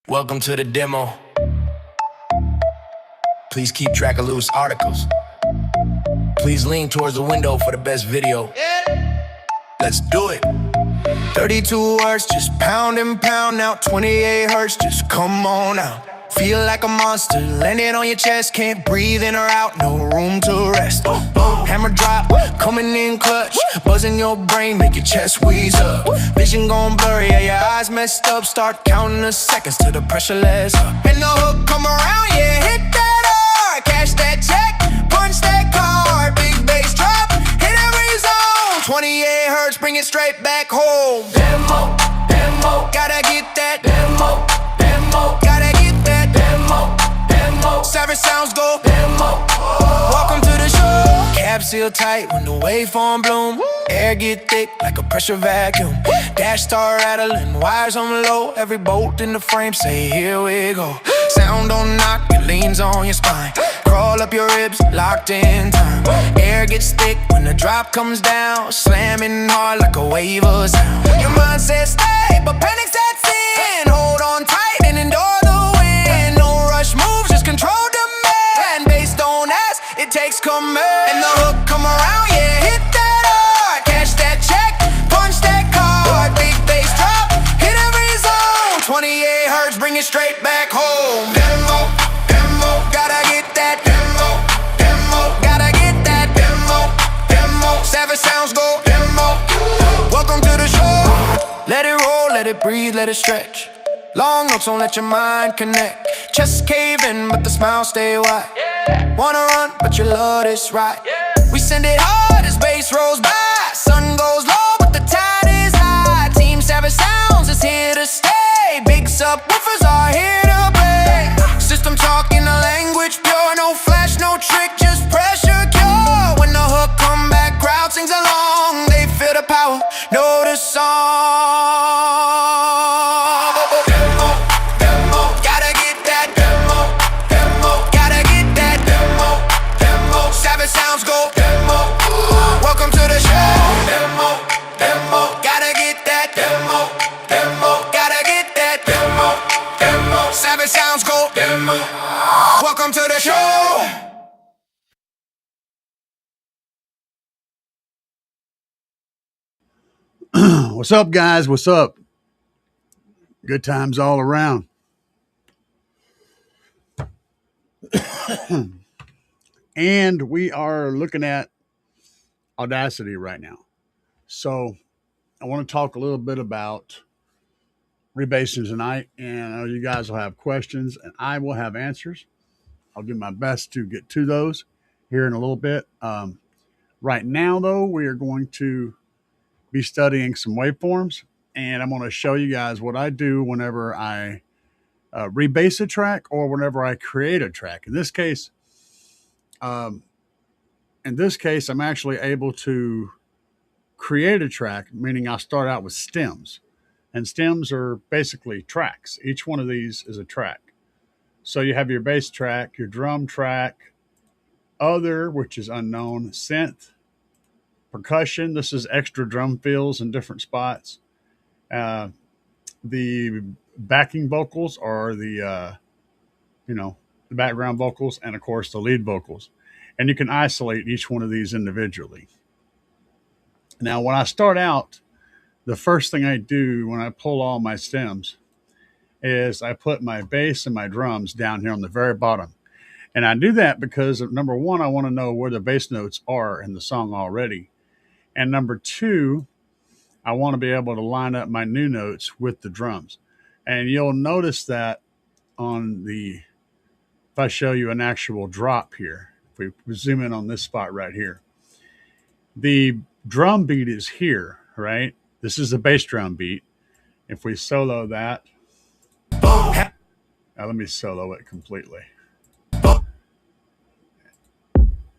Welcome to the demo. Please keep track of loose articles. Please lean towards the window for the best video. Let's do it. 32 hertz, just pound and pound out. 28 hertz, just come on out. Feel like a monster, landing on your chest. Can't breathe in or out, no room to rest. Hammer drop, coming in clutch. Buzzing your brain, make your chest wheeze up. Vision gone blurry, yeah, your eyes messed up. Start counting the seconds till the pressure lets up. And the hook come around, yeah, hit that hard. Cash that check, punch that card. Big bass drop, hit every zone. 28 hertz, bring it straight back home. Demo, demo, gotta get that demo, demo, gotta get that demo, demo. Savage sounds go demo. Welcome to the show. Cap seal tight when the waveform bloom. Air get thick like a pressure vacuum. Dash start rattling, wires on low. Every bolt in the frame say here we go. Sound on knock, it leans on your spine. Crawl up your ribs, locked in time. Air gets thick when the drop comes down. Slamming hard like a wave of sound. Your mind says stay, but panic sets in. Hold on tight and endure the wind. No rush moves, just control demand. Bass don't ask, it takes command. And the hook come around, yeah, hit that hard. Cash that check, punch that card. Big bass drop, hit every zone. 28 hertz, bring it straight back home. Demo, demo, gotta get that demo, demo, gotta get that demo, demo. Savage sounds go demo. Welcome to the show. Let it roll, let it breathe, let it stretch. Long notes don't let your mind connect. Chest caving, but the smile stay wide. Wanna run, but your love is right. We send it hard as bass rolls by. Sun goes low, but the tide is high. Team Savage Sounds is here to stay. Big subwoofers are here to play. System talking a language pure. No flash, no trick, just pressure cure. When the hook come back, crowd sings along. They feel the power, know the song. Demo, demo, gotta get that demo, demo, gotta get that demo, demo. Savage sounds go demo. Welcome to the show. Demo, demo, gotta get that demo, demo, gotta get that demo, demo. Savage sounds go demo. Welcome to the show. What's up, guys? What's up? Good times all around. And we are looking at Audacity right now. So I want to talk a little bit about rebassing tonight. And I know you guys will have questions and I will have answers. I'll do my best to get to those here in a little bit. Right now, though, we are going to be studying some waveforms. And I'm going to show you guys what I do whenever I rebass a track or whenever I create a track. In this case, I'm actually able to create a track, meaning I'll start out with stems. And stems are basically tracks. Each one of these is a track. So you have your bass track, your drum track, other, which is unknown, synth, percussion. This is extra drum fills in different spots. The backing vocals are the background vocals, and of course the lead vocals. And you can isolate each one of these individually. Now, when I start out, the first thing I do when I pull all my stems is I put my bass and my drums down here on the very bottom. And I do that because, number one, I want to know where the bass notes are in the song already. And number two, I want to be able to line up my new notes with the drums. And you'll notice that if I show you an actual drop here, if we zoom in on this spot right here, the drum beat is here, right? This is the bass drum beat. If we solo that, now let me solo it completely.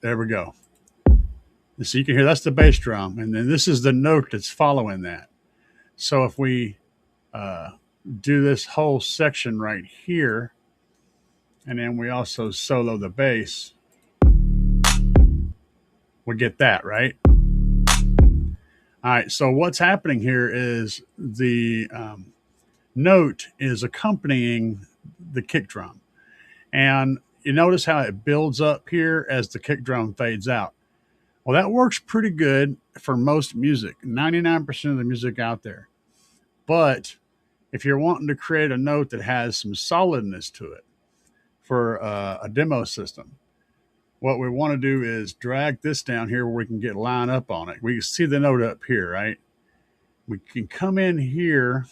There we go. So you can hear that's the bass drum, and then this is the note that's following that. So if we do this whole section right here, and then we also solo the bass, we get that, right? All right, so what's happening here is the note is accompanying the kick drum. And you notice how it builds up here as the kick drum fades out. Well, that works pretty good for most music, 99% of the music out there. But if you're wanting to create a note that has some solidness to it for a demo system, what we want to do is drag this down here where we can get line up on it. We can see the note up here, right? We can come in here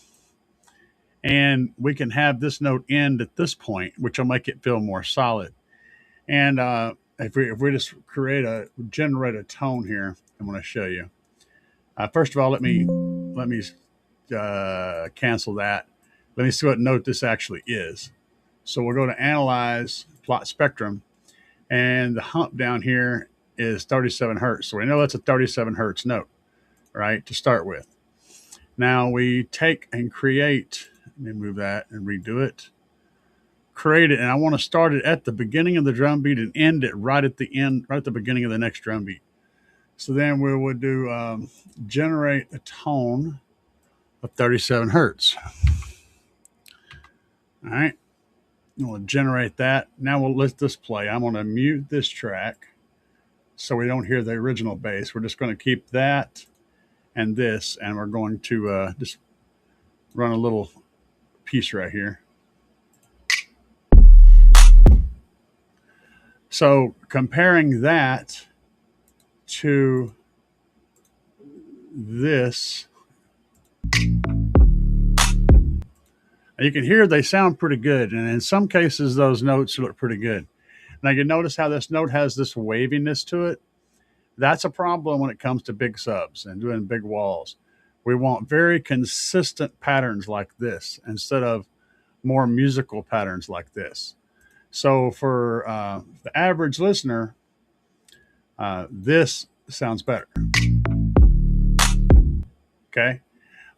and we can have this note end at this point, which will make it feel more solid. And if we just generate a tone here, I'm going to show you. First of all, let me cancel that. Let me see what note this actually is. So we'll go to Analyze, Plot Spectrum, and the hump down here is 37 hertz. So we know that's a 37 hertz note, right, to start with. Now we take and create, let me move that and redo it. Create it, and I want to start it at the beginning of the drum beat and end it right at the end, right at the beginning of the next drum beat. So then we would do generate a tone of 37 hertz. All right, we'll generate that. Now we'll let this play. I'm going to mute this track so we don't hear the original bass. We're just going to keep that and this, and we're going to just run a little piece right here. So comparing that to this, you can hear they sound pretty good, and in some cases those notes look pretty good. Now you notice how this note has this waviness to it. That's a problem when it comes to big subs and doing big walls. We want very consistent patterns like this instead of more musical patterns like this. So for the average listener, this sounds better. Okay.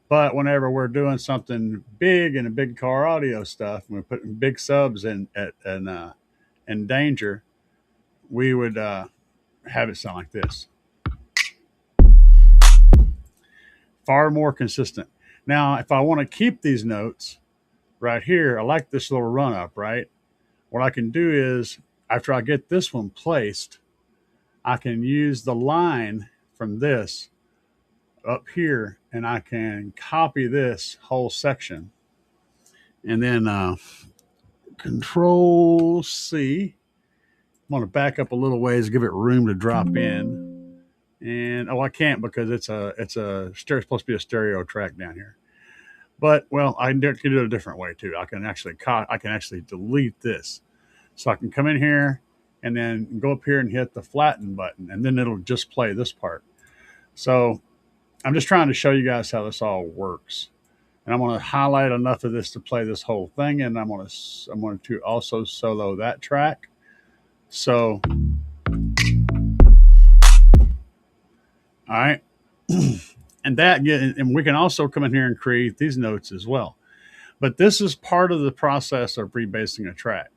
But whenever we're doing something big in a big car audio stuff, and we're putting big subs in danger, we would have it sound like this. Far more consistent. Now, if I want to keep these notes right here, I like this little run up, right? What I can do is, after I get this one placed, I can use the line from this up here, and I can copy this whole section, and then Control C. I'm going to back up a little ways, give it room to drop in. And I can't because it's supposed to be a stereo track down here. But well, I can do it a different way too. I can actually delete this. So I can come in here and then go up here and hit the flatten button, and then it'll just play this part. So I'm just trying to show you guys how this all works. And I'm going to highlight enough of this to play this whole thing, and I'm going to also solo that track. So, all right, and we can also come in here and create these notes as well. But this is part of the process of rebassing a track.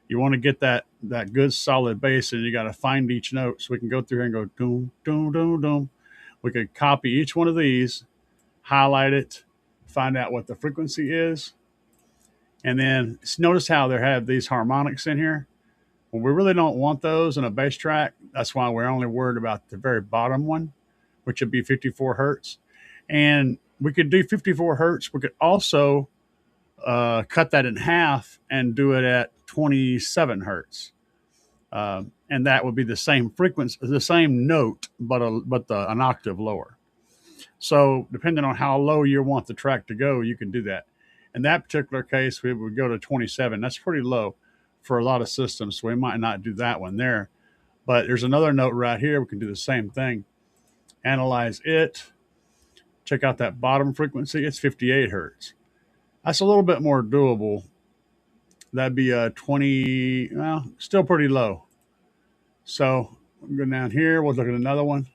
You want to get that good solid bass, and you got to find each note. So we can go through here and go doom, doom, doom, doom. We could copy each one of these, highlight it, find out what the frequency is, and then notice how they have these harmonics in here. Well, we really don't want those in a bass track. That's why we're only worried about the very bottom one, which would be 54 hertz. And we could do 54 hertz. We could also cut that in half and do it at 27 hertz. And that would be the same frequency, the same note, but an octave lower. So depending on how low you want the track to go, you can do that. In that particular case, we would go to 27. That's pretty low for a lot of systems, so we might not do that one there. But there's another note right here. We can do the same thing. Analyze it. Check out that bottom frequency. It's 58 hertz. That's a little bit more doable. That'd be 20, well, still pretty low. So we'll go down here. We'll look at another one.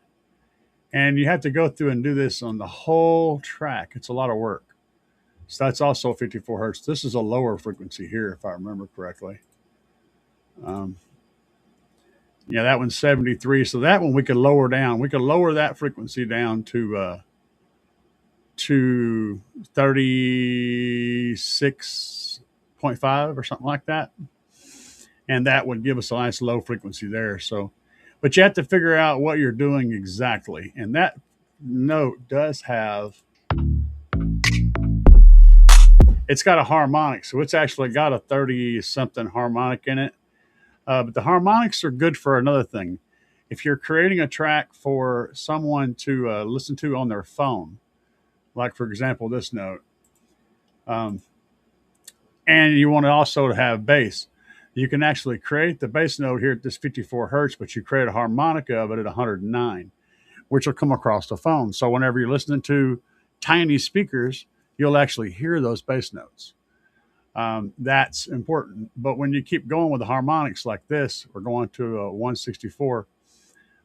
And you have to go through and do this on the whole track. It's a lot of work. So that's also 54 hertz. This is a lower frequency here, if I remember correctly. Yeah, that one's 73. So that one we could lower down. We could lower that frequency down to to 36.5 or something like that. And that would give us a nice low frequency there. So, but you have to figure out what you're doing exactly. And that note does have, it's got a harmonic. So it's actually got a 30 something harmonic in it. But the harmonics are good for another thing. If you're creating a track for someone to listen to on their phone, like for example, this note, and you want to also have bass, you can actually create the bass note here at this 54 hertz, but you create a harmonica of it at 109, which will come across the phone. So whenever you're listening to tiny speakers, you'll actually hear those bass notes. That's important. But when you keep going with the harmonics like this, we're going to a 164,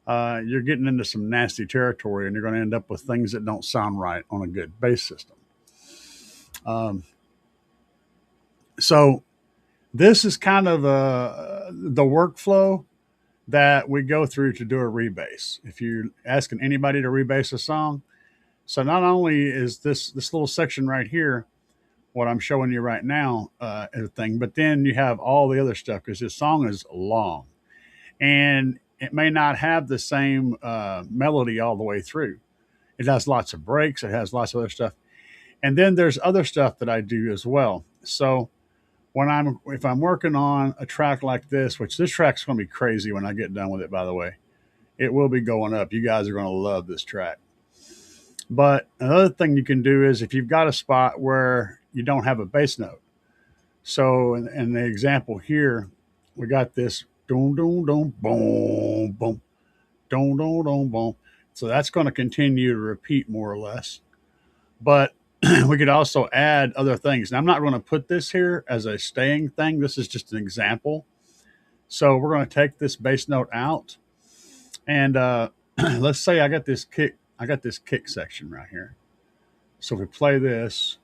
you're getting into some nasty territory, and you're going to end up with things that don't sound right on a good bass system. So this is kind of the workflow that we go through to do a rebass. If you're asking anybody to rebass a song, so not only is this little section right here what I'm showing you right now, everything, but then you have all the other stuff because this song is long, and it may not have the same melody all the way through. It has lots of breaks. It has lots of other stuff, and then there's other stuff that I do as well. So if I'm working on a track like this, which this track's going to be crazy when I get done with it, by the way, it will be going up. You guys are going to love this track. But another thing you can do is if you've got a spot where you don't have a bass note. So in the example here, we got this boom, boom, boom, boom, boom, boom, boom, boom, boom. So that's going to continue to repeat more or less. But we could also add other things. Now, I'm not going to put this here as a staying thing. This is just an example. So we're going to take this bass note out, and let's say I got this kick section right here. So if we play this,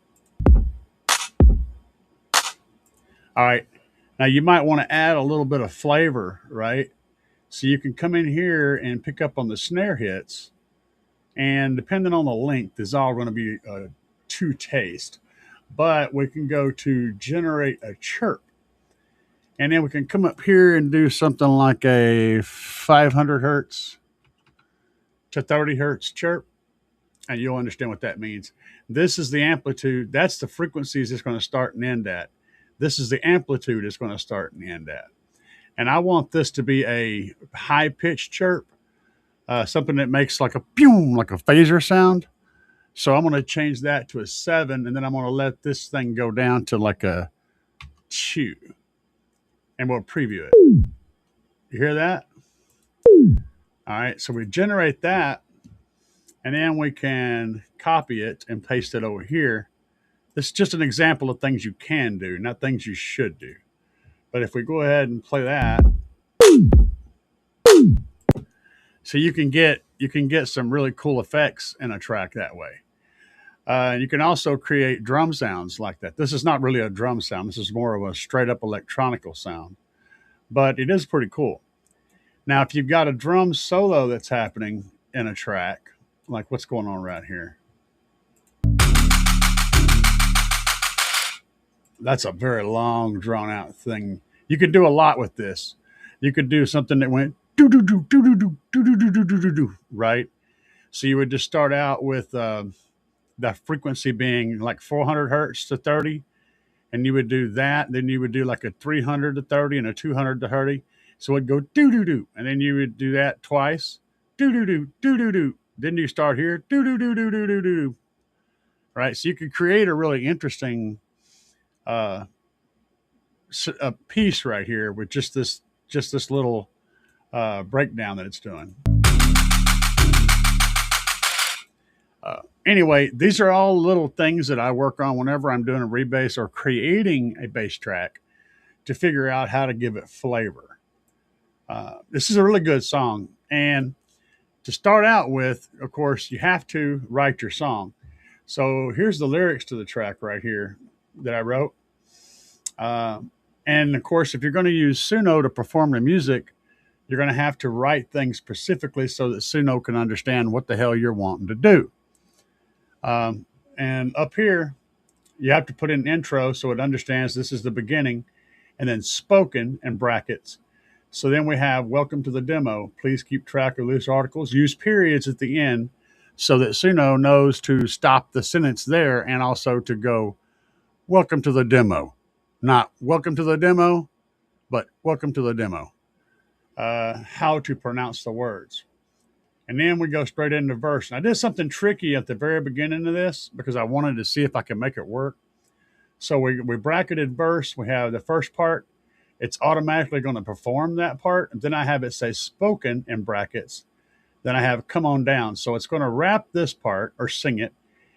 all right. Now you might want to add a little bit of flavor, right? So you can come in here and pick up on the snare hits, and depending on the length, is all going to be to taste. But we can go to generate a chirp, and then we can come up here and do something like a 500 hertz to 30 hertz chirp, and you'll understand what that means. This is the amplitude. That's the frequencies it's going to start and end at. This is the amplitude it's going to start and end at. And I want this to be a high-pitched chirp, something that makes like a pew, like a phaser sound. So I'm going to change that to a 7, and then I'm going to let this thing go down to like a 2. And we'll preview it. You hear that? All right, so we generate that, and then we can copy it and paste it over here. This is just an example of things you can do, not things you should do. But if we go ahead and play that, so you can get some really cool effects in a track that way. You can also create drum sounds like that. This is not really a drum sound. This is more of a straight up electronical sound, but it is pretty cool. Now, if you've got a drum solo that's happening in a track, like what's going on right here, that's a very long, drawn out thing. You could do a lot with this. You could do something that went do do do do do do do do do do do do, right? So you would just start out with the frequency being like 400 hertz to 30, and you would do that. Then you would do like a 300 to 30 and a 200 to 30. So it'd go do do do, and then you would do that twice, do do do do do do. Then you start here, do do do do do do do. Right. So you could create a really interesting a piece right here with just this little breakdown that it's doing. Anyway, these are all little things that I work on whenever I'm doing a rebass or creating a bass track to figure out how to give it flavor. This is a really good song. And to start out with, of course, you have to write your song. So here's the lyrics to the track right here that I wrote. And of course, if you're going to use Suno to perform the music, you're going to have to write things specifically so that Suno can understand what the hell you're wanting to do. And up here, you have to put in intro so it understands this is the beginning, and then spoken in brackets. So then we have welcome to the demo. Please keep track of loose articles. Use periods at the end so that Suno knows to stop the sentence there and also to go welcome to the demo. Not welcome to the demo, but welcome to the demo. How to pronounce the words. And then we go straight into verse. And I did something tricky at the very beginning of this because I wanted to see if I could make it work. So we bracketed verse. We have the first part. It's automatically going to perform that part. And then I have it say spoken in brackets. Then I have come on down. So it's going to rap this part or sing it.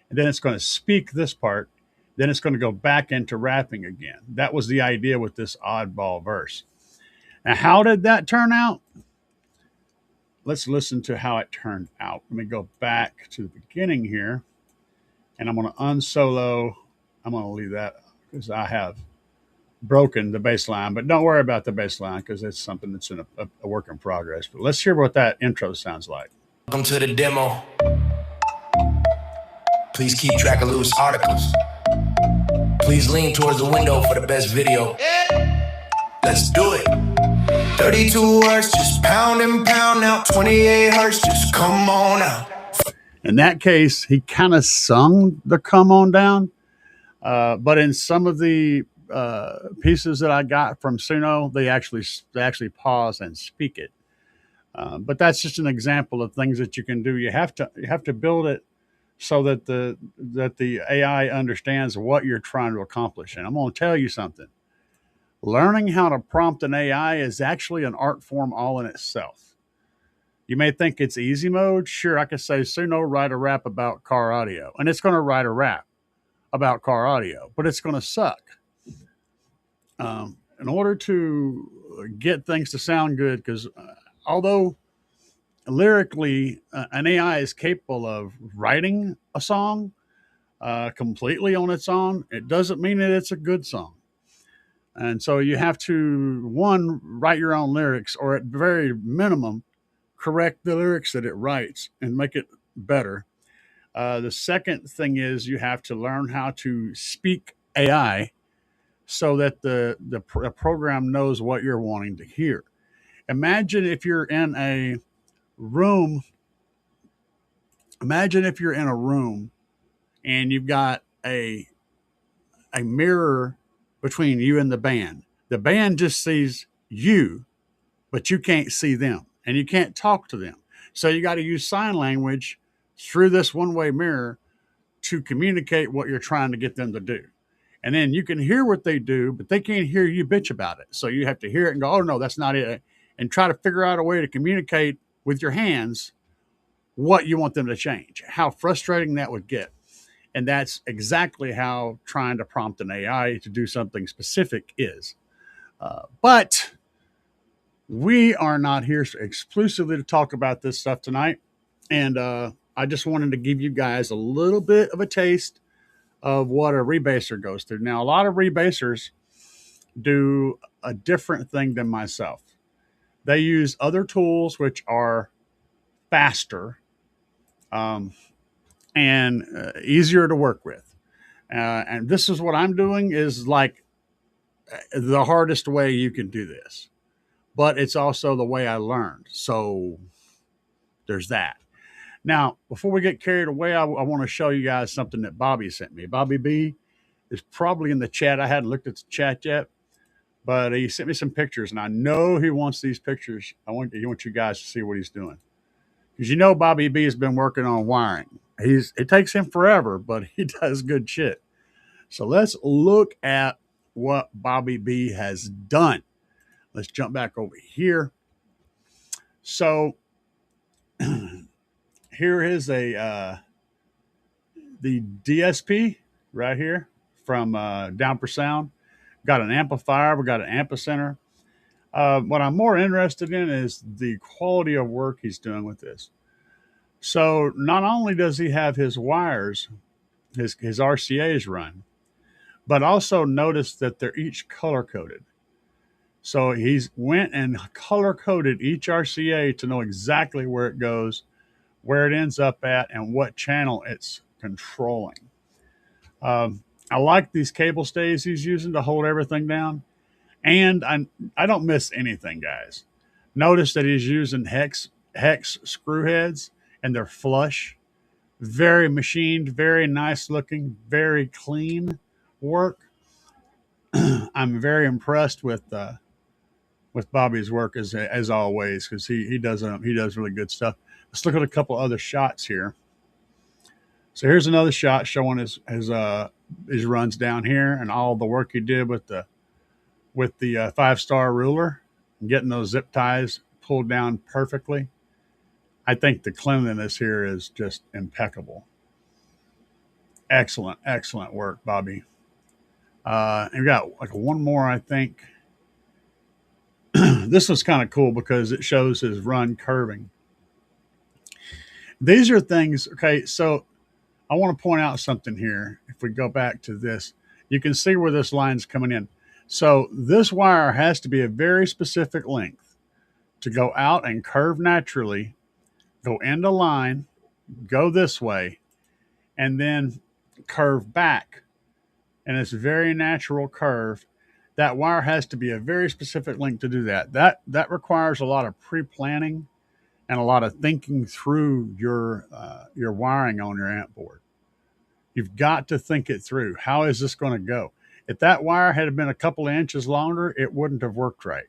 And then it's going to speak this part. Then it's going to go back into rapping again. That was the idea with this oddball verse. Now, how did that turn out? Let's listen to how it turned out. Let me go back to the beginning here. And I'm going to unsolo. I'm going to leave that because I have broken the bass line. But don't worry about the bass line because it's something that's in a work in progress. But let's hear what that intro sounds like. Welcome to the demo. Please keep track of loose articles. Please lean towards the window for the best video. Let's do it. 32 hertz, just pound and pound out. 28 hertz, just come on out. In that case, he kind of sung the come on down. But in some of the pieces that I got from Suno, they actually pause and speak it. But that's just an example of things that you can do. You have to build it so that the AI understands what you're trying to accomplish. And I'm going to tell you something. Learning how to prompt an AI is actually an art form all in itself. You may think it's easy mode. Sure, I could say, Suno, write a rap about car audio. And it's going to write a rap about car audio, but it's going to suck. In order to get things to sound good, because although lyrically an AI is capable of writing a song completely on its own, it doesn't mean that it's a good song. And so you have to, one, write your own lyrics, or at very minimum, correct the lyrics that it writes and make it better. The second thing is you have to learn how to speak AI so that the program knows what you're wanting to hear. Imagine if you're in a room. Imagine if you're in a room and you've got a mirror between you and the band. The band just sees you, but you can't see them and you can't talk to them. So you got to use sign language through this one-way mirror to communicate what you're trying to get them to do. And then you can hear what they do, but they can't hear you bitch about it. So you have to hear it and go, oh no, that's not it. And try to figure out a way to communicate with your hands what you want them to change, how frustrating that would get. And that's exactly how trying to prompt an AI to do something specific is. But we are not here exclusively to talk about this stuff tonight. And I just wanted to give you guys a little bit of a taste of what a rebasser goes through. Now, a lot of rebassers do a different thing than myself. They use other tools which are faster and easier to work with. And this is what I'm doing is like the hardest way you can do this. But it's also the way I learned. So there's that. Now, before we get carried away, I want to show you guys something that Bobby sent me. Bobby B is probably in the chat. I hadn't looked at the chat yet, but he sent me some pictures, and I know he wants these pictures. I want you guys to see what he's doing. Because you know Bobby B has been working on wiring. It takes him forever, but he does good shit. So let's look at what Bobby B has done. Let's jump back over here. So here is the DSP right here from Down for Sound. Got an amplifier. We got an amp-center. What I'm more interested in is the quality of work he's doing with this. So not only does he have his wires, his RCAs run, but also notice that they're each color-coded. So he's went and color-coded each RCA to know exactly where it goes, where it ends up at, and what channel it's controlling. I like these cable stays he's using to hold everything down. And I don't miss anything, guys. Notice that he's using hex screw heads, and they're flush. Very machined, very nice looking, very clean work. I'm very impressed with Bobby's work as always, because he does really good stuff. Let's look at a couple other shots here. So here's another shot showing his runs down here and all the work he did with the 5-star ruler, and getting those zip ties pulled down perfectly. I think the cleanliness here is just impeccable. Excellent, excellent work, Bobby. And we got like one more, I think. This was kind of cool because it shows his run curving. These are things, okay, so I want to point out something here. If we go back to this, you can see where this line's coming in. So this wire has to be a very specific length to go out and curve naturally, go into line, go this way, and then curve back. And it's a very natural curve. That wire has to be a very specific length to do that. That requires a lot of pre-planning and a lot of thinking through your wiring on your amp board. You've got to think it through. How is this going to go? If that wire had been a couple of inches longer, it wouldn't have worked right.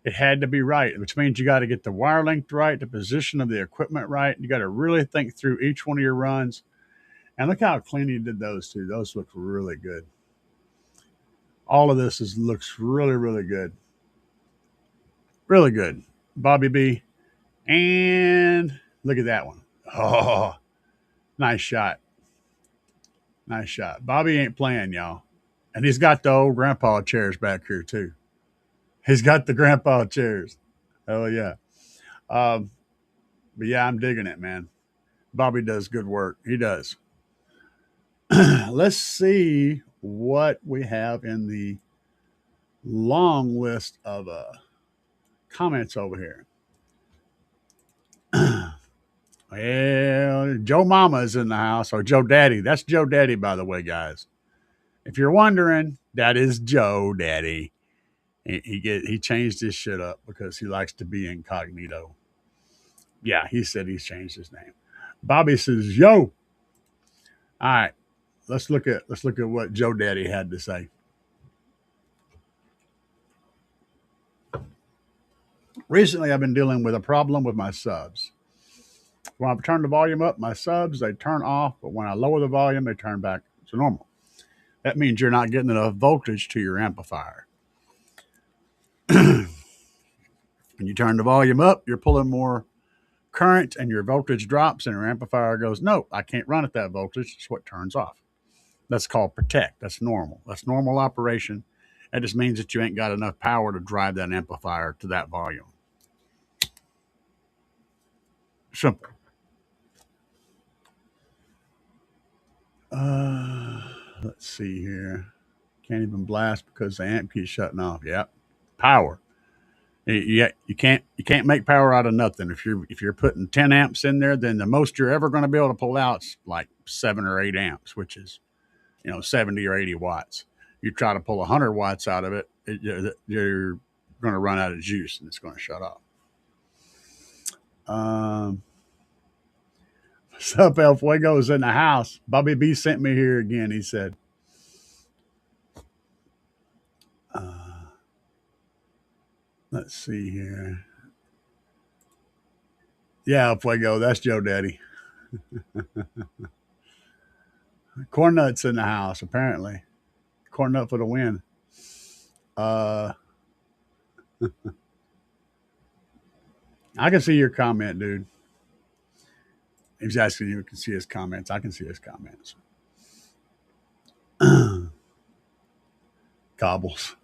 It had to be right, which means you got to get the wire length right, the position of the equipment right. You got to really think through each one of your runs. And look how clean he did those two. Those look really good. All of this looks really, really good. Really good. Bobby B. And look at that one. Oh, nice shot. Nice shot. Bobby ain't playing, y'all. And he's got the old grandpa chairs back here, too. He's got the grandpa chairs. Oh, yeah. Um, but yeah, I'm digging it, man. Bobby does good work. He does. Let's see what we have in the long list of comments over here. Well, Joe Mama is in the house, or Joe Daddy. That's Joe Daddy, by the way, guys. If you're wondering, that is Joe Daddy. He changed his shit up because he likes to be incognito. Yeah, he said he's changed his name. Bobby says, "Yo." All right, let's look at what Joe Daddy had to say. Recently, I've been dealing with a problem with my subs. When I turn the volume up, my subs they turn off, but when I lower the volume, they turn back to normal. That means you're not getting enough voltage to your amplifier. When you turn the volume up, you're pulling more current and your voltage drops, and your amplifier goes, "No, I can't run at that voltage." It's what turns off. That's called protect. That's normal. That's normal operation. That just means that you ain't got enough power to drive that amplifier to that volume. Simple. Let's see here. Can't even blast because the amp keeps shutting off. Yep. Power. You can't make power out of nothing. If you're putting 10 amps in there, then the most you're ever going to be able to pull out is like 7 or 8 amps, which is 70 or 80 watts. You try to pull 100 watts out of it, you're going to run out of juice and it's going to shut off. What's up, El Fuego's in the house. Bobby B sent me here again. He said, let's see here. Yeah, El Fuego, that's Joe Daddy. Corn nuts in the house, apparently. Corn nut for the win. I can see your comment, dude. He's asking you can see his comments. I can see his comments. Cobbles.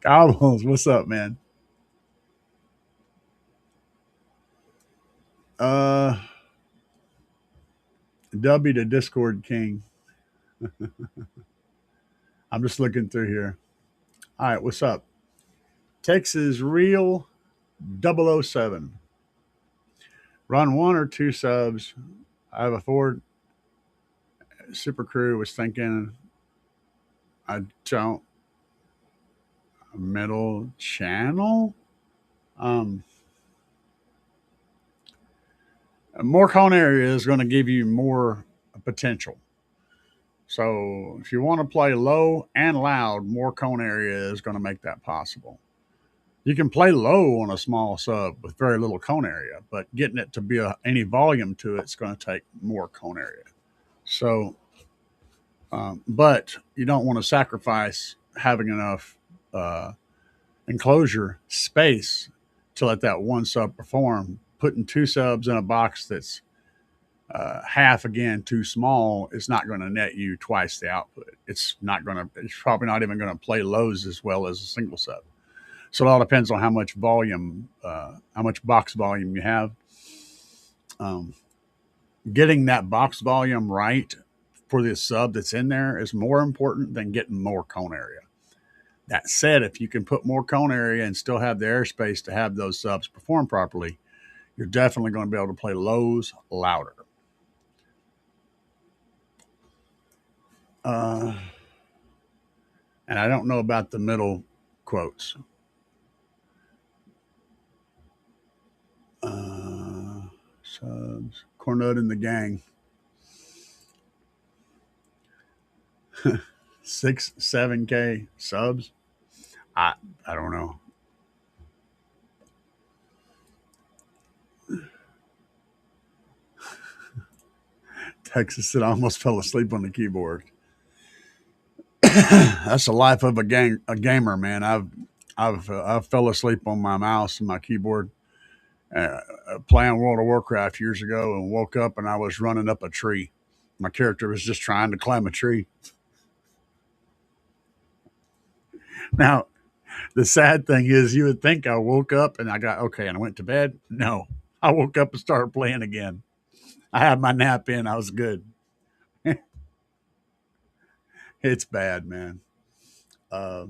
Cobbles, what's up, man? Uh W to Discord King. I'm just looking through here. All right, what's up? Texas Real 007. Run 1 or 2 subs. I have a Ford. Super Crew was thinking, I don't, middle channel. Um, More cone area is going to give you more potential. So if you want to play low and loud, more cone area is going to make that possible. You can play low on a small sub with very little cone area, but getting it to be any volume to it's going to take more cone area. So, but you don't want to sacrifice having enough uh, enclosure space to let that one sub perform. Putting two subs in a box that's half again too small is not going to net you twice the output. It's not going to. It's probably not even going to play lows as well as a single sub. So it all depends on how much volume, how much box volume you have. Um, Getting that box volume right for the sub that's in there is more important than getting more cone area. That said, if you can put more cone area and still have the airspace to have those subs perform properly, you're definitely going to be able to play lows louder. Uh, and I don't know about the middle quotes. Subs, Cornut and the gang. 6, 7K subs. I I don't know. Texas said I almost fell asleep on the keyboard. That's the life of a gamer, man. I've fell asleep on my mouse and my keyboard playing World of Warcraft years ago, and woke up and I was running up a tree. My character was just trying to climb a tree. Now, the sad thing is, you would think I woke up and I got okay and I went to bed. No, I woke up and started playing again. I had my nap in. I was good. It's bad, man. Uh,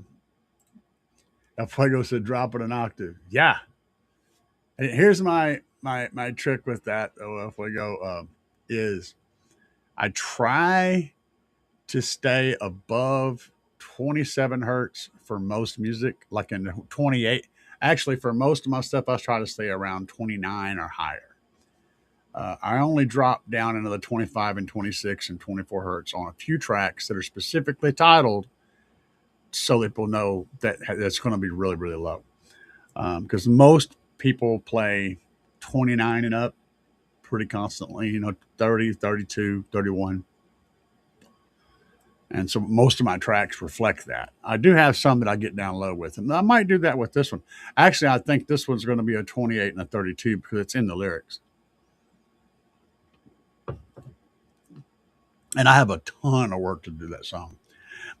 El Fuego said, drop it an octave. Yeah. And here's my trick with that, El Fuego, is I try to stay above 27 hertz for most music, like in 28. Actually, for most of my stuff, I try to stay around 29 or higher. I only drop down into the 25 and 26 and 24 hertz on a few tracks that are specifically titled so people know that that's going to be really, really low. Because most people play 29 and up pretty constantly, 30, 32, 31. And so most of my tracks reflect that. I do have some that I get down low with, and I might do that with this one. Actually, I think this one's going to be a 28 and a 32 because it's in the lyrics. And I have a ton of work to do that song.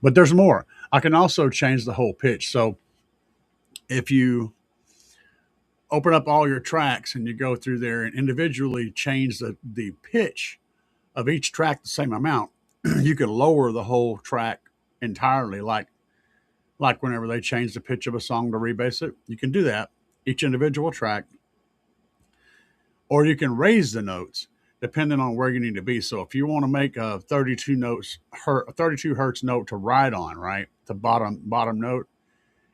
But there's more. I can also change the whole pitch. So if you open up all your tracks and you go through there and individually change the pitch of each track the same amount, you can lower the whole track entirely, like whenever they change the pitch of a song to rebass it. You can do that each individual track, or you can raise the notes depending on where you need to be. So if you want to make a 32 hertz note to ride on, right, the bottom note,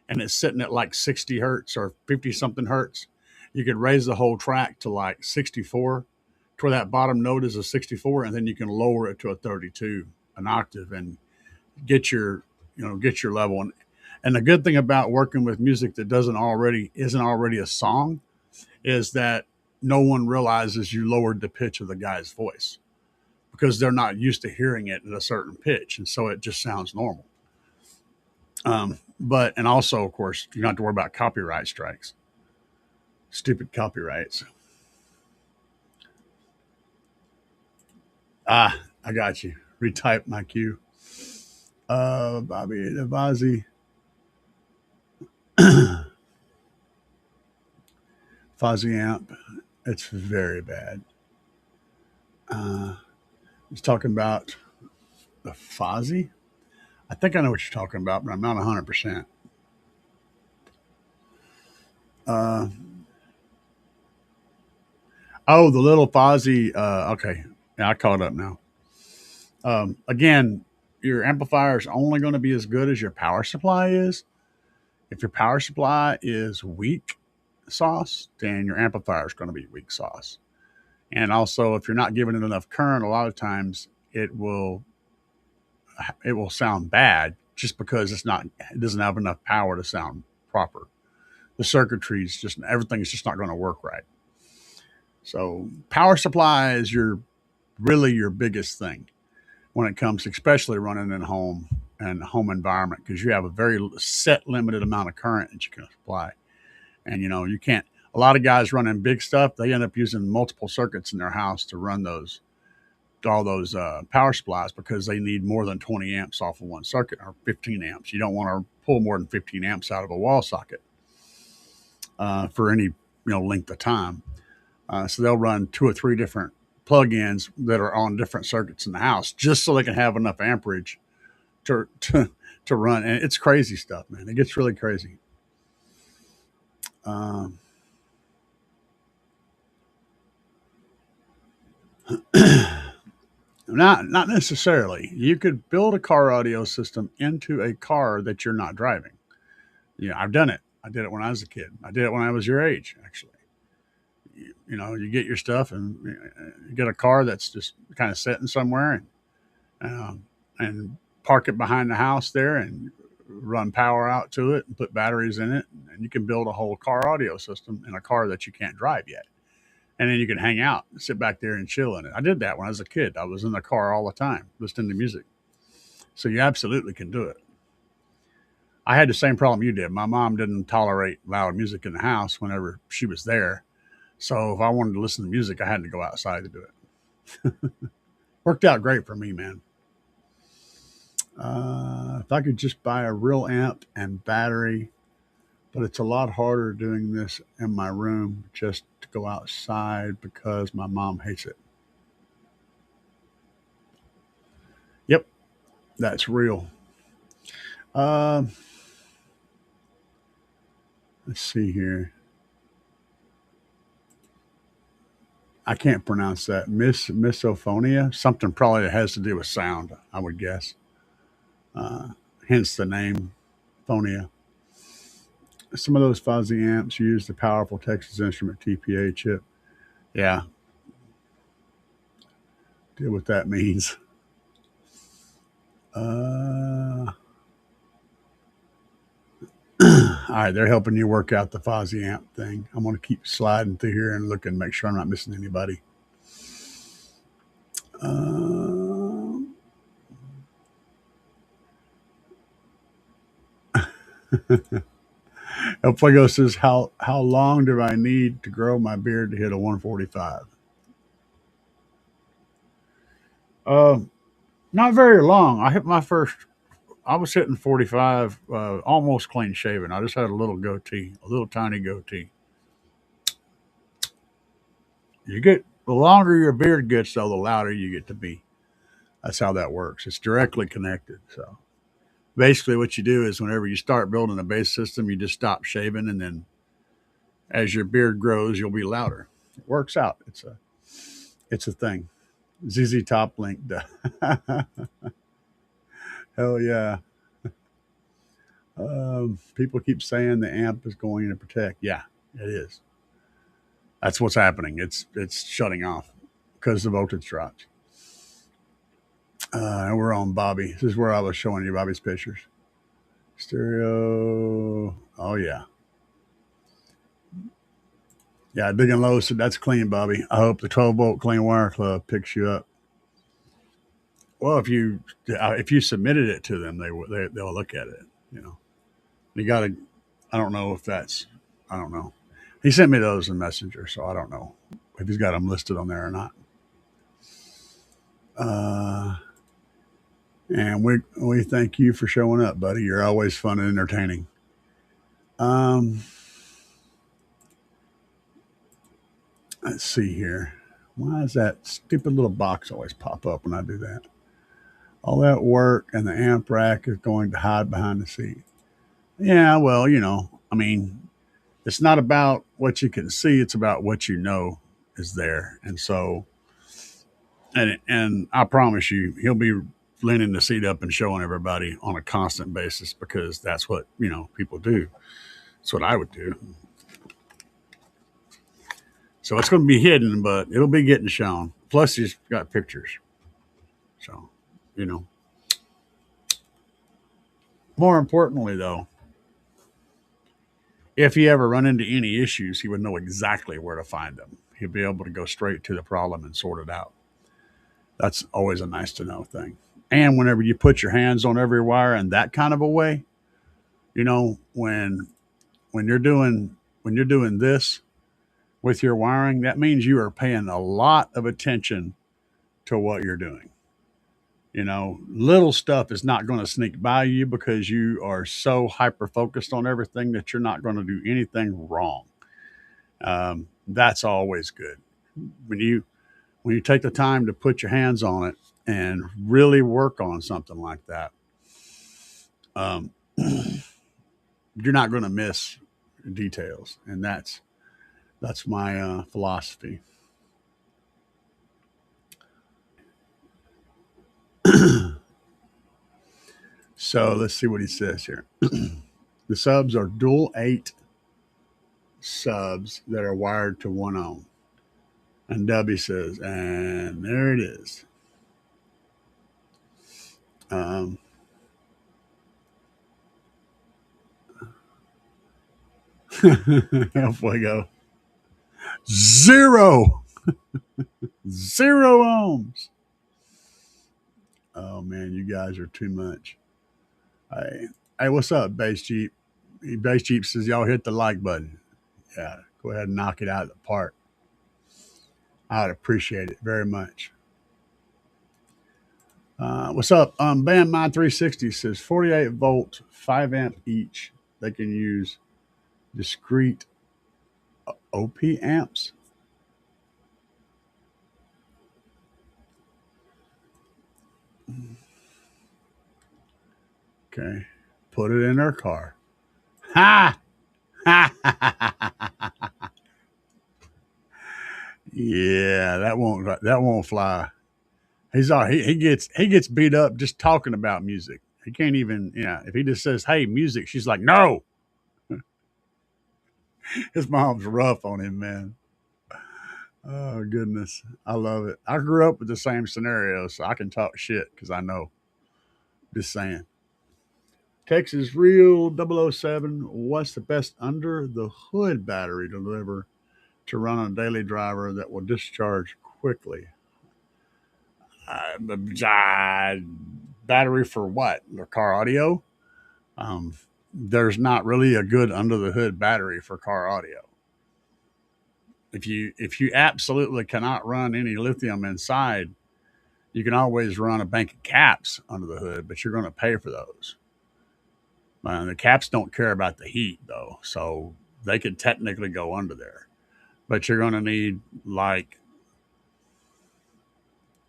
and it's sitting at like 60 hertz or 50 something hertz, you could raise the whole track to like 64, to where that bottom note is a 64, and then you can lower it to a 32, an octave, and get your get your level. And the good thing about working with music that isn't already a song is that no one realizes you lowered the pitch of the guy's voice because they're not used to hearing it at a certain pitch, and so it just sounds normal. But and also, of course, you don't have to worry about copyright strikes. Stupid copyrights. I got you. Retype my cue. Bobby Navazi. Fuzzy amp. It's very bad. He's talking about the Fozzy. I think I know what you're talking about, but I'm not 100%. Uh, oh, the little Fozzy. Okay. Yeah, I caught up now. Again, your amplifier is only going to be as good as your power supply is. If your power supply is weak sauce, then your amplifier is going to be weak sauce. And also, if you're not giving it enough current, a lot of times it will sound bad just because it doesn't have enough power to sound proper. The circuitry's just everything's just not going to work right. So power supply is really your biggest thing when it comes, especially running in home and home environment, because you have a very set limited amount of current that you can supply, and you can't. A lot of guys running big stuff, they end up using multiple circuits in their house to run all those power supplies because they need more than 20 amps off of one circuit or 15 amps. You don't want to pull more than 15 amps out of a wall socket for any length of time. So they'll run 2 or 3 different plug-ins that are on different circuits in the house just so they can have enough amperage to run. And it's crazy stuff, man. It gets really crazy. Um, not necessarily. You could build a car audio system into a car that you're not driving. I've done it. I did it when I was a kid. I did it when I was your age, actually. You get your stuff and you get a car that's just kind of sitting somewhere, and park it behind the house there and run power out to it and put batteries in it, and you can build a whole car audio system in a car that you can't drive yet. And then you can hang out, sit back there and chill in it. I did that when I was a kid. I was in the car all the time listening to music. So you absolutely can do it. I had the same problem you did. My mom didn't tolerate loud music in the house whenever she was there. So if I wanted to listen to music, I had to go outside to do it. Worked out great for me, man. If I could just buy a real amp and battery, but it's a lot harder doing this in my room just to go outside because my mom hates it. Yep, that's real. Uh, let's see here. I can't pronounce that. Misophonia? Something probably that has to do with sound, I would guess. Uh, Hence the name phonia. Some of those fuzzy amps use the powerful Texas Instrument TPA chip. Yeah, deal what that means. All right, they're helping you work out the fuzzy amp thing. I'm going to keep sliding through here and looking, make sure I'm not missing anybody. El Fuego says, how long do I need to grow my beard to hit a 145? Uh, Not very long. I was hitting 45, almost clean shaven. I just had a little goatee, a little tiny goatee. The longer your beard gets, though, the louder you get to be. That's how that works. It's directly connected. So basically, what you do is whenever you start building a bass system, you just stop shaving, and then as your beard grows, you'll be louder. It works out. It's a thing. ZZ Top Link. Hell yeah. People keep saying the amp is going to protect. Yeah, it is. That's what's happening. It's shutting off because the voltage dropped. And we're on Bobby. This is where I was showing you Bobby's pictures. Stereo. Oh yeah. Yeah, big and low. So that's clean, Bobby. I hope the 12-volt Clean Wire Club picks you up. Well, if you submitted it to them, they'll look at it. You got to. I don't know if that's. I don't know. He sent me those in Messenger, so I don't know if he's got them listed on there or not. Uh, and we thank you for showing up, buddy. You're always fun and entertaining. Um, let's see here. Why does that stupid little box always pop up when I do that? All that work and the amp rack is going to hide behind the seat. Yeah, well, I mean, it's not about what you can see, it's about what you know is there. And so And I promise you, he'll be leaning the seat up and showing everybody on a constant basis because that's what people do. That's what I would do. So it's going to be hidden, but it'll be getting shown. Plus, he's got pictures. So, you know. More importantly, though, if he ever run into any issues, he would know exactly where to find them. He'd be able to go straight to the problem and sort it out. That's always a nice to know thing. And whenever you put your hands on every wire in that kind of a way, when you're doing this with your wiring, that means you are paying a lot of attention to what you're doing. Little stuff is not going to sneak by you because you are so hyper focused on everything that you're not going to do anything wrong. That's always good. When you when you take the time to put your hands on it and really work on something like that, um, you're not going to miss details, and that's my philosophy. So let's see what he says here. The subs are dual 8 subs that are wired to 1 ohm. And Dubby says, and there it is. Um, halfway go. Zero. Zero ohms. Oh man, you guys are too much. Hey, hey, what's up, Bass Jeep? Bass Jeep says y'all hit the like button. Yeah, go ahead and knock it out of the park. I'd appreciate it very much. What's up? Bam My 360 says 48-volt, 5 amp each. They can use discrete OP amps. Okay, put it in their car. Ha! Yeah, that won't fly. He gets beat up just talking about music. He can't even, if he just says, "Hey, music," she's like, "No." His mom's rough on him, man. Oh goodness, I love it. I grew up with the same scenario, so I can talk shit because I know. Just saying. Texas Real 007. What's the best under the hood battery to deliver to run on a daily driver that will discharge quickly? Uh, Battery for what? The car audio? Um, there's not really a good under the hood battery for car audio. If you absolutely cannot run any lithium inside, you can always run a bank of caps under the hood, but you're going to pay for those. The caps don't care about the heat though, so they could technically go under there, but you're going to need like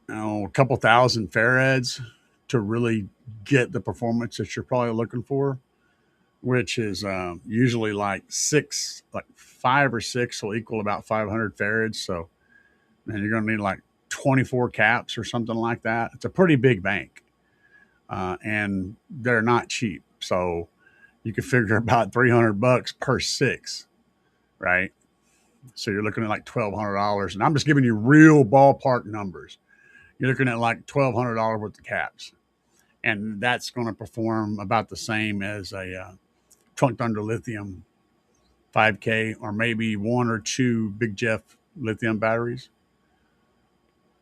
a couple thousand farads to really get the performance that you're probably looking for, which is usually like 5 or 6 will equal about 500 farads. So, and you're going to need like 24 caps or something like that. It's a pretty big bank, and they're not cheap. So you can figure about $300 per 6, right? So you're looking at like $1,200, and I'm just giving you real ballpark numbers. You're looking at like $1,200 worth of caps, and that's going to perform about the same as a trunked under lithium 5K or maybe one or two Big Jeff lithium batteries,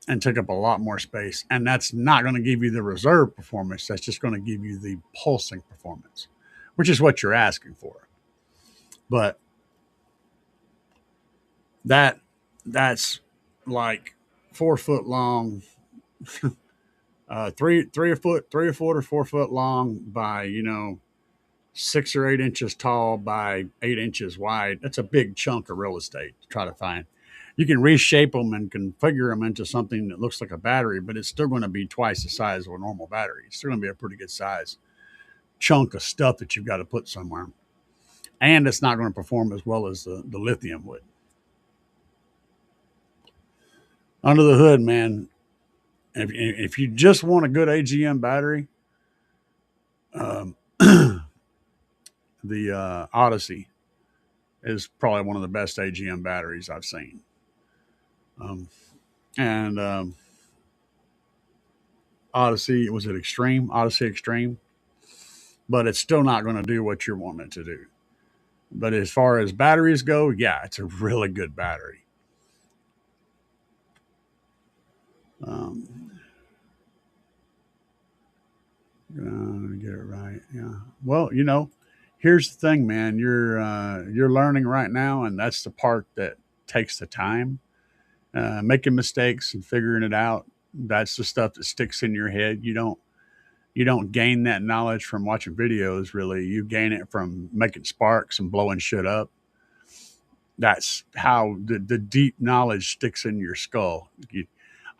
and take up a lot more space. And that's not going to give you the reserve performance. That's just going to give you the pulsing performance, which is what you're asking for. But that's like 4 foot long, three or foot or 4 foot long by 6 or 8 inches tall by 8 inches wide. That's a big chunk of real estate to try to find. You can reshape them and configure them into something that looks like a battery, but it's still going to be twice the size of a normal battery. It's still going to be a pretty good size chunk of stuff that you've got to put somewhere. And it's not going to perform as well as the lithium would. Under the hood, man, If you just want a good AGM battery, um, the Odyssey is probably one of the best AGM batteries I've seen. Um, and Odyssey, was it Extreme? Odyssey Extreme, but it's still not going to do what you're wanting it to do. But as far as batteries go, yeah, it's a really good battery. Um, get it right, yeah. Well, here's the thing, man. You're learning right now, and that's the part that takes the time. Making mistakes and figuring it out. That's the stuff that sticks in your head. You don't gain that knowledge from watching videos. Really, you gain it from making sparks and blowing shit up. That's how the deep knowledge sticks in your skull.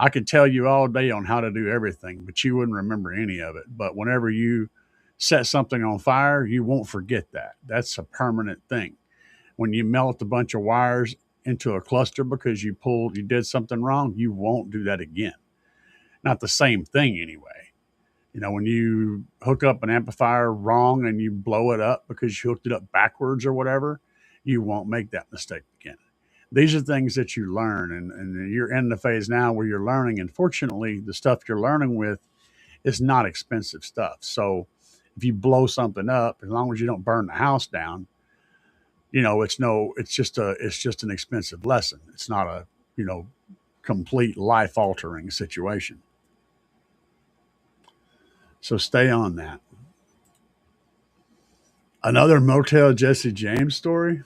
I could tell you all day on how to do everything, but you wouldn't remember any of it. But whenever you set something on fire, you won't forget that. That's a permanent thing. When you melt a bunch of wires into a cluster because you did something wrong, you won't do that again. Not the same thing anyway. When you hook up an amplifier wrong and you blow it up because you hooked it up backwards or whatever, you won't make that mistake again. These are things that you learn, and you're in the phase now where you're learning. And fortunately, the stuff you're learning with is not expensive stuff. So if you blow something up, as long as you don't burn the house down, it's just an expensive lesson. It's not a, complete life altering situation. So stay on that. Another Motel Jesse James story.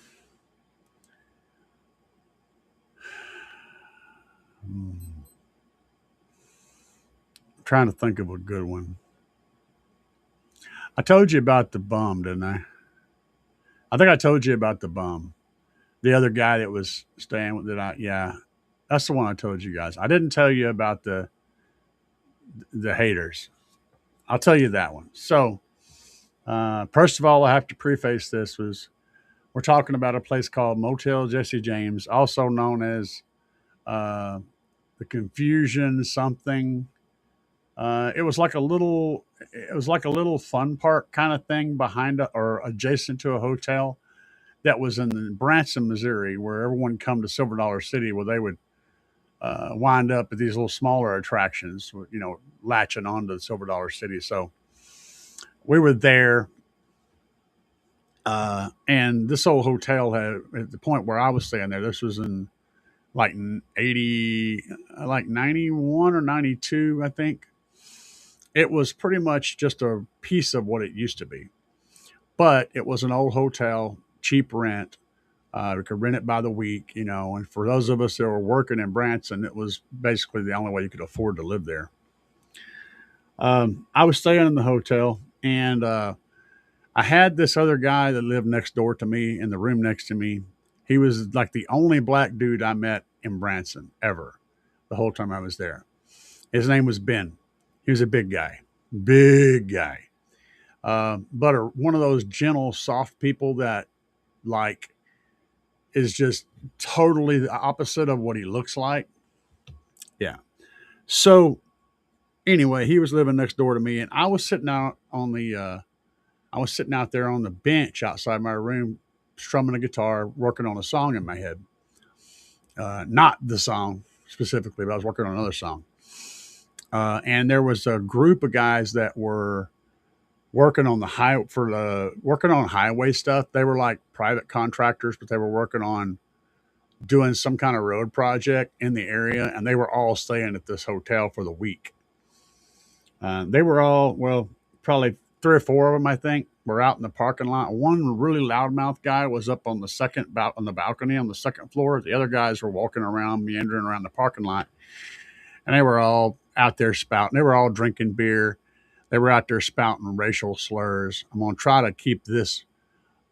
I'm trying to think of a good one. I told you about the bum, didn't I? I think I told you about the bum. The other guy that was staying with yeah, that's the one I told you guys. I didn't tell you about the haters. I'll tell you that one. So, first of all, I have to preface this was we're talking about a place called Motel Jesse James, also known as uh, the Confusion something. It was like a little fun park kind of thing or adjacent to a hotel that was in Branson, Missouri, where everyone come to Silver Dollar City, where they would wind up at these little smaller attractions, latching onto the Silver Dollar City. So we were there, and this old hotel had, at the point where I was staying there, this was in like 80, like 91 or 92, I think. It was pretty much just a piece of what it used to be, but it was an old hotel, cheap rent. We could rent it by the week, and for those of us that were working in Branson, it was basically the only way you could afford to live there. I was staying in the hotel, and I had this other guy that lived next door to me in the room next to me. He was like the only black dude I met in Branson ever the whole time I was there. His name was Ben. He was a big guy, big guy. But one of those gentle, soft people that like is just totally the opposite of what he looks like. Yeah. So anyway, he was living next door to me, and I was sitting out there on the bench outside my room, strumming a guitar, working on a song in my head. Not the song specifically, but I was working on another song. And there was a group of guys that were working on highway stuff. They were like private contractors, but they were working on doing some kind of road project in the area, and they were all staying at this hotel for the week. They were all, well, probably three or four of them, I think, were out in the parking lot. One really loudmouth guy was up on on the balcony on the second floor. The other guys were walking around, meandering around the parking lot, and they were all out there spouting. They were all drinking beer. They were out there spouting racial slurs. I'm going to try to keep this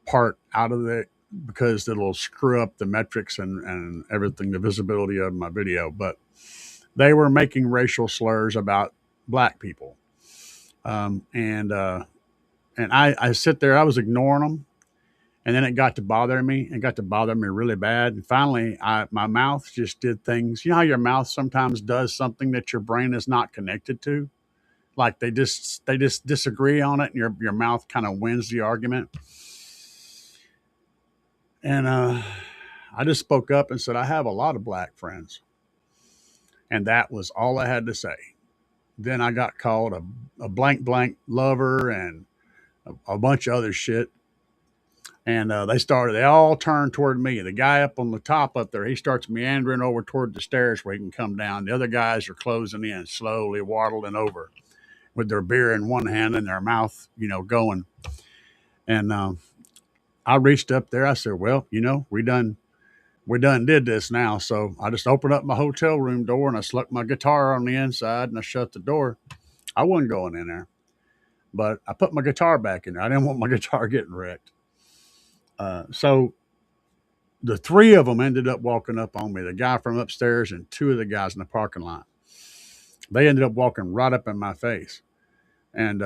part out of it because it'll screw up the metrics and everything, the visibility of my video. But they were making racial slurs about black people. And I sit there, I was ignoring them. And then it got to bother me. It got to bother me really bad. And finally, my mouth just did things. You know how your mouth sometimes does something that your brain is not connected to? Like they just disagree on it, and your mouth kind of wins the argument. And I just spoke up and said, I have a lot of black friends. And that was all I had to say. Then I got called a blank blank lover and a bunch of other shit. And they all turned toward me. The guy up on the top up there, he starts meandering over toward the stairs where he can come down. The other guys are closing in, slowly waddling over with their beer in one hand and their mouth, going. And I reached up there. I said, well, we done did this now. So I just opened up my hotel room door and I stuck my guitar on the inside and I shut the door. I wasn't going in there, but I put my guitar back in there. I didn't want my guitar getting wrecked. So the three of them ended up walking up on me, the guy from upstairs and two of the guys in the parking lot. They ended up walking right up in my face. And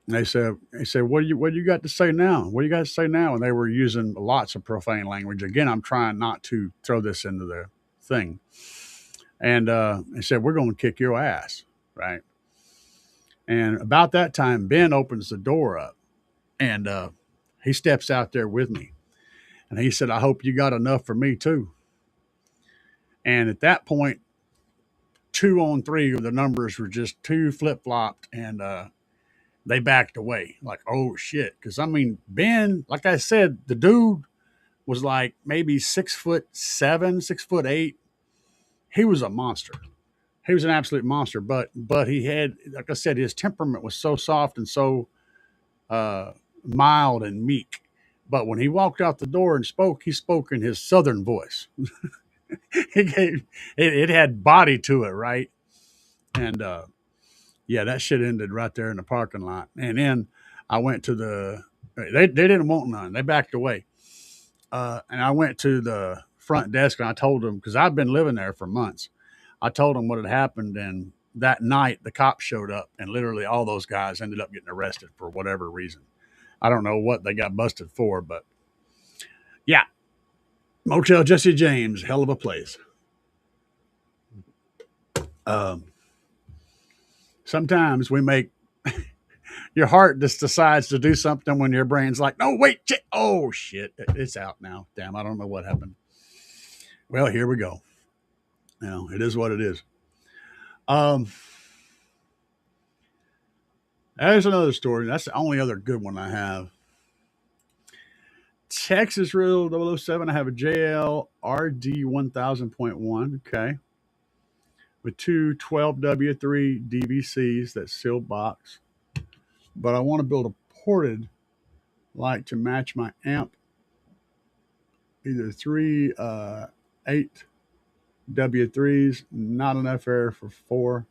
they said, what do you got to say now? What do you got to say now? And they were using lots of profane language. Again, I'm trying not to throw this into the thing. And they said, we're going to kick your ass. Right. And about that time, Ben opens the door up and he steps out there with me. And he said, I hope you got enough for me too. And at that point, 2 on 3 of the numbers were just too flip flopped, and they backed away. Like, oh shit. Because I mean, Ben, like I said, the dude was like maybe 6'7", 6'8". He was a monster. He was an absolute monster. But he had, like I said, his temperament was so soft and so mild and meek. But when he walked out the door and spoke, he spoke in his southern voice. It had body to it, right? And yeah, that shit ended right there in the parking lot. And then I went to they didn't want none. They backed away. And I went to the front desk and I told them, because I've been living there for months. I told them what had happened. And that night, the cops showed up and literally all those guys ended up getting arrested for whatever reason. I don't know what they got busted for, but yeah, Motel Jesse James, hell of a place. Um, Sometimes we make your heart just decides to do something when your brain's like, no, wait, shit. Oh shit, it's out now. Damn, I don't know what happened. Well, here we go. It is what it is. Um, there's another story. That's the only other good one I have. Texas Real 007. I have a JL RD 1000.1. Okay. With two 12W3 DVCs that sealed box. But I want to build a ported like to match my amp. Either 8 W3s, not enough air for 4.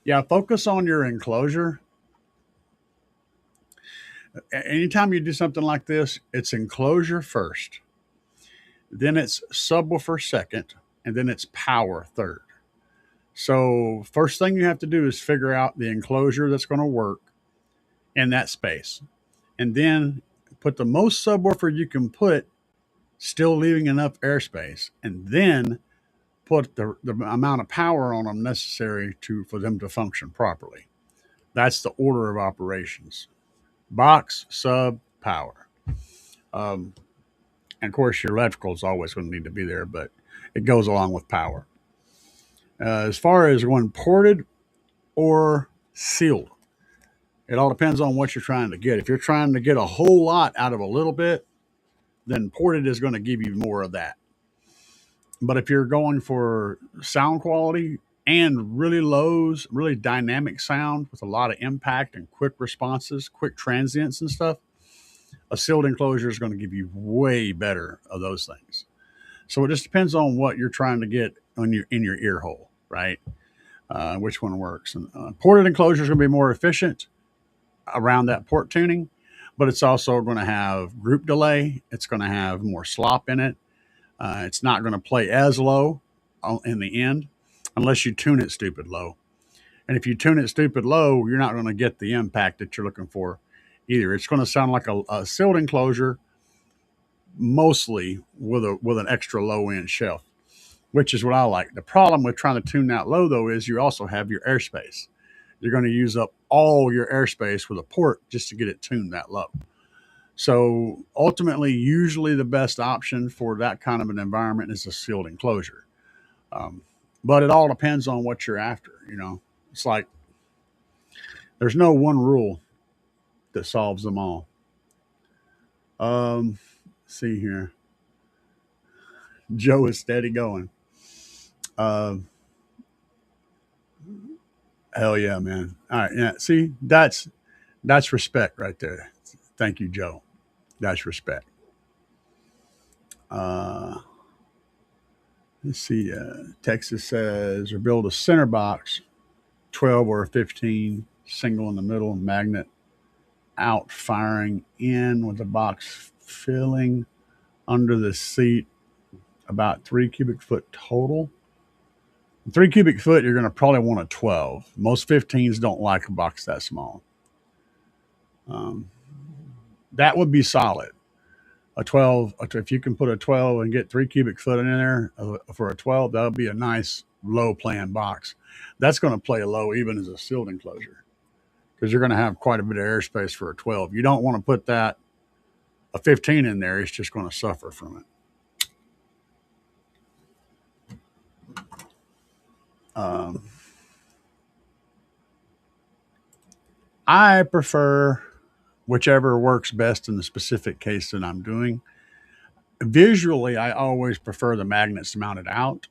Yeah, focus on your enclosure. Anytime you do something like this, it's enclosure first, then it's subwoofer second, and then it's power third. So first thing you have to do is figure out the enclosure that's going to work in that space. And then put the most subwoofer you can put, still leaving enough airspace. And then put the amount of power on them necessary for them to function properly. That's the order of operations. Box, sub, power. And of course, your electrical is always going to need to be there, but it goes along with power. As far as going ported or sealed, it all depends on what you're trying to get. If you're trying to get a whole lot out of a little bit, then ported is going to give you more of that. But if you're going for sound quality and really lows, really dynamic sound with a lot of impact and quick responses, quick transients and stuff, a sealed enclosure is going to give you way better of those things. So it just depends on what you're trying to get in your ear hole, right? Which one works. And ported enclosure is going to be more efficient around that port tuning, but it's also going to have group delay. It's going to have more slop in it. It's not going to play as low in the end unless you tune it stupid low. And if you tune it stupid low, you're not going to get the impact that you're looking for either. It's going to sound like a sealed enclosure, mostly with an extra low end shelf, which is what I like. The problem with trying to tune that low though is you also have your airspace. You're going to use up all your airspace with a port just to get it tuned that low. So ultimately, usually the best option for that kind of an environment is a sealed enclosure. Um, but it all depends on what you're after. It's like there's no one rule that solves them all. See here. Joe is steady going. Uh, hell yeah, man. All right, yeah. See, that's respect right there. Thank you, Joe. That's respect. Uh, let's see. Texas says or build a center box, 12 or 15, single in the middle, magnet out, firing in with the box filling under the seat, about 3 cubic foot total. 3 cubic foot, you're going to probably want a 12. Most 15s don't like a box that small. Um, that would be solid. A 12, if you can put a 12 and get 3 cubic foot in there for a 12, that would be a nice low playing box. That's going to play low even as a sealed enclosure because you're going to have quite a bit of airspace for a 12. You don't want to put a 15 in there. It's just going to suffer from it. I prefer whichever works best in the specific case that I'm doing. Visually, I always prefer the magnets mounted out,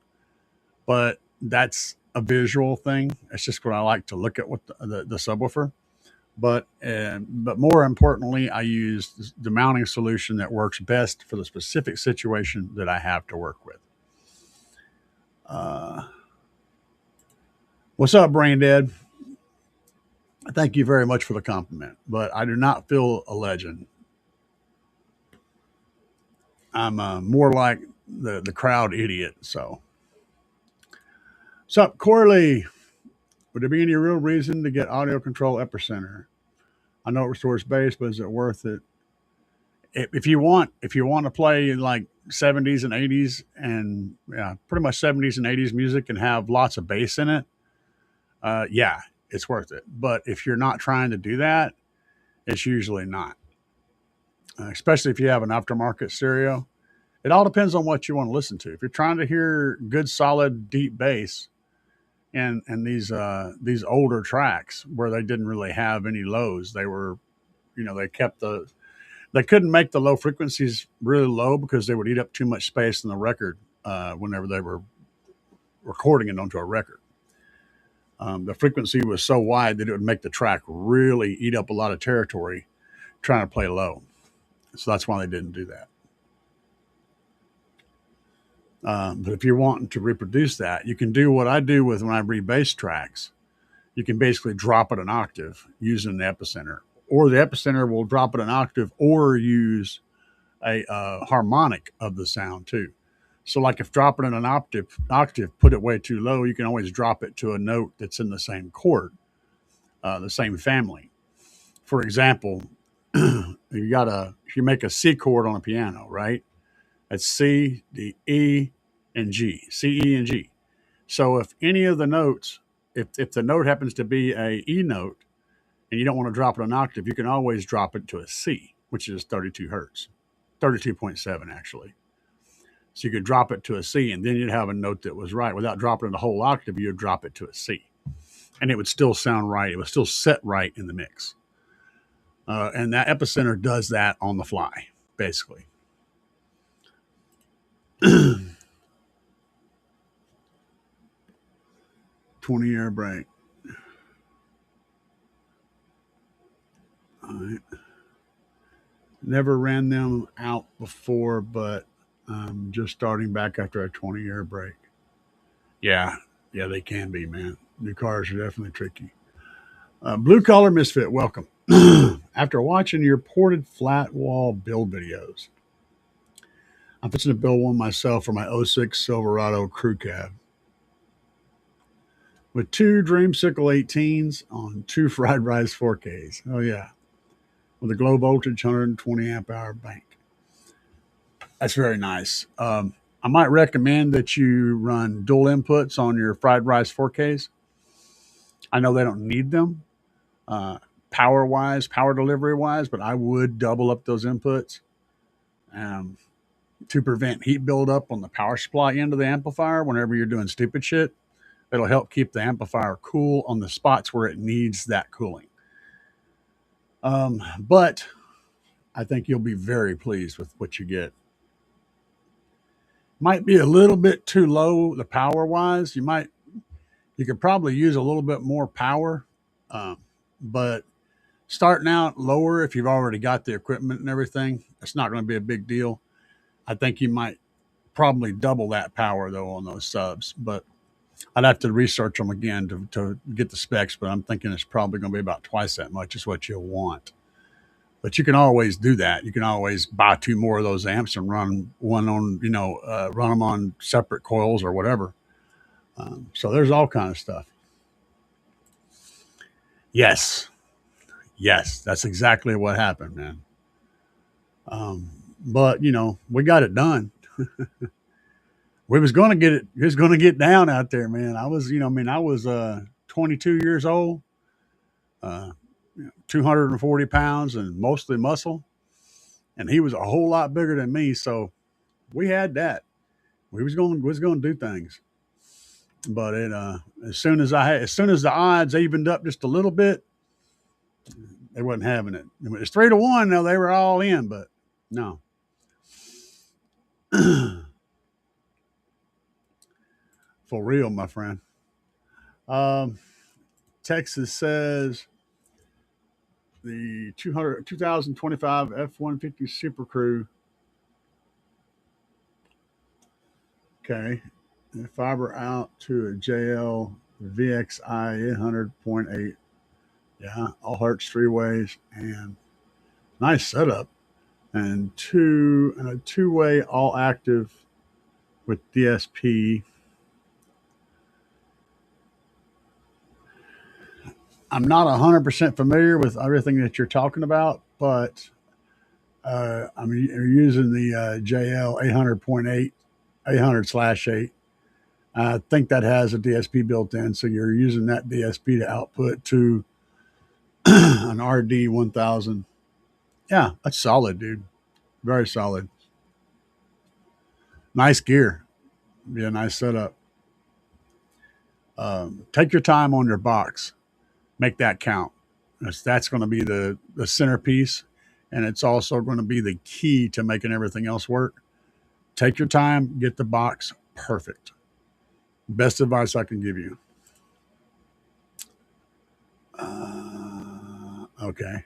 but that's a visual thing. It's just what I like to look at with the subwoofer. But more importantly, I use the mounting solution that works best for the specific situation that I have to work with. What's up, Brain Dead? Thank you very much for the compliment, but I do not feel a legend. I'm more like the crowd idiot. So, what's up, Corley? Would there be any real reason to get audio control epicenter? I know it restores bass, but is it worth it? If you want to play like 70s and 80s and yeah, pretty much 70s and 80s music and have lots of bass in it, yeah, it's worth it. But if you're not trying to do that, it's usually not. Especially if you have an aftermarket stereo. It all depends on what you want to listen to. If you're trying to hear good, solid, deep bass, and these older tracks where they didn't really have any lows, they were, they couldn't make the low frequencies really low because they would eat up too much space in the record whenever they were recording it onto a record. The frequency was so wide that it would make the track really eat up a lot of territory trying to play low. So that's why they didn't do that. But if you're wanting to reproduce that, you can do what I do with when I rebass tracks. You can basically drop it an octave using the epicenter, or the epicenter will drop it an octave or use a harmonic of the sound too. So like if dropping it an octave put it way too low, you can always drop it to a note that's in the same chord, the same family. For example, if you make a C chord on a piano, right? That's C, D, E, and G. C, E, and G. So if any of the notes, if the note happens to be a E note and you don't want to drop it an octave, you can always drop it to a C, which is 32 hertz, 32.7 actually. So you could drop it to a C and then you'd have a note that was right. Without dropping it a whole octave, you'd drop it to a C. And it would still sound right. It would still set right in the mix. And that epicenter does that on the fly, basically. 20-year break. All right. Never ran them out before, but just starting back after a 20-year break. Yeah, they can be, man. New cars are definitely tricky. Blue Collar Misfit, welcome. After watching your ported flat wall build videos, I'm fixing to build one myself for my 06 Silverado crew cab. With 2 Dreamsicle 18s on 2 Fried Rice 4Ks. Oh, yeah. With a glow voltage 120 amp hour bank. That's very nice. I might recommend that you run dual inputs on your fried rice 4Ks. I know they don't need them uh, power wise, power delivery wise, but I would double up those inputs um, to prevent heat buildup on the power supply end of the amplifier whenever you're doing stupid shit. It'll help keep the amplifier cool on the spots where it needs that cooling. But I think you'll be very pleased with what you get. Might be a little bit too low the power wise. You could probably use a little bit more power, um, but starting out lower if you've already got the equipment and everything, it's not going to be a big deal. I think you might probably double that power though on those subs, but I'd have to research them again to get the specs. But I'm thinking it's probably going to be about twice that much is what you'll want. But you can always do that. You can always buy two more of those amps and run one on, run them on separate coils or whatever. So there's all kind of stuff. Yes, yes, that's exactly what happened, man. Um, but we got it done. We was going to get it. It was going to get down out there, man. I was, I was 22 years old, uh, 240 pounds, and mostly muscle. And he was a whole lot bigger than me, so we had that. We was going to do things, but as soon as the odds evened up just a little bit, they wasn't having it. It's 3-1. Now they were all in, but no. For real, my friend. Um, Texas says the 2025 F-150 Super Crew. Okay. The fiber out to a JL VXI 800.8. Yeah, all hertz three ways and nice setup. And a two-way all active with DSP. I'm not 100% familiar with everything that you're talking about, but I'm using the JL 800.8, 800/8. I think that has a DSP built in, so you're using that DSP to output to an RD 1000. Yeah, that's solid, dude. Very solid. Nice gear. Be a nice setup. Take your time on your box. Make that count. That's going to be the centerpiece, and it's also going to be the key to making everything else work. Take your time, get the box perfect. Best advice I can give you. Okay.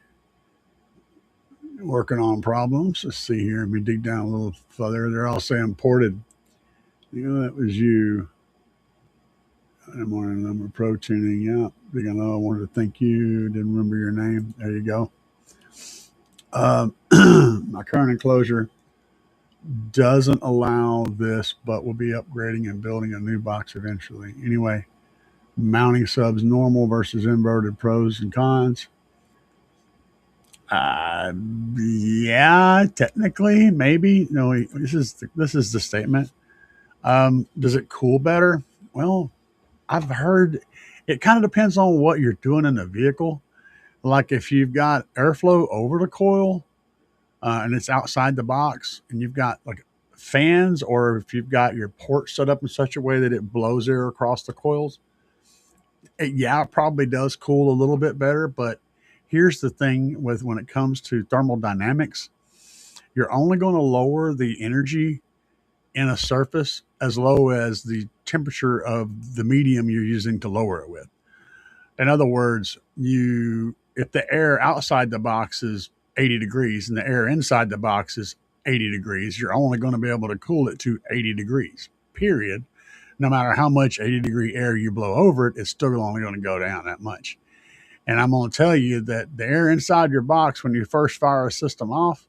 Working on problems. Let's see here. Let me dig down a little further. They're all saying ported. That was you. I'm on a number of pro tuning. Yeah. I wanted to thank you. Didn't remember your name. There you go. My current enclosure doesn't allow this, but we'll be upgrading and building a new box eventually. Anyway, mounting subs normal versus inverted pros and cons. Yeah, technically, maybe. No, this is the statement. Does it cool better? Well, I've heard it kind of depends on what you're doing in the vehicle. Like if you've got airflow over the coil and it's outside the box, and you've got like fans, or if you've got your port set up in such a way that it blows air across the coils, it probably does cool a little bit better. But here's the thing with when it comes to thermodynamics, you're only going to lower the energy in a surface as low as the temperature of the medium you're using to lower it with. In other words, if the air outside the box is 80 degrees and the air inside the box is 80 degrees, you're only going to be able to cool it to 80 degrees, period. No matter how much 80-degree air you blow over it, it's still only going to go down that much. And I'm going to tell you that the air inside your box when you first fire a system off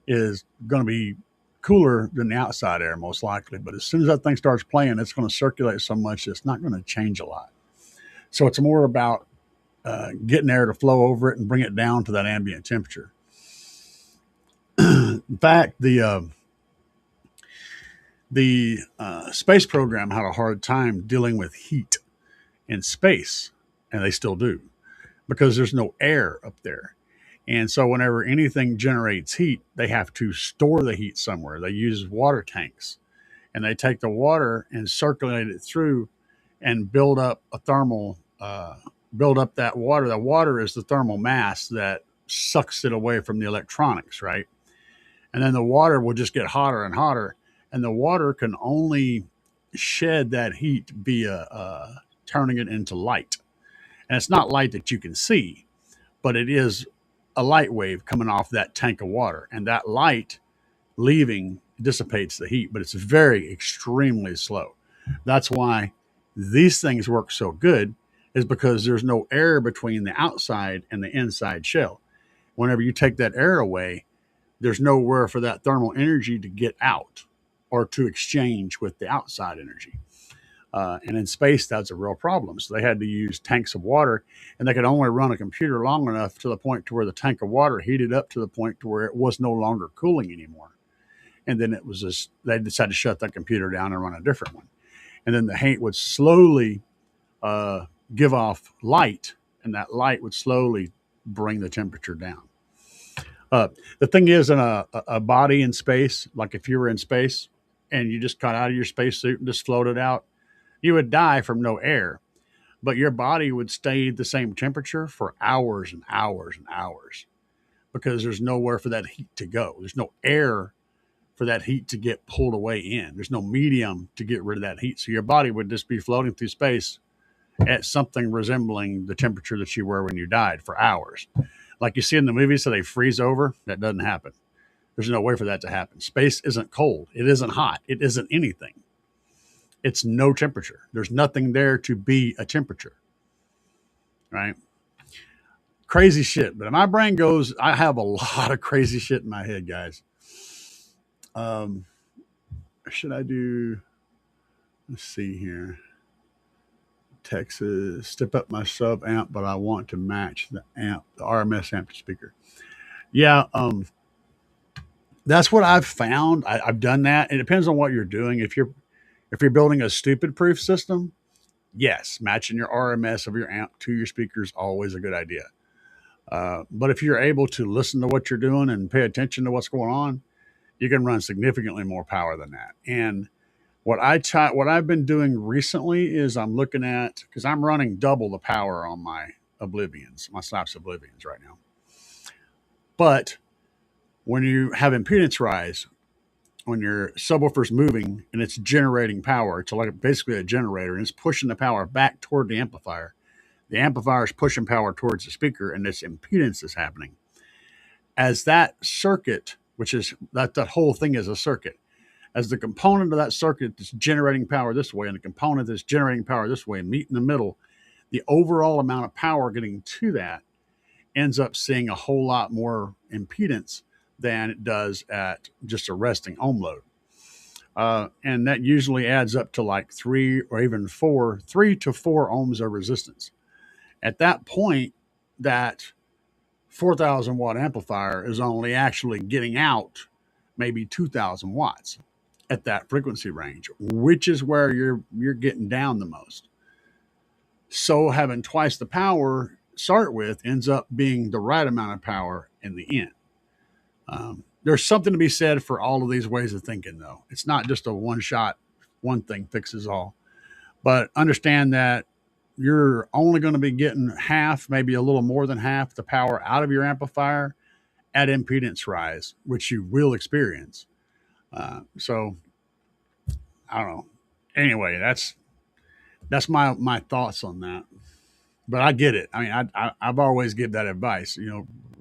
is going to be cooler than the outside air, most likely. But as soon as that thing starts playing, it's going to circulate so much it's not going to change a lot. So it's more about getting air to flow over it and bring it down to that ambient temperature. In fact, The space program had a hard time dealing with heat in space, and they still do, because there's no air up there. And so, whenever anything generates heat, they have to store the heat somewhere. They use water tanks, and they take the water and circulate it through and build up a thermal, build up that water. The water is the thermal mass that sucks it away from the electronics, right? And then the water will just get hotter and hotter, and the water can only shed that heat via turning it into light. And it's not light that you can see, but it is a light wave coming off that tank of water, and that light leaving dissipates the heat, but it's very extremely slow. That's why these things work so good, is because there's no air between the outside and the inside shell. Whenever you take that air away, there's nowhere for that thermal energy to get out or to exchange with the outside energy. And in space, that's a real problem. So they had to use tanks of water, and they could only run a computer long enough to the point to where the tank of water heated up to the point to where it was no longer cooling anymore. And then it was just, they decided to shut that computer down and run a different one. And then the heat would slowly give off light, and that light would slowly bring the temperature down. The thing is, in a body in space, like if you were in space and you just got out of your spacesuit and just floated out, you would die from no air, but your body would stay the same temperature for hours and hours and hours, because there's nowhere for that heat to go. There's no air for that heat to get pulled away in. There's no medium to get rid of that heat. So your body would just be floating through space at something resembling the temperature that you were when you died for hours. Like you see in the movies, so they freeze over. That doesn't happen. There's no way for that to happen. Space isn't cold. It isn't hot. It isn't anything. It's no temperature. There's nothing there to be a temperature, right? Crazy shit. But my brain goes, I have a lot of crazy shit in my head, guys. Should I do, let's see here. Texas, step up my sub amp, but I want to match the amp, the RMS amp to speaker. Yeah, that's what I've found. I've done that. It depends on what you're doing. If you're building a stupid proof system, yes, matching your RMS of your amp to your speaker is always a good idea. But if you're able to listen to what you're doing and pay attention to what's going on, you can run significantly more power than that. And what I've been doing recently is I'm looking at, because I'm running double the power on my Oblivions, my Slaps Oblivions right now. But when you have impedance rise, when your subwoofer's moving and it's generating power, it's like basically a generator, and it's pushing the power back toward the amplifier. The amplifier is pushing power towards the speaker, and this impedance is happening. As that circuit, which is that whole thing is a circuit, as the component of that circuit that's generating power this way and the component that's generating power this way meet in the middle, the overall amount of power getting to that ends up seeing a whole lot more impedance than it does at just a resting ohm load. And that usually adds up to like 3 to 4 ohms of resistance. At that point, that 4,000 watt amplifier is only actually getting out maybe 2,000 watts at that frequency range, which is where you're getting down the most. So having twice the power start with ends up being the right amount of power in the end. There's something to be said for all of these ways of thinking, though. It's not just a one shot, one thing fixes all. But understand that you're only going to be getting half, maybe a little more than half the power out of your amplifier at impedance rise, which you will experience. So I don't know. Anyway, that's my thoughts on that. But I get it. I mean, I've always give that advice.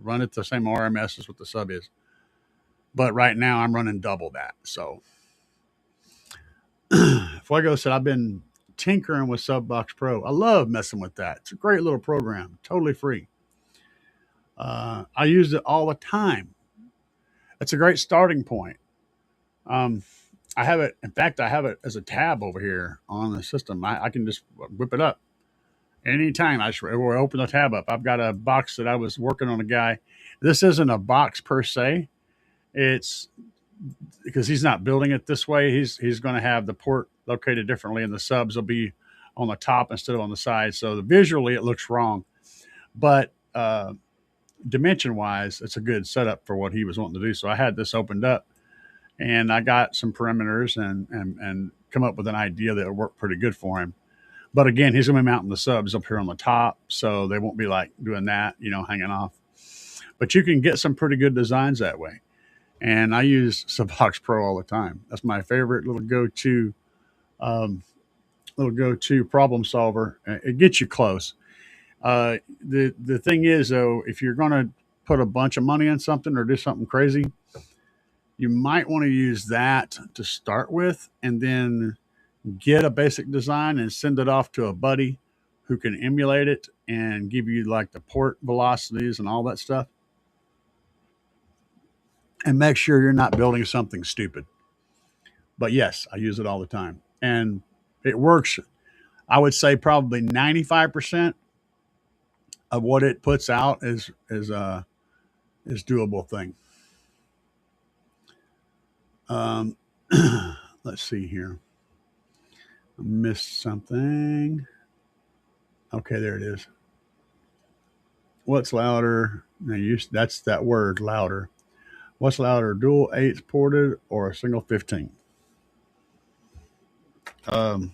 Run it the same RMS as what the sub is. But right now I'm running double that. So Fuego said, I've been tinkering with Subbox Pro. I love messing with that. It's a great little program, totally free. I use it all the time. It's a great starting point. I have it. In fact, I have it as a tab over here on the system. I can just whip it up anytime. I just will open the tab up. I've got a box that I was working on a guy. This isn't a box per se. It's because he's not building it this way. He's going to have the port located differently, and the subs will be on the top instead of on the side. So visually, it looks wrong, but dimension wise, it's a good setup for what he was wanting to do. So I had this opened up, and I got some perimeters and come up with an idea that would work pretty good for him. But again, he's going to be mounting the subs up here on the top, so they won't be like doing that, hanging off. But you can get some pretty good designs that way. And I use Subox Pro all the time. That's my favorite um, little go-to problem solver. It gets you close. The thing is though, if you're going to put a bunch of money on something or do something crazy, you might want to use that to start with, and then get a basic design and send it off to a buddy who can emulate it and give you like the port velocities and all that stuff. And make sure you're not building something stupid. But yes, I use it all the time. And it works. I would say probably 95% of what it puts out is doable thing. Um, let's see here. I missed something. Okay, there it is. What's louder? That's that word, louder. What's louder, dual 8s ported or a single 15? Um,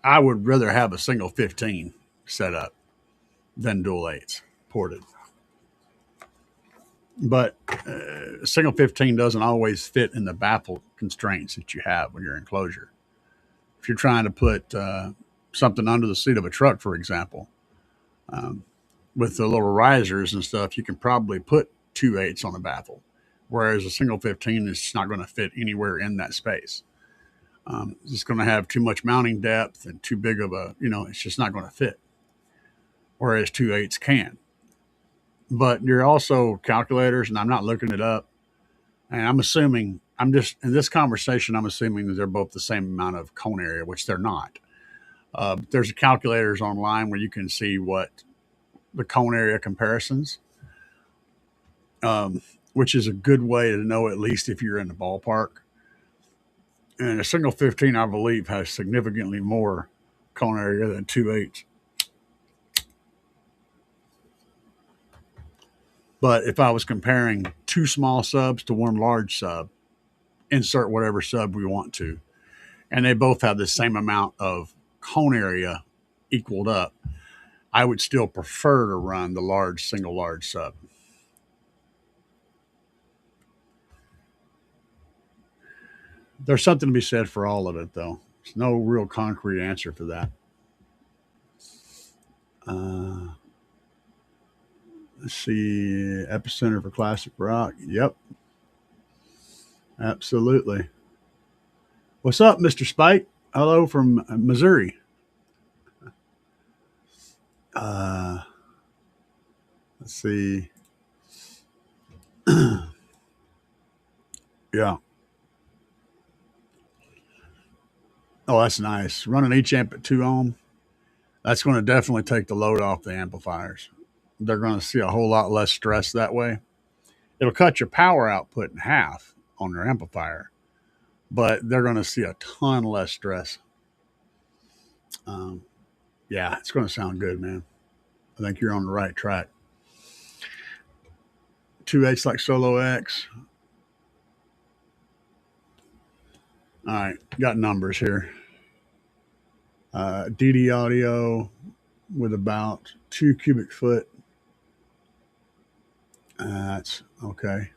I would rather have a single 15 set up than dual 8s ported. But single 15 doesn't always fit in the baffle constraints that you have when you're in enclosure. If you're trying to put something under the seat of a truck, for example, um, with the little risers and stuff, you can probably put 2/8 on a baffle, whereas a single 15 is just not going to fit anywhere in that space. It's just going to have too much mounting depth and too big of it's just not going to fit. Whereas 2/8s can. But there are also calculators, and I'm not looking it up. And I'm just in this conversation, I'm assuming that they're both the same amount of cone area, which they're not. There's calculators online where you can see what the cone area comparisons, which is a good way to know at least if you're in the ballpark. And a single 15, I believe, has significantly more cone area than 2/8. But if I was comparing two small subs to one large sub, insert whatever sub we want to, and they both have the same amount of cone area equaled up, I would still prefer to run the single large sub. There's something to be said for all of it, though. There's no real concrete answer for that. Uh, let's see. Epicenter for classic rock. Yep, absolutely. What's up, Mr. Spike? Hello from Missouri. Uh, let's see. Yeah. Oh, that's nice. Running each amp at 2 ohm. That's going to definitely take the load off the amplifiers. They're going to see a whole lot less stress that way. It'll cut your power output in half on your amplifier, but they're going to see a ton less stress. Um, yeah, it's going to sound good, man. I think you're on the right track. 2/8 like Solo X. All right, got numbers here. DD audio with about 2 cubic foot. That's okay.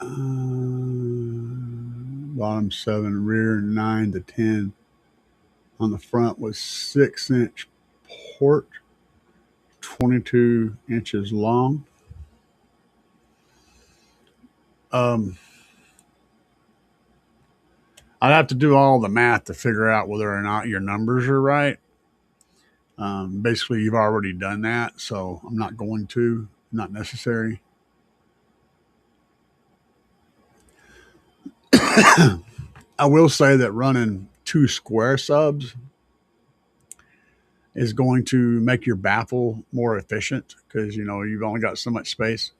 Bottom 7, rear 9 to 10. On the front was 6-inch port, 22 inches long. I'd have to do all the math to figure out whether or not your numbers are right. Basically, you've already done that, so I'm not going to, not necessary. I will say that running 2 square subs is going to make your baffle more efficient because you've only got so much space.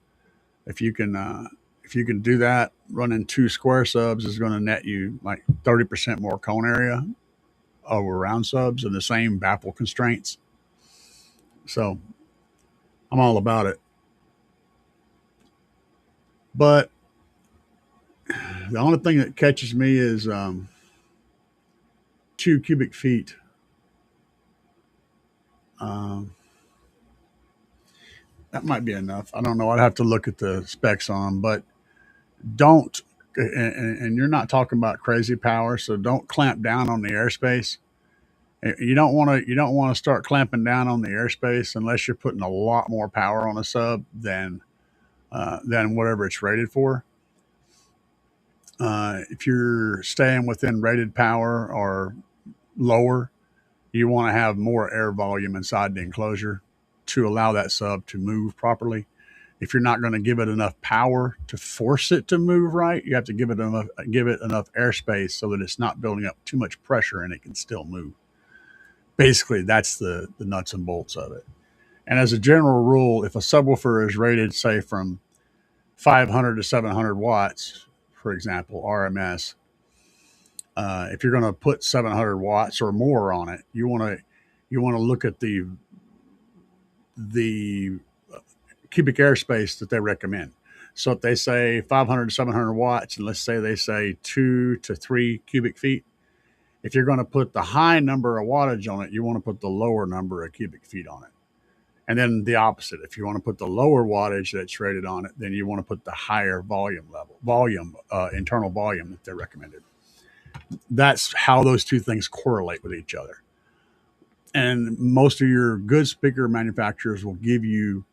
If you can do that, running 2 square subs is going to net you like 30% more cone area over round subs and the same baffle constraints. So I'm all about it. But the only thing that catches me is 2 cubic feet. Um, that might be enough. I don't know. I'd have to look at the specs on them, but don't. And you're not talking about crazy power, so don't clamp down on the airspace. You don't want to. You don't want to start clamping down on the airspace unless you're putting a lot more power on a sub than whatever it's rated for. If you're staying within rated power or lower, you want to have more air volume inside the enclosure to allow that sub to move properly. If you're not going to give it enough power to force it to move right, you have to give it enough airspace so that it's not building up too much pressure and it can still move. Basically, that's the nuts and bolts of it. And as a general rule, if a subwoofer is rated, say, from 500 to 700 watts, for example, RMS, if you're going to put 700 watts or more on it, you want to look at the cubic airspace that they recommend. So if they say 500 to 700 watts, and let's say they say 2 to 3 cubic feet, if you're going to put the high number of wattage on it, you want to put the lower number of cubic feet on it. And then the opposite. If you want to put the lower wattage that's rated on it, then you want to put the higher internal volume that they're recommended. That's how those two things correlate with each other. And most of your good speaker manufacturers will give you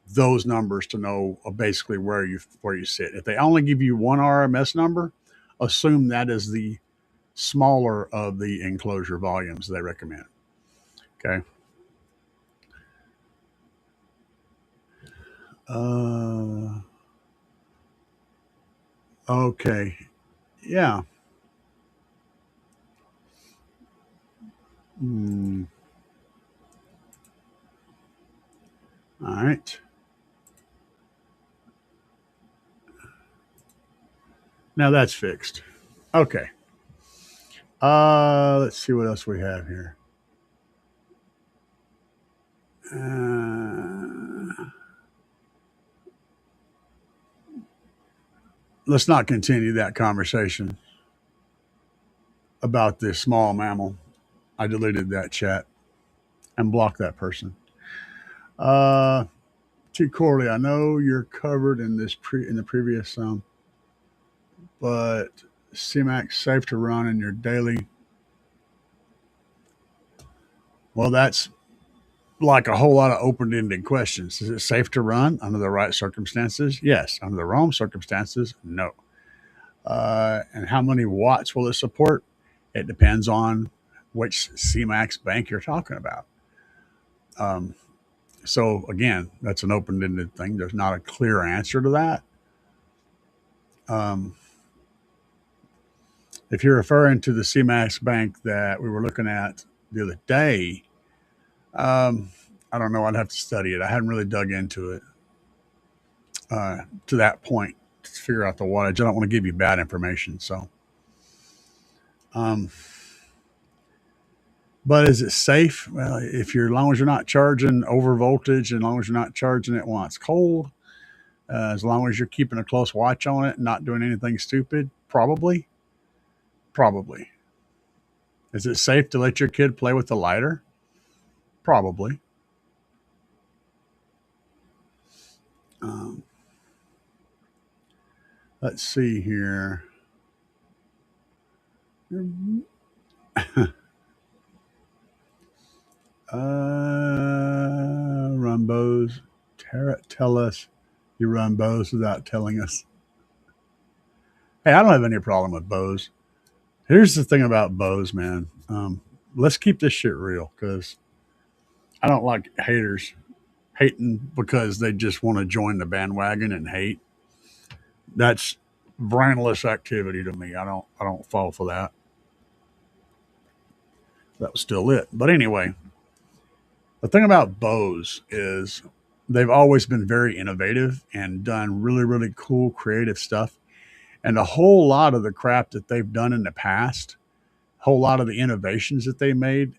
those numbers to know basically where you sit. If they only give you one RMS number, assume that is the smaller of the enclosure volumes they recommend. Okay. Okay. Yeah. Mm, all right. Now that's fixed. Okay. Let's see what else we have here. Let's not continue that conversation about this small mammal. I deleted that chat and blocked that person. Uh, T. Corley, I know you're covered in in the previous but CMAX safe to run in your daily. Well, that's like a whole lot of open-ended questions. Is it safe to run under the right circumstances? Yes. Under the wrong circumstances, no. And how many watts will it support? It depends on which CMAX bank you're talking about. Um, so again, that's an open-ended thing. There's not a clear answer to that. Um, if you're referring to the CMAX bank that we were looking at the other day, I don't know. I'd have to study it. I hadn't really dug into it to that point to figure out the wattage. I don't want to give you bad information. So, um, but is it safe? Well, if you're, as long as you're not charging over voltage, and as long as you're not charging it while it's cold, as long as you're keeping a close watch on it and not doing anything stupid, probably. Probably. Is it safe to let your kid play with the lighter? Probably. Um, let's see here. Run bows. Tell us you run bows without telling us. Hey, I don't have any problem with bows. Here's the thing about bows, man. Let's keep this shit real because I don't like haters hating because they just want to join the bandwagon and hate. That's brainless activity to me. I don't fall for that. That was still it. But anyway, the thing about bows is they've always been very innovative and done really, really cool, creative stuff. And a whole lot of the crap that they've done in the past, a whole lot of the innovations that they made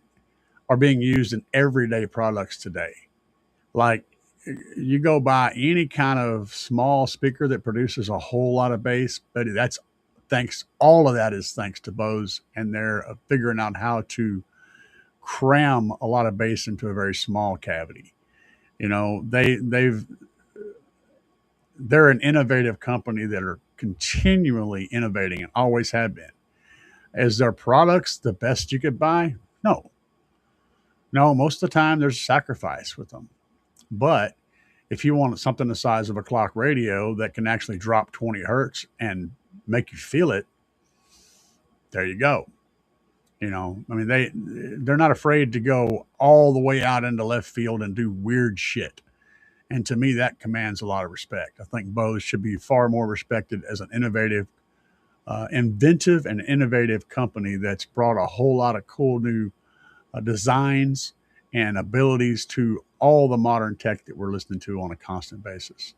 are being used in everyday products today. Like you go buy any kind of small speaker that produces a whole lot of bass, but that's thanks, all of that is thanks to Bose and they're figuring out how to cram a lot of bass into a very small cavity. You know, they're an innovative company that are continually innovating and always have been. Is their products the best you could buy? No. No, most of the time there's a sacrifice with them. But if you want something the size of a clock radio that can actually drop 20 hertz and make you feel it, there you go. You know, I mean, they're not afraid to go all the way out into left field and do weird shit. And to me, that commands a lot of respect. I think Bose should be far more respected as an inventive and innovative company that's brought a whole lot of cool new designs and abilities to all the modern tech that we're listening to on a constant basis.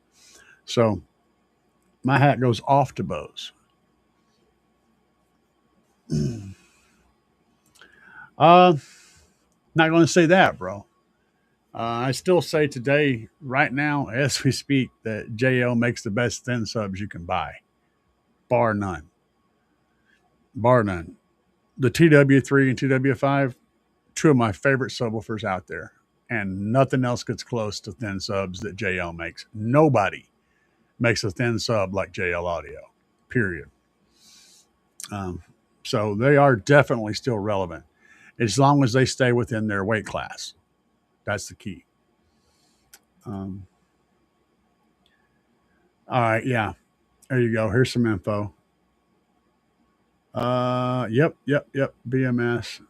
So my hat goes off to Bose. Uh, Not going to say that, bro. I still say today, right now, as we speak, that JL makes the best thin subs you can buy, bar none. Bar none. The TW3 and TW5, two of my favorite subwoofers out there, and nothing else gets close to thin subs that JL makes. Nobody makes a thin sub like JL Audio, period. Um, so they are definitely still relevant as long as they stay within their weight class. That's the key. Um, all right, yeah, there you go. Here's some info. Yep. BMS,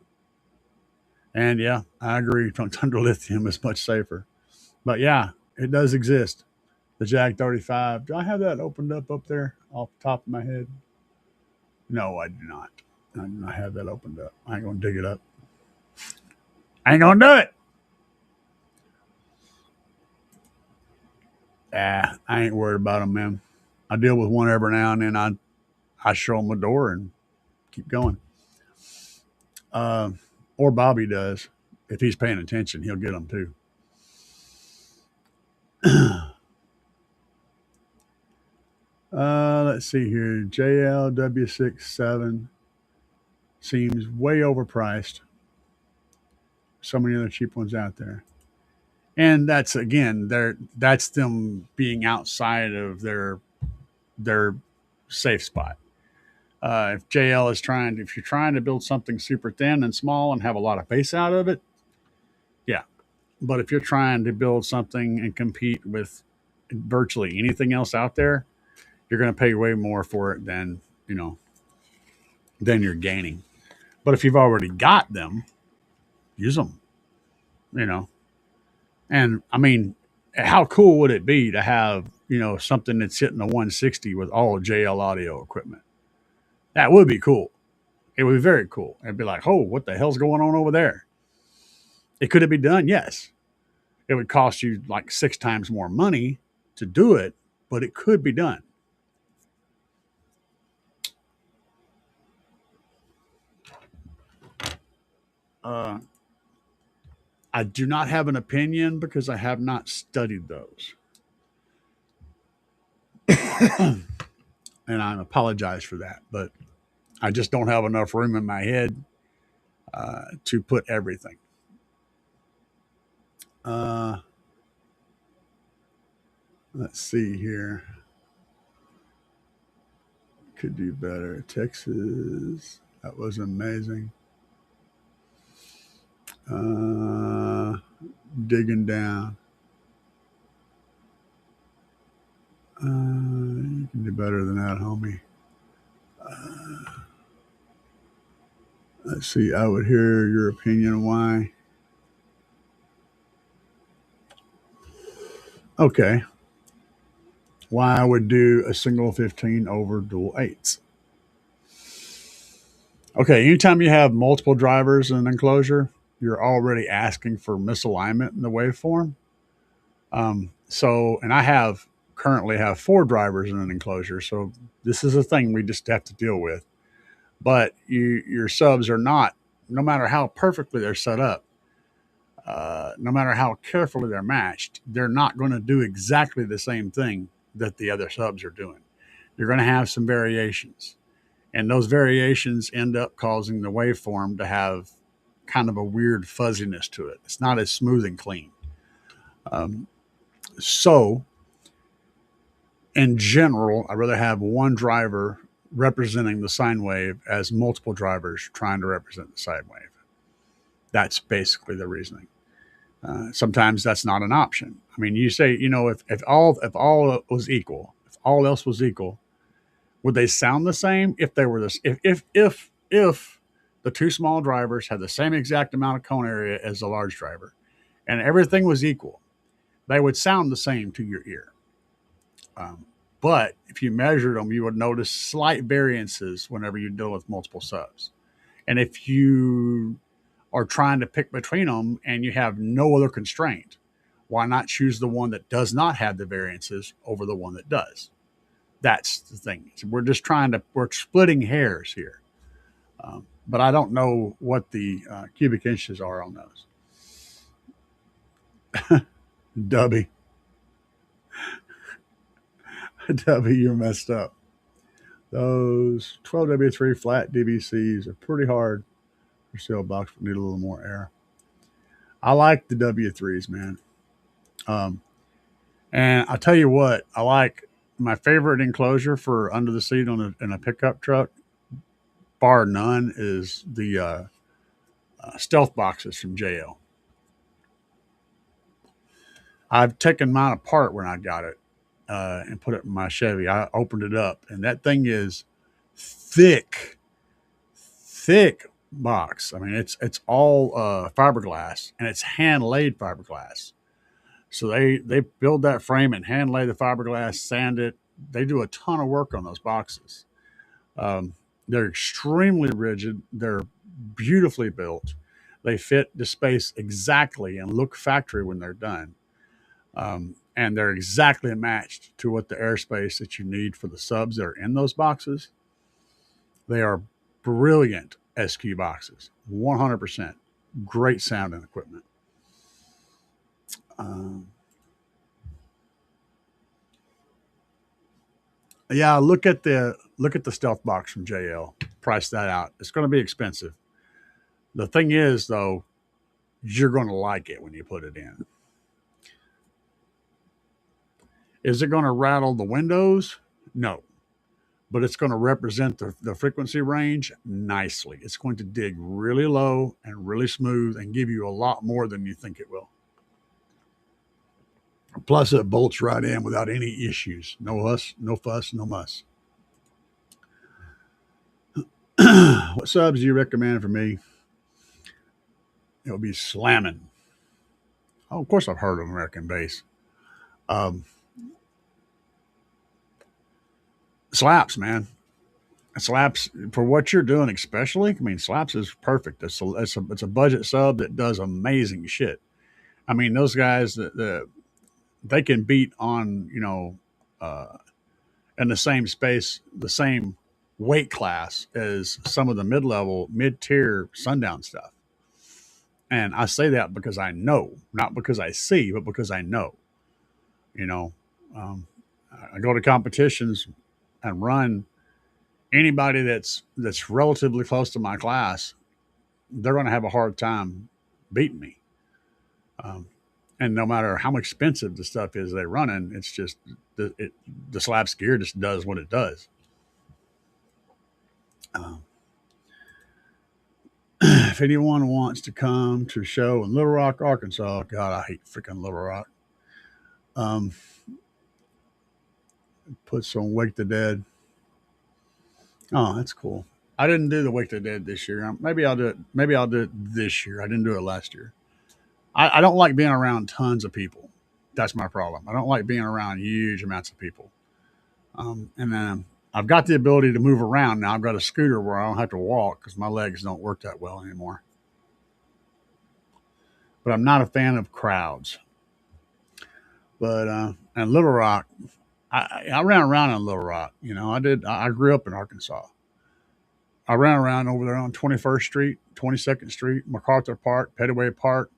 and yeah, I agree. Thunder Lithium is much safer, but yeah, it does exist. The Jag 35. Do I have that opened up there off the top of my head? No, I do not. I do not have that opened up. I ain't gonna dig it up. I ain't gonna do it. I ain't worried about them, man. I deal with one every now and then. I show them the door and keep going. Uh, or Bobby does. If he's paying attention, he'll get them too. Let's see here. JLW67 seems way overpriced. So many other cheap ones out there. And that's again, that's them being outside of their safe spot. If JL is if you're trying to build something super thin and small and have a lot of bass out of it, yeah. But if you're trying to build something and compete with virtually anything else out there, you're going to pay way more for it than than you're gaining. But if you've already got them, use them. You know, and I mean, how cool would it be to have something that's hitting a 160 with all JL audio equipment? That would be cool. It would be very cool. It'd be like, oh, what the hell's going on over there? It could it be done? Yes. It would cost you like 6 times more money to do it, but it could be done. Uh, I do not have an opinion because I have not studied those. And I apologize for that, but I just don't have enough room in my head to put everything. Uh, let's see here. Could do better. Texas. That was amazing. Digging down. You can do better than that, homie. Let's see. I would hear your opinion. Why? Okay. Why I would do a single 15 over dual 8s. Okay. Anytime you have multiple drivers in an enclosure, you're already asking for misalignment in the waveform. And I currently have 4 drivers in an enclosure. So this is a thing we just have to deal with. But your subs are not, no matter how perfectly they're set up, no matter how carefully they're matched, they're not going to do exactly the same thing that the other subs are doing. You're going to have some variations. And those variations end up causing the waveform to have kind of a weird fuzziness to it. It's not as smooth and clean. So, in general, I'd rather have one driver representing the sine wave as multiple drivers trying to represent the sine wave. That's basically the reasoning. Sometimes that's not an option. I mean, you say, if all was equal, if all else was equal, would they sound the same if they were this? If the 2 small drivers had the same exact amount of cone area as the large driver, and everything was equal, they would sound the same to your ear. But if you measured them, you would notice slight variances whenever you deal with multiple subs. And if you are trying to pick between them and you have no other constraint, why not choose the one that does not have the variances over the one that does? That's the thing. So we're splitting hairs here. But I don't know what the cubic inches are on those. Dubby. Dubby, you're messed up. Those 12W3 flat DBCs are pretty hard for steel box, but need a little more air. I like the W3s, man. And I'll tell you what, I like my favorite enclosure for under the seat in a pickup truck, bar none, is the stealth boxes from JL. I've taken mine apart when I got it and put it in my Chevy. I opened it up, and that thing is thick box. I mean, it's all fiberglass, and it's hand laid fiberglass. So they build that frame and hand lay the fiberglass, sand it. They do a ton of work on those boxes. They're extremely rigid. They're beautifully built. They fit the space exactly and look factory when they're done. And they're exactly matched to what the airspace that you need for the subs that are in those boxes. They are brilliant SQ boxes, 100%. Great sounding equipment. Yeah, look at the stealth box from JL. Price that out. It's going to be expensive. The thing is, though, you're going to like it when you put it in. Is it going to rattle the windows? No. But it's going to represent the frequency range nicely. It's going to dig really low and really smooth and give you a lot more than you think it will. Plus, it bolts right in without any issues. No fuss, no muss. What subs do you recommend for me? It would be slamming. Oh, of course, I've heard of American Bass. Slaps, man. Slaps for what you're doing, especially. I mean, Slaps is perfect. It's a budget sub that does amazing shit. I mean, those guys they can beat on in the same space, the same weight class as some of the mid tier sundown stuff. And I say that because I know, not because I see, but because I know. You know, I go to competitions and run anybody that's relatively close to my class. They're going to have a hard time beating me. And no matter how expensive the stuff is they're running, it's just the Slaps gear just does what it does. If anyone wants to come to a show in Little Rock, Arkansas, God, I hate freaking Little Rock. Put some Wake the Dead. Oh, that's cool. I didn't do the Wake the Dead this year. Maybe I'll do it. Maybe I'll do it this year. I didn't do it last year. I don't like being around tons of people. That's my problem. I don't like being around huge amounts of people. And then I've got the ability to move around now. I've got a scooter where I don't have to walk because my legs don't work that well anymore. But I'm not a fan of crowds. But and Little Rock, I ran around in Little Rock. You know, I did. I grew up in Arkansas. I ran around over there on 21st Street, 22nd Street, MacArthur Park, Petaway Park,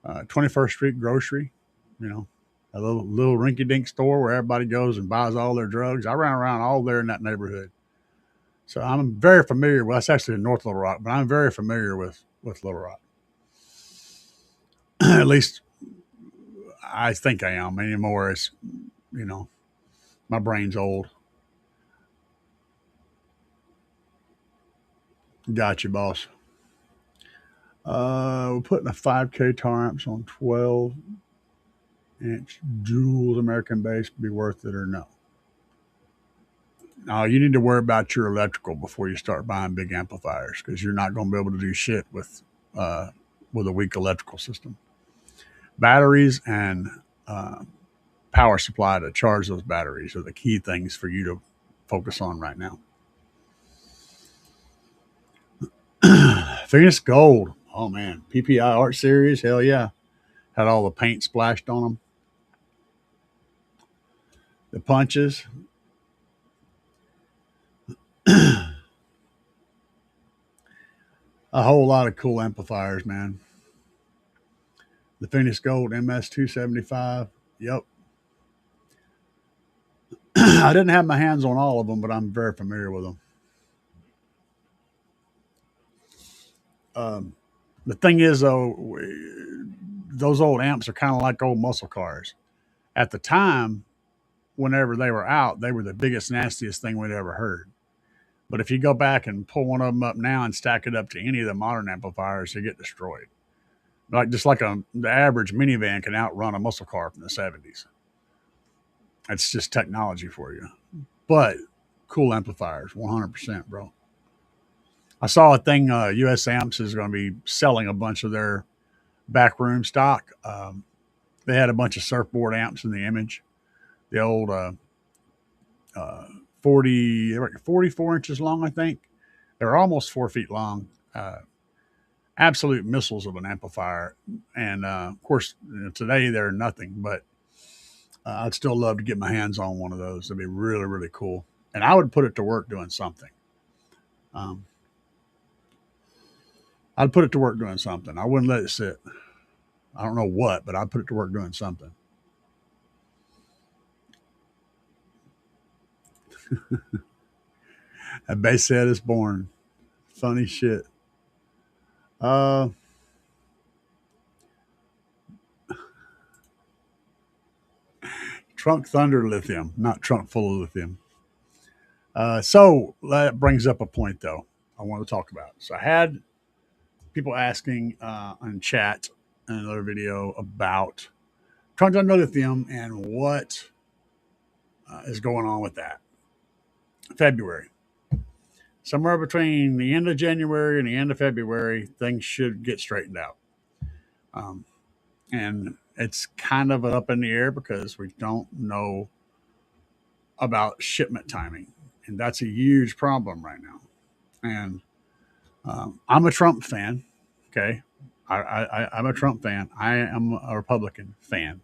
21st Street Grocery. You know, a little rinky dink store where everybody goes and buys all their drugs. I ran around all there in that neighborhood. So I'm very familiar. Well, that's actually in North Little Rock, but I'm very familiar with Little Rock. At least I think I am anymore. As you know, my brain's old. Gotcha, boss. We're putting a 5K tar amps on 12-inch dual American bass. Be worth it or no? Now you need to worry about your electrical before you start buying big amplifiers because you're not going to be able to do shit with a weak electrical system. Batteries and power supply to charge those batteries are the key things for you to focus on right now. Phoenix Gold. Oh man, PPI Art Series. Hell yeah, had all the paint splashed on them. The punches. A whole lot of cool amplifiers, man. The Phoenix Gold MS275. Yep. I didn't have my hands on all of them, but I'm very familiar with them. The thing is, though, those old amps are kind of like old muscle cars. At the time, whenever they were out, they were the biggest, nastiest thing we'd ever heard. But if you go back and pull one of them up now and stack it up to any of the modern amplifiers, they get destroyed. Just like the average minivan can outrun a muscle car from the 70s. It's just technology for you. But cool amplifiers, 100%, bro. I saw a thing. US Amps is going to be selling a bunch of their backroom stock. They had a bunch of surfboard amps in the image. The old 44 inches long, I think. They're almost 4 feet long. Absolute missiles of an amplifier. And of course, today they're nothing, but I'd still love to get my hands on one of those. It'd be really, really cool. And I would put it to work doing something. I'd put it to work doing something. I wouldn't let it sit. I don't know what, but I'd put it to work doing something. A bass head is born. Funny shit. Uh, Trunk Thunder lithium, not trunk full of lithium. So that brings up a point, though, I want to talk about. So I had people asking on chat in another video about Trunk Thunder lithium and what is going on with that. February. Somewhere between the end of January and the end of February, things should get straightened out. And it's kind of up in the air because we don't know about shipment timing. And that's a huge problem right now. And I'm a Trump fan. Okay. I'm a Trump fan. I am a Republican fan.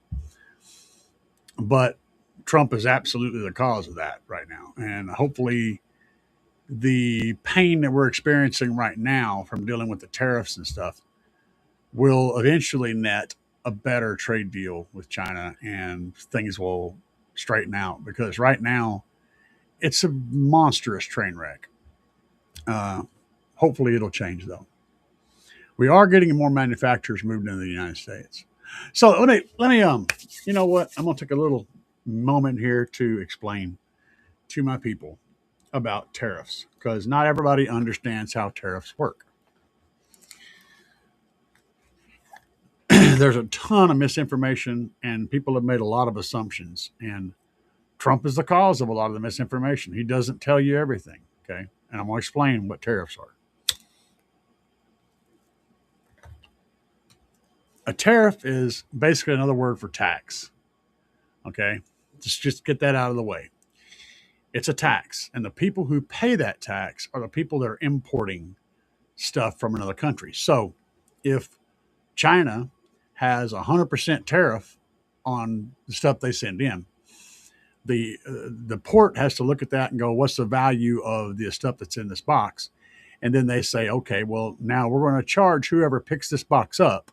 But Trump is absolutely the cause of that right now. And hopefully, the pain that we're experiencing right now from dealing with the tariffs and stuff will eventually net a better trade deal with China and things will straighten out because right now it's a monstrous train wreck. Hopefully it'll change though. We are getting more manufacturers moved into the United States. So let me you know what? I'm gonna take a little moment here to explain to my people about tariffs because not everybody understands how tariffs work. There's a ton of misinformation and people have made a lot of assumptions and Trump is the cause of a lot of the misinformation. He doesn't tell you everything, okay? And I'm going to explain what tariffs are. A tariff is basically another word for tax, okay? Just get that out of the way. It's a tax, and the people who pay that tax are the people that are importing stuff from another country. So if China has a 100% tariff on the stuff they send in. The port has to look at that and go, what's the value of the stuff that's in this box? And then they say, okay, well, now we're going to charge whoever picks this box up,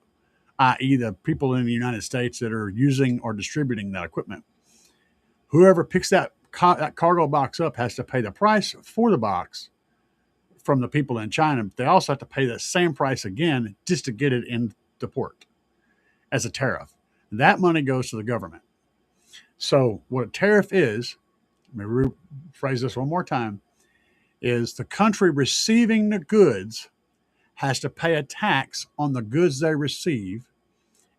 i.e., the people in the United States that are using or distributing that equipment. Whoever picks that cargo box up has to pay the price for the box from the people in China. But they also have to pay the same price again just to get it in the port as a tariff. That money goes to the government. So what a tariff is, let me rephrase this one more time, is the country receiving the goods has to pay a tax on the goods they receive,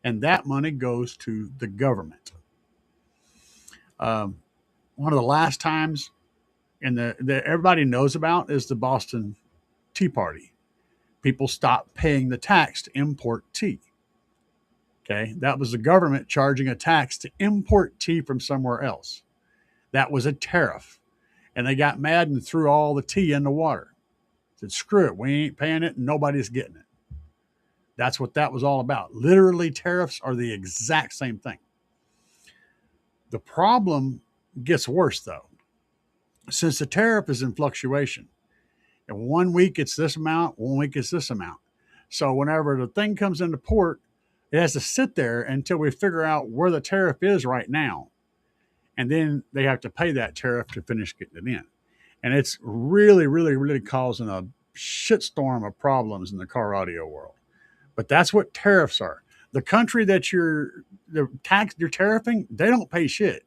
and that money goes to the government. One of the last times that everybody knows about is the Boston Tea Party. People stopped paying the tax to import tea. Okay, that was the government charging a tax to import tea from somewhere else. That was a tariff. And they got mad and threw all the tea in the water. Said, screw it, we ain't paying it and nobody's getting it. That's what that was all about. Literally, tariffs are the exact same thing. The problem gets worse, though. Since the tariff is in fluctuation, and 1 week it's this amount, 1 week it's this amount. So whenever the thing comes into port, it has to sit there until we figure out where the tariff is right now. And then they have to pay that tariff to finish getting it in. And it's really, really, really causing a shitstorm of problems in the car audio world. But that's what tariffs are. The country that you're tariffing, they don't pay shit.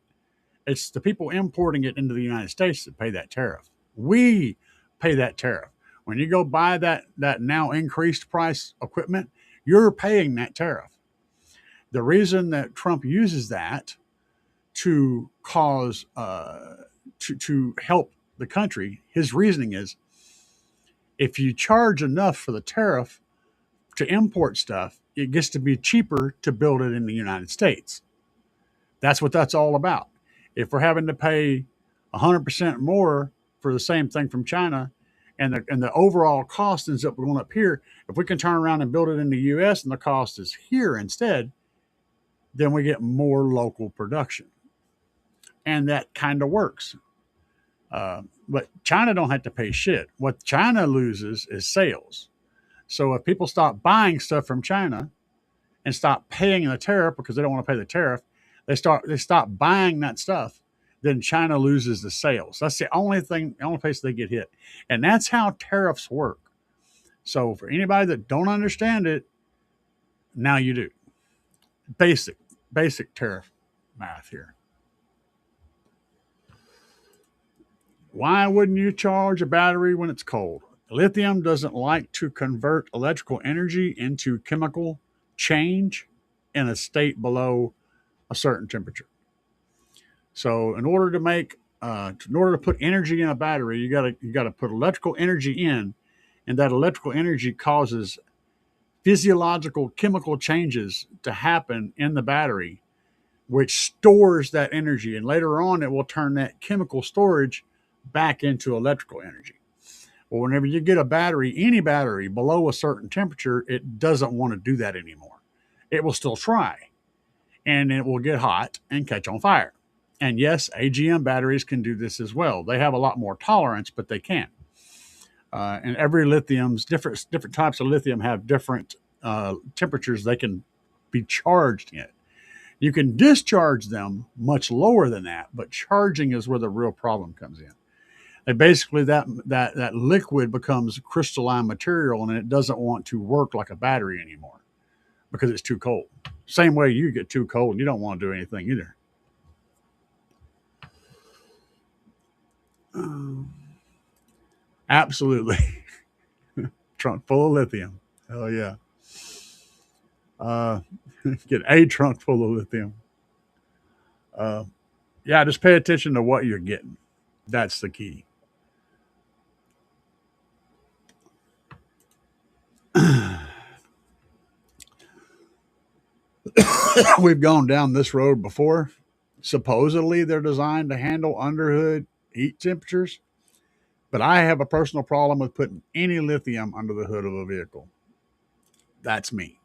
It's the people importing it into the United States that pay that tariff. We pay that tariff. When you go buy that now increased price equipment, you're paying that tariff. The reason that Trump uses that to cause to help the country, his reasoning is, if you charge enough for the tariff to import stuff, it gets to be cheaper to build it in the United States. That's what that's all about. If we're having to pay 100% more for the same thing from China, and the overall cost ends up going up here, if we can turn around and build it in the U.S. and the cost is here instead, then we get more local production. And that kind of works. But China don't have to pay shit. What China loses is sales. So if people stop buying stuff from China and stop paying the tariff because they don't want to pay the tariff, they stop buying that stuff, then China loses the sales. That's the only place they get hit. And that's how tariffs work. So for anybody that don't understand it, now you do. Basic tariff math here. Why wouldn't you charge a battery when it's cold? Lithium doesn't like to convert electrical energy into chemical change in a state below a certain temperature. So in order to put energy in a battery, you got to put electrical energy in, and that electrical energy causes physiological chemical changes to happen in the battery, which stores that energy, and later on it will turn that chemical storage back into electrical energy. Well, whenever you get any battery below a certain temperature, it doesn't want to do that anymore. It will still try, and it will get hot and catch on fire. And yes, AGM batteries can do this as well. They have a lot more tolerance, but they can. And every lithium's different types of lithium have different temperatures they can be charged in. You can discharge them much lower than that, but charging is where the real problem comes in. And basically, that liquid becomes crystalline material, and it doesn't want to work like a battery anymore because it's too cold. Same way you get too cold and you don't want to do anything either. Absolutely. Trunk full of lithium. Hell yeah. Get a trunk full of lithium. Yeah, just pay attention to what you're getting. That's the key. We've gone down this road before. Supposedly, they're designed to handle underhood heat temperatures, but I have a personal problem with putting any lithium under the hood of a vehicle. That's me.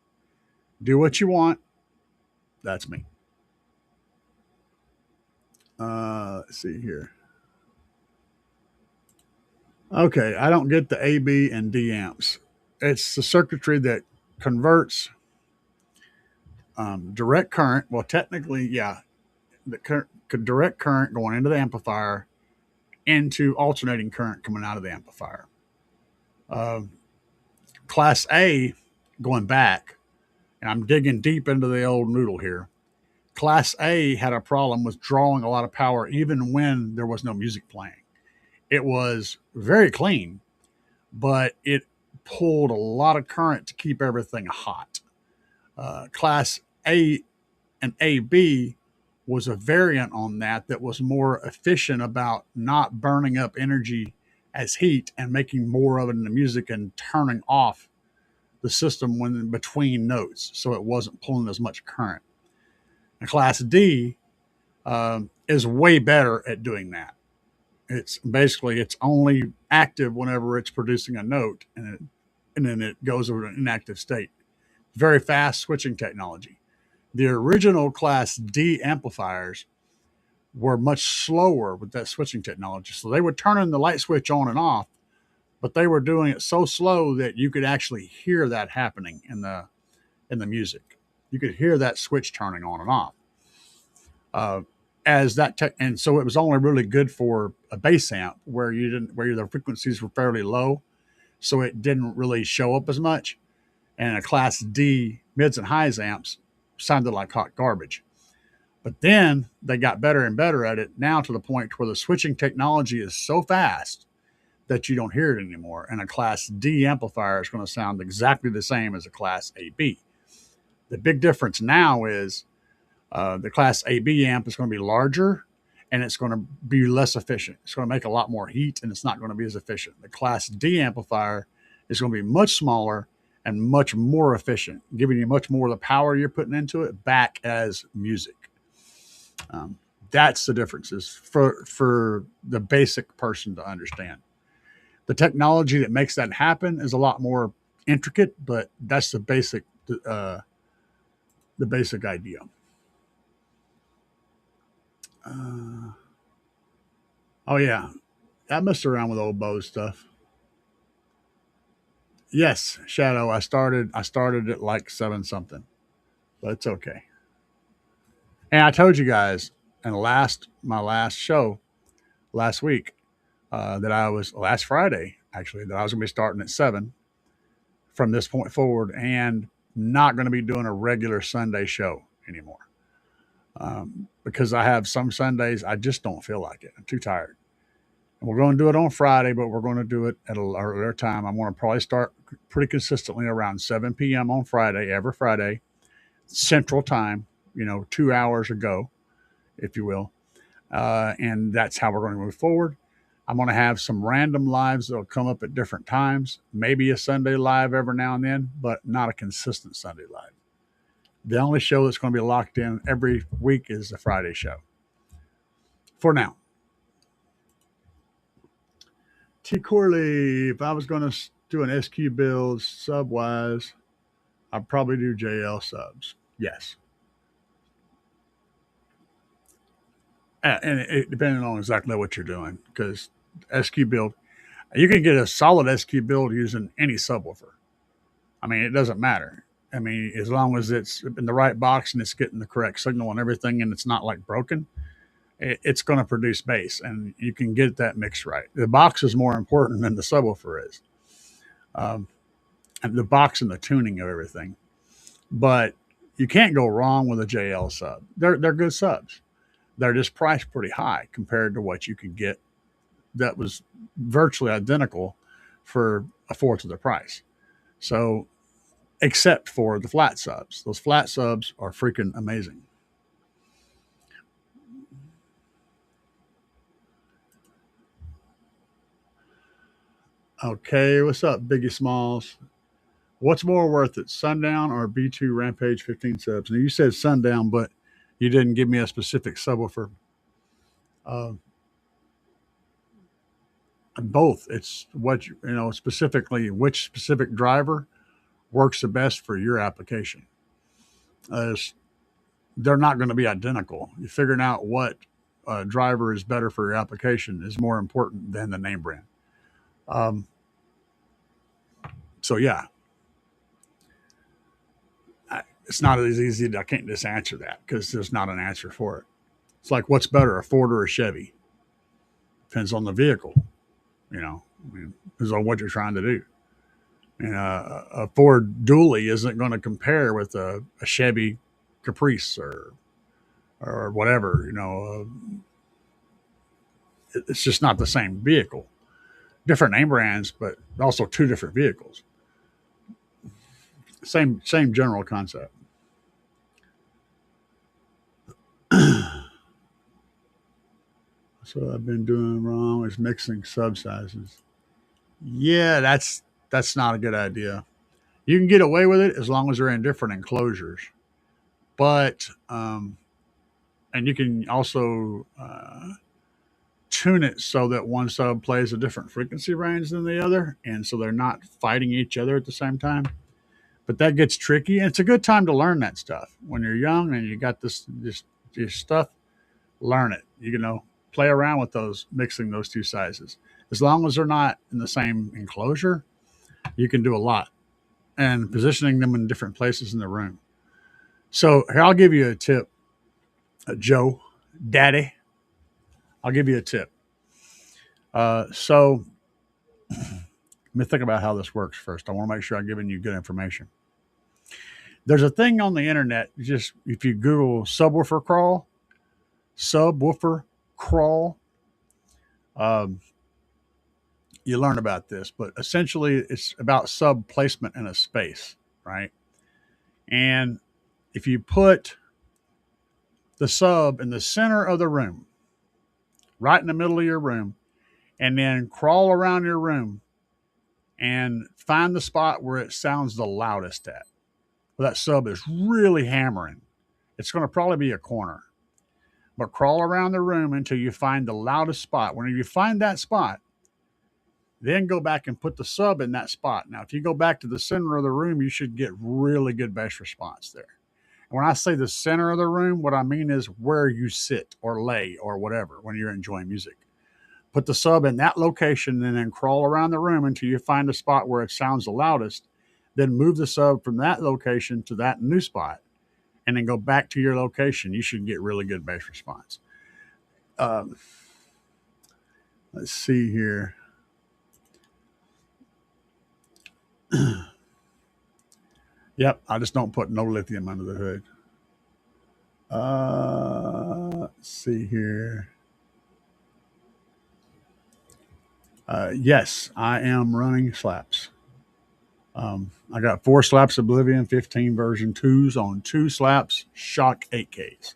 Do what you want. That's me. Let's see here. Okay, I don't get the A, B, and D amps. It's the circuitry that converts direct current. Well, technically, yeah, direct current going into the amplifier into alternating current coming out of the amplifier. Uh, Class A, going back, and I'm digging deep into the old noodle here. Class A had a problem with drawing a lot of power even when there was no music playing. It was very clean, but it pulled a lot of current to keep everything hot. Class A and AB was a variant on that was more efficient about not burning up energy as heat and making more of it in the music and turning off the system when in between notes so it wasn't pulling as much current. And class D is way better at doing that. It's basically it's only active whenever it's producing a note, and then it goes over to an inactive state. Very fast switching technology. The original Class D amplifiers were much slower with that switching technology, so they would turn the light switch on and off, but they were doing it so slow that you could actually hear that happening in the music. You could hear that switch turning on and off. Uh, and so it was only really good for a bass amp where the frequencies were fairly low, so it didn't really show up as much. And a Class D mids and highs amps sounded like hot garbage. But then they got better and better at it now to the point where the switching technology is so fast that you don't hear it anymore. And a Class D amplifier is going to sound exactly the same as a Class AB. The big difference now is the Class AB amp is going to be larger and it's going to be less efficient. It's going to make a lot more heat and it's not going to be as efficient. The Class D amplifier is going to be much smaller and much more efficient, giving you much more of the power you're putting into it back as music. That's the differences for the basic person to understand. The technology that makes that happen is a lot more intricate, but that's the basic idea. Oh yeah, I messed around with old Bose stuff. Yes, Shadow. I started at like seven something, but it's okay. And I told you guys in my last show last week that I was last Friday actually that I was going to be starting at 7 from this point forward and not going to be doing a regular Sunday show anymore because I have some Sundays I just don't feel like it. I'm too tired. And we're going to do it on Friday, but we're going to do it at an earlier time. I'm going to probably start pretty consistently around 7 p.m. on Friday, every Friday, Central Time, 2 hours ago, if you will. And that's how we're going to move forward. I'm going to have some random lives that will come up at different times, maybe a Sunday live every now and then, but not a consistent Sunday live. The only show that's going to be locked in every week is the Friday show for now. T. Corley, if I was going to do an SQ build sub wise, I'd probably do JL subs. Yes. And it depending on exactly what you're doing, because SQ build, you can get a solid SQ build using any subwoofer. I mean, it doesn't matter. I mean, as long as it's in the right box and it's getting the correct signal and everything, and it's not like broken, it's going to produce bass, and you can get that mix right. The box is more important than the subwoofer is, and the box and the tuning of everything. But you can't go wrong with a JL sub. They're good subs. They're just priced pretty high compared to what you could get that was virtually identical for a fourth of the price. So, except for the flat subs, those flat subs are freaking amazing. Okay, what's up, Biggie Smalls? What's more worth it, Sundown or B2 Rampage 15 subs? Now, you said Sundown, but you didn't give me a specific subwoofer. Uh, both. It's specifically which specific driver works the best for your application. They're not going to be identical. You're figuring out what driver is better for your application is more important than the name brand. Um, so yeah, it's not as easy. I can't just answer that because there's not an answer for it. It's like, what's better, a Ford or a Chevy? Depends on the vehicle, you know, depends on what you're trying to do. And a Ford Dually isn't going to compare with a Chevy Caprice or whatever. It's just not the same vehicle. Different name brands, but also two different vehicles. Same general concept. So I've been doing wrong is mixing subsizes. Yeah, that's not a good idea. You can get away with it as long as they're in different enclosures, but and you can also tune it so that one sub plays a different frequency range than the other, and so they're not fighting each other at the same time. But that gets tricky, and it's a good time to learn that stuff when you're young and you got this stuff. Learn it. Play around with those, mixing those two sizes. As long as they're not in the same enclosure, you can do a lot, and positioning them in different places in the room. So here, I'll give you a tip, Joe, Daddy. I'll give you a tip. So let me think about how this works first. I want to make sure I'm giving you good information. There's a thing on the internet. Just if you Google subwoofer crawl, um, you learn about this. But essentially, it's about sub placement in a space, right? And if you put the sub in the center of the room, right in the middle of your room, and then crawl around your room and find the spot where it sounds the loudest at, where that sub is really hammering. It's going to probably be a corner. But crawl around the room until you find the loudest spot. When you find that spot, then go back and put the sub in that spot. Now, if you go back to the center of the room, you should get really good bass response there. And when I say the center of the room, what I mean is where you sit or lay or whatever when you're enjoying music. Put the sub in that location and then crawl around the room until you find a spot where it sounds the loudest. Then move the sub from that location to that new spot and then go back to your location. You should get really good bass response. Um, let's see here. Yep, I just don't put no lithium under the hood. Let's see here. Yes, I am running slaps. I got 4 slaps Oblivion 15 version 2s on 2 slaps Shock 8Ks.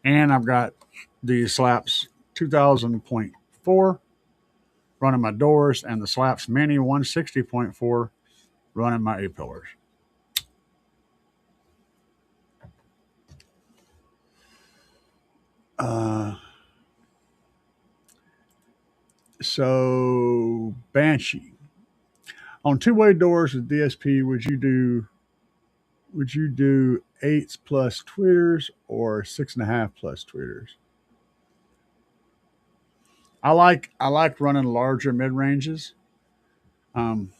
And I've got the slaps 2000.4 running my doors and the slaps Mini 160.4 running my A-pillars. So Banshee. On two-way doors with DSP, would you do 8s plus tweeters or 6.5 plus tweeters? I like running larger mid ranges. Um,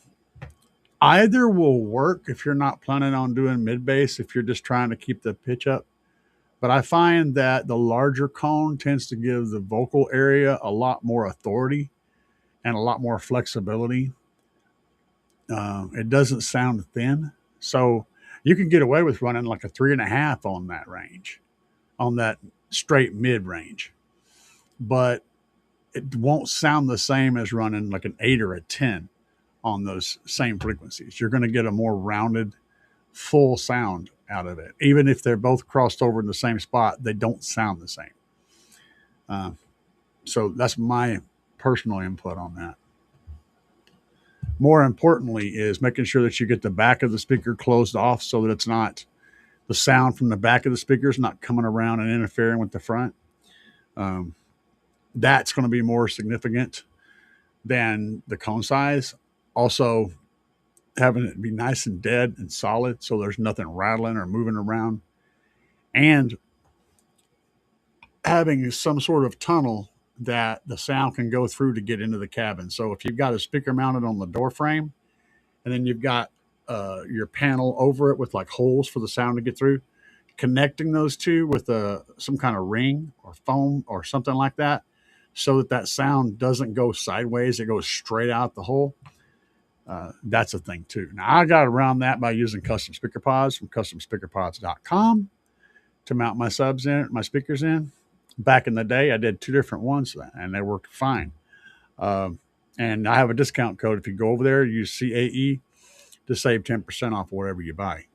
Either will work if you're not planning on doing mid bass, if you're just trying to keep the pitch up. But I find that the larger cone tends to give the vocal area a lot more authority and a lot more flexibility. It doesn't sound thin. So you can get away with running like a 3.5 on that range, on that straight mid range. But it won't sound the same as running like an 8 or a 10 on those same frequencies. You're going to get a more rounded, full sound out of it. Even if they're both crossed over in the same spot, they don't sound the same. So that's my personal input on that. More importantly is making sure that you get the back of the speaker closed off so that it's not, the sound from the back of the speaker is not coming around and interfering with the front. That's going to be more significant than the cone size. Also, having it be nice and dead and solid so there's nothing rattling or moving around. And having some sort of tunnel that the sound can go through to get into the cabin. So if you've got a speaker mounted on the door frame, and then you've got your panel over it with like holes for the sound to get through, connecting those two with some kind of ring or foam or something like that, so that that sound doesn't go sideways, it goes straight out the hole. That's a thing too. Now I got around that by using custom speaker pods from customspeakerpods.com to mount my subs in, my speakers in. Back in the day, I did two different ones and they worked fine. And I have a discount code. If you go over there, use CAE to save 10% off whatever you buy.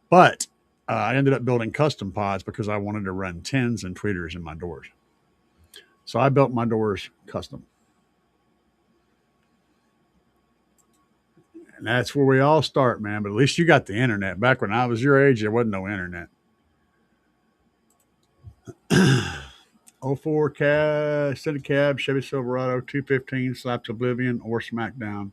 But I ended up building custom pods because I wanted to run tins and tweeters in my doors. So I built my doors custom. And that's where we all start, man. But at least you got the internet. Back when I was your age, there wasn't no internet. 04 cab, City Cab, Chevy Silverado, 215, Slaps Oblivion, or Smackdown.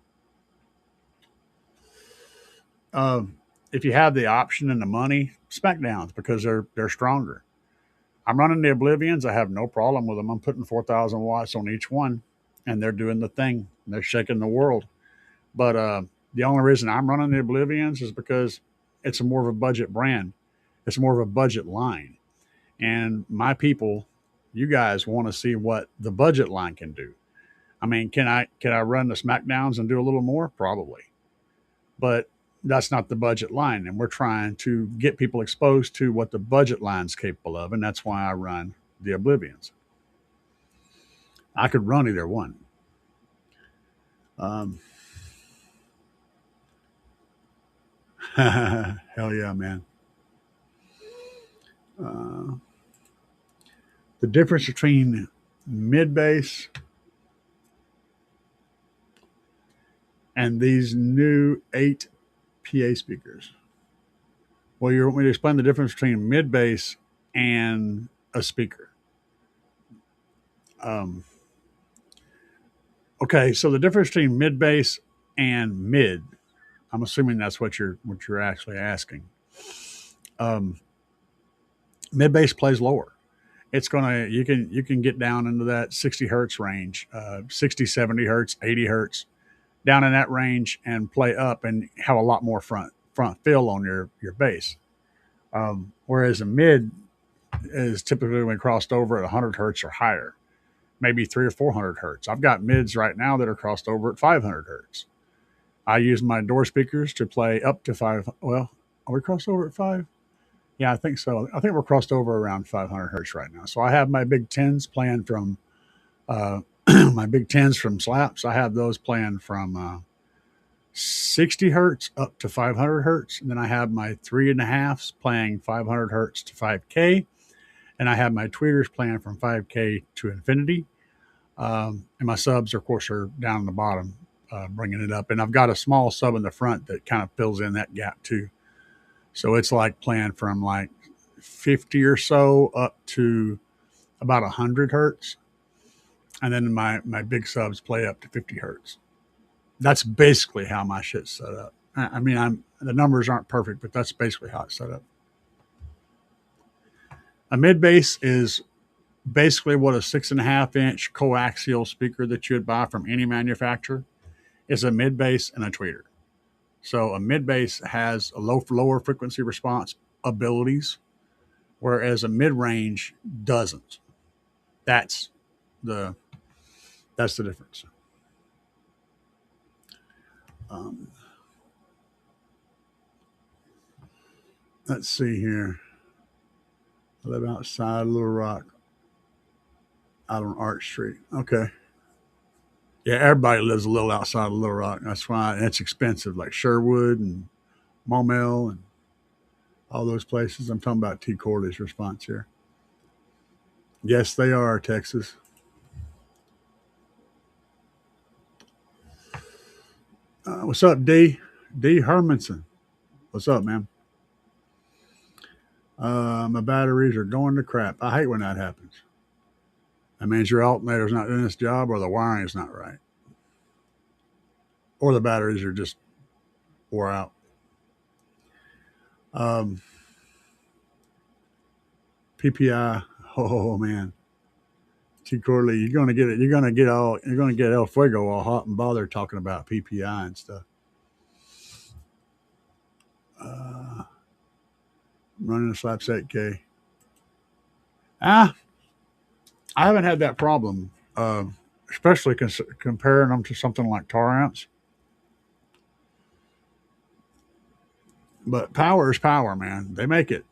If you have the option and the money, Smackdowns, because they're stronger. I'm running the Oblivions. I have no problem with them. I'm putting 4,000 watts on each one, and they're doing the thing. They're shaking the world. But the only reason I'm running the Oblivions is because it's more of a budget brand. It's more of a budget line. And my people, you guys want to see what the budget line can do. I mean, can I run the Smackdowns and do a little more? Probably. But that's not the budget line. And we're trying to get people exposed to what the budget line's capable of. And that's why I run the Oblivions. I could run either one. Hell yeah, man. The difference between mid bass and these new 8 PA speakers. Well, you want me to explain the difference between mid bass and a speaker? Okay, so the difference between mid bass and mid, I'm assuming that's what you're actually asking. Mid bass plays lower. It's gonna you can get down into that 60 hertz range, 60, 70 hertz, 80 hertz, down in that range, and play up and have a lot more front fill on your bass. Whereas a mid is typically when crossed over at 100 hertz or higher, maybe 300 or 400 hertz. I've got mids right now that are crossed over at 500 hertz. I use my door speakers to play up to 5. Well, are we crossed over at 5? Yeah, I think so. I think we're crossed over around 500 hertz right now. So I have my big tens playing from my big tens from slaps. I have those playing from 60 hertz up to 500 hertz. And then I have my 3.5s playing 500 hertz to 5K. And I have my tweeters playing from 5K to infinity. And my subs, of course, are down in the bottom, bringing it up. And I've got a small sub in the front that kind of fills in that gap too. So it's like playing from like 50 or so up to about 100 hertz. And then my big subs play up to 50 hertz. That's basically how my shit's set up. I mean, the numbers aren't perfect, but that's basically how it's set up. A mid bass is basically what a 6.5-inch coaxial speaker that you would buy from any manufacturer is. A mid bass and a tweeter. So a mid bass has a lower frequency response abilities, whereas a mid range doesn't. That's the difference. Let's see here. I live outside Little Rock, out on Arch Street. Okay. Yeah, everybody lives a little outside of Little Rock. That's why it's expensive, like Sherwood and Maumelle and all those places. I'm talking about T. Corley's response here. Yes, they are, Texas. What's up, D? D. Hermanson. What's up, man? My batteries are going to crap. I hate when that happens. That means your alternator's not doing its job, or the wiring is not right, or the batteries are just wore out. PPI. Oh man, T. Corley, you're gonna get it. You're gonna get El Fuego all hot and bothered talking about PPI and stuff. Uh, Running a slaps 8K. Ah, I haven't had that problem, especially comparing them to something like tar amps. But power is power, man. They make it.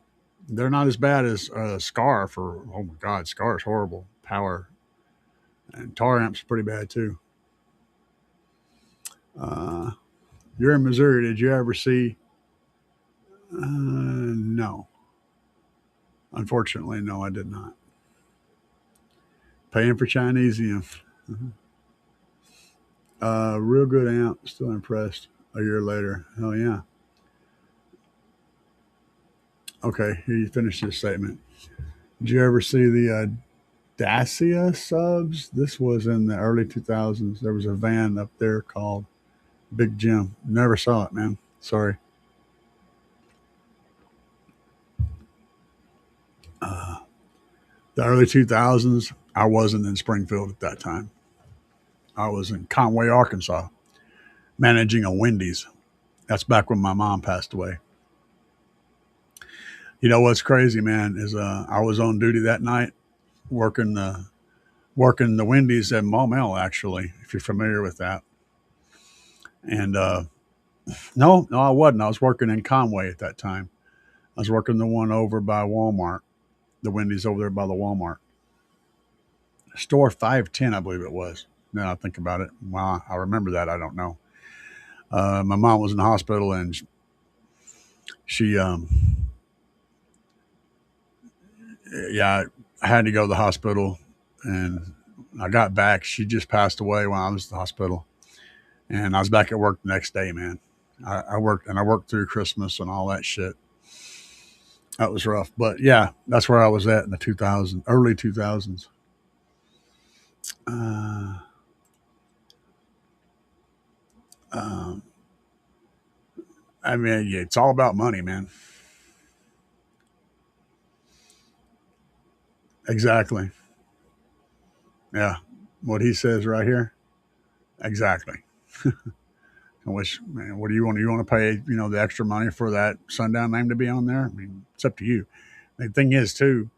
They're not as bad as Scar for. Oh my God, Scar is horrible. Power and tar amps pretty bad too. Uh, you're in Missouri. Did you ever see? No, unfortunately, no, I did not. Paying for Chinesium. Real good amp. Still impressed. A year later. Hell yeah. Okay, here you finish this statement. Did you ever see the Dacia subs? This was in the early 2000s. There was a van up there called Big Jim. Never saw it, man. Sorry. Uh, the early 2000s, I wasn't in Springfield at that time. I was in Conway, Arkansas, managing a Wendy's. That's back when my mom passed away. You know what's crazy, man, is I was on duty that night working the Wendy's at Maumelle, actually, if you're familiar with that. And no, I wasn't. I was working in Conway at that time. I was working the one over by Walmart, the Wendy's over there by the Walmart. Store 510, I believe it was. Now I think about it. Well, I remember that. I don't know. My mom was in the hospital and she, yeah, I had to go to the hospital and I got back. She just passed away while I was at the hospital. And I was back at work the next day, man. I worked through Christmas and all that shit. That was rough. But yeah, that's where I was at in the 2000s, early 2000s. Uh, um, I mean, yeah, it's all about money, man. Exactly. Yeah. What he says right here. Exactly. Which, man, what do you want? You want to pay, the extra money for that sundown name to be on there? I mean, it's up to you. The thing is, too,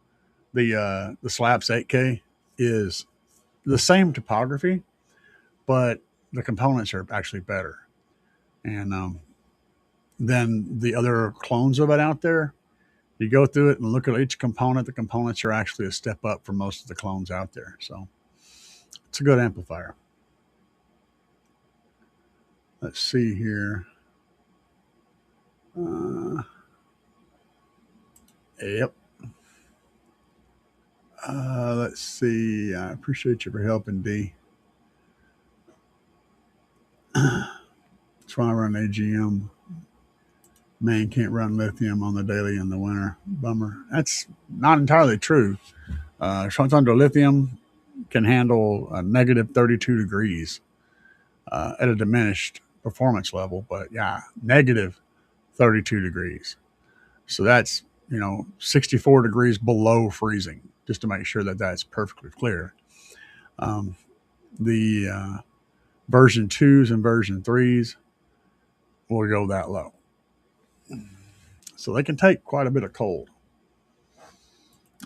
the Slaps 8K is the same topography, but the components are actually better. And then the other clones of it out there, you go through it and look at each component. The components are actually a step up from most of the clones out there. So it's a good amplifier. Let's see here. Uh, yep. Let's see. I appreciate you for helping, D. That's why I run AGM. Man can't run lithium on the daily in the winter. Bummer. That's not entirely true. Short under lithium can handle a negative 32 degrees at a diminished performance level, but yeah, negative 32 degrees. So that's, 64 degrees below freezing, just to make sure that that's perfectly clear. Um, the version 2s and version 3s will go that low. So they can take quite a bit of cold.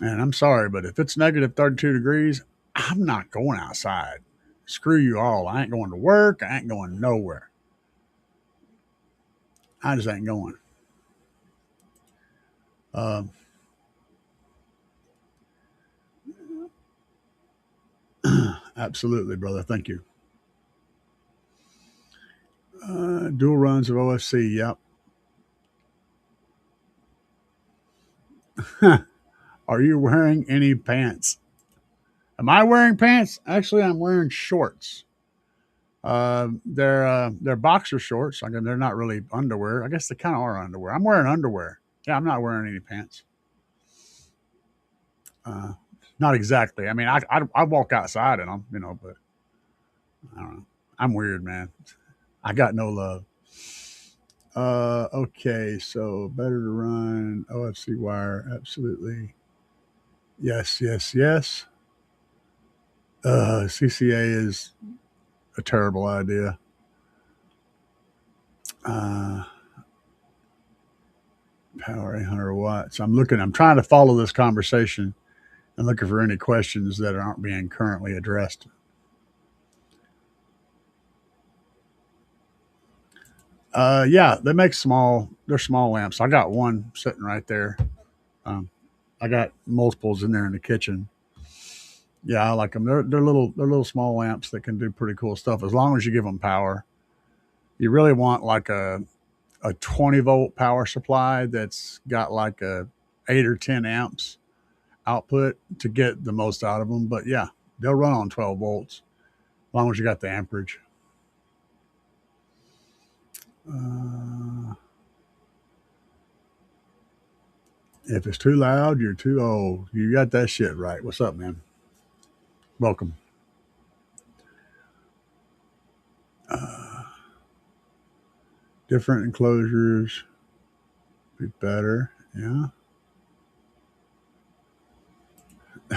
And I'm sorry, but if it's negative 32 degrees, I'm not going outside. Screw you all. I ain't going to work. I ain't going nowhere. I just ain't going. Um, Absolutely, brother. Thank you. Dual runs of OFC. Yep. Are you wearing any pants? Am I wearing pants? Actually, I'm wearing shorts. They're boxer shorts. I mean, they're not really underwear. I guess they kind of are underwear. I'm wearing underwear. Yeah, I'm not wearing any pants. Uh, Not exactly. I mean, I walk outside in them, but I don't know. I'm weird, man. I got no love. Okay, so better to run OFC wire, absolutely. Yes, yes, yes. CCA is a terrible idea. Uh, Power 800 watts. I'm trying to follow this conversation and looking for any questions that aren't being currently addressed. Yeah, they make they're small lamps. I got one sitting right there. Um, I got multiples in there in the kitchen. Yeah, I like them. They're little small lamps that can do pretty cool stuff as long as you give them power. You really want like a 20-volt power supply that's got like a 8 or 10 amps output to get the most out of them. But yeah, they'll run on 12 volts as long as you got the amperage. Uh, if it's too loud, you're too old. You got that shit right. What's up, man? Welcome. Uh, Different enclosures be better. Yeah.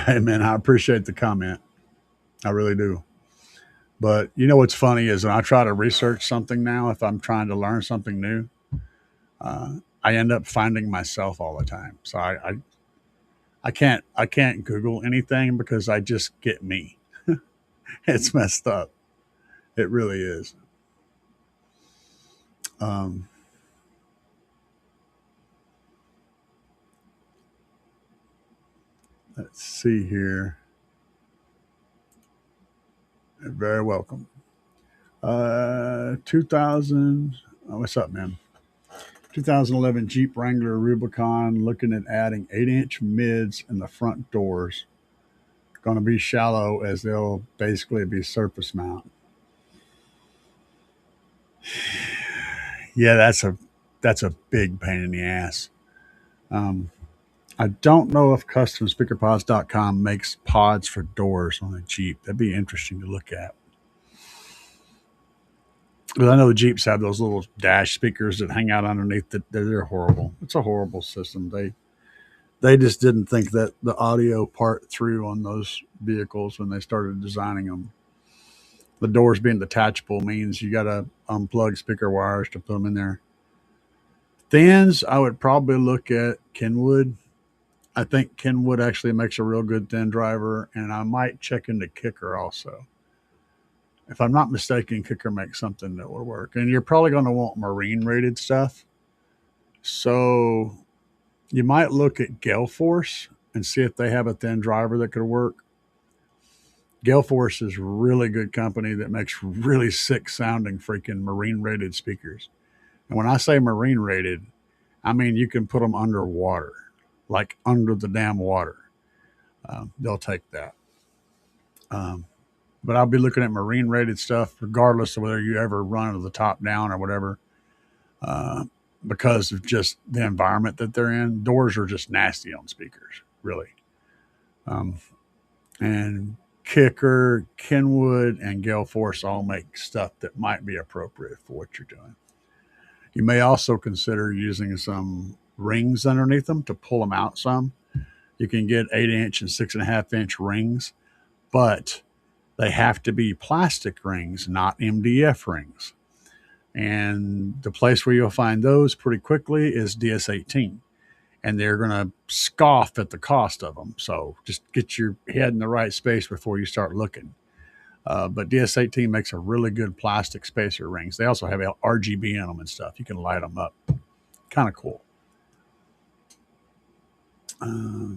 Hey, man, I appreciate the comment. I really do. But you know what's funny is when I try to research something now, if I'm trying to learn something new, I end up finding myself all the time. So I can't Google anything because I just get me. It's messed up. It really is. Um, let's see here. You're very welcome. 2000. Oh, what's up, man? 2011 Jeep Wrangler Rubicon looking at adding 8-inch mids in the front doors. Going to be shallow as they'll basically be surface mount. Yeah, that's a big pain in the ass. Um, I don't know if customspeakerpods.com makes pods for doors on a Jeep. That'd be interesting to look at. But I know the Jeeps have those little dash speakers that hang out underneath. They're horrible. It's a horrible system. They just didn't think that the audio part through on those vehicles when they started designing them. The doors being detachable means you got to unplug speaker wires to put them in there. Thins, I would probably look at Kenwood. I think Kenwood actually makes a real good thin driver, and I might check into Kicker also. If I'm not mistaken, Kicker makes something that will work. And you're probably going to want marine rated stuff. So you might look at Gale Force and see if they have a thin driver that could work. Gale Force is really good company that makes really sick sounding freaking marine rated speakers. And when I say marine rated, I mean you can put them underwater, like under the damn water. They'll take that. Um, but I'll be looking at marine rated stuff, regardless of whether you ever run to the top down or whatever, uh, because of just the environment that they're in. Doors are just nasty on speakers, really. Um, and Kicker, Kenwood, and Gale Force all make stuff that might be appropriate for what you're doing. You may also consider using some rings underneath them to pull them out some. You can get 8-inch and 6.5-inch rings, but they have to be plastic rings, not MDF rings. And the place where you'll find those pretty quickly is DS18. And they're going to scoff at the cost of them. So just get your head in the right space before you start looking. But DS18 makes a really good plastic spacer rings. They also have RGB in them and stuff. You can light them up. Kind of cool. Uh,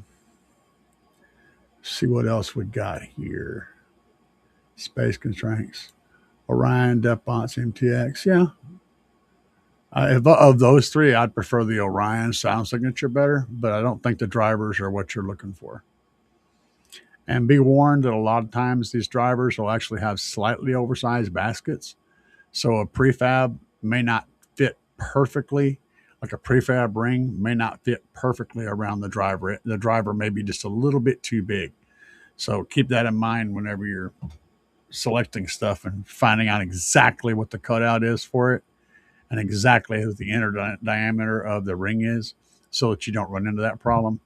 see what else we got here. Space constraints. Orion, Depbots, MTX. Yeah. Of those three, I'd prefer the Orion sound signature better, but I don't think the drivers are what you're looking for. And be warned that a lot of times these drivers will actually have slightly oversized baskets. So a prefab may not fit perfectly, like a prefab ring may not fit perfectly around the driver. The driver may be just a little bit too big. So keep that in mind whenever you're selecting stuff and finding out exactly what the cutout is for it and exactly what the inner diameter of the ring is so that you don't run into that problem.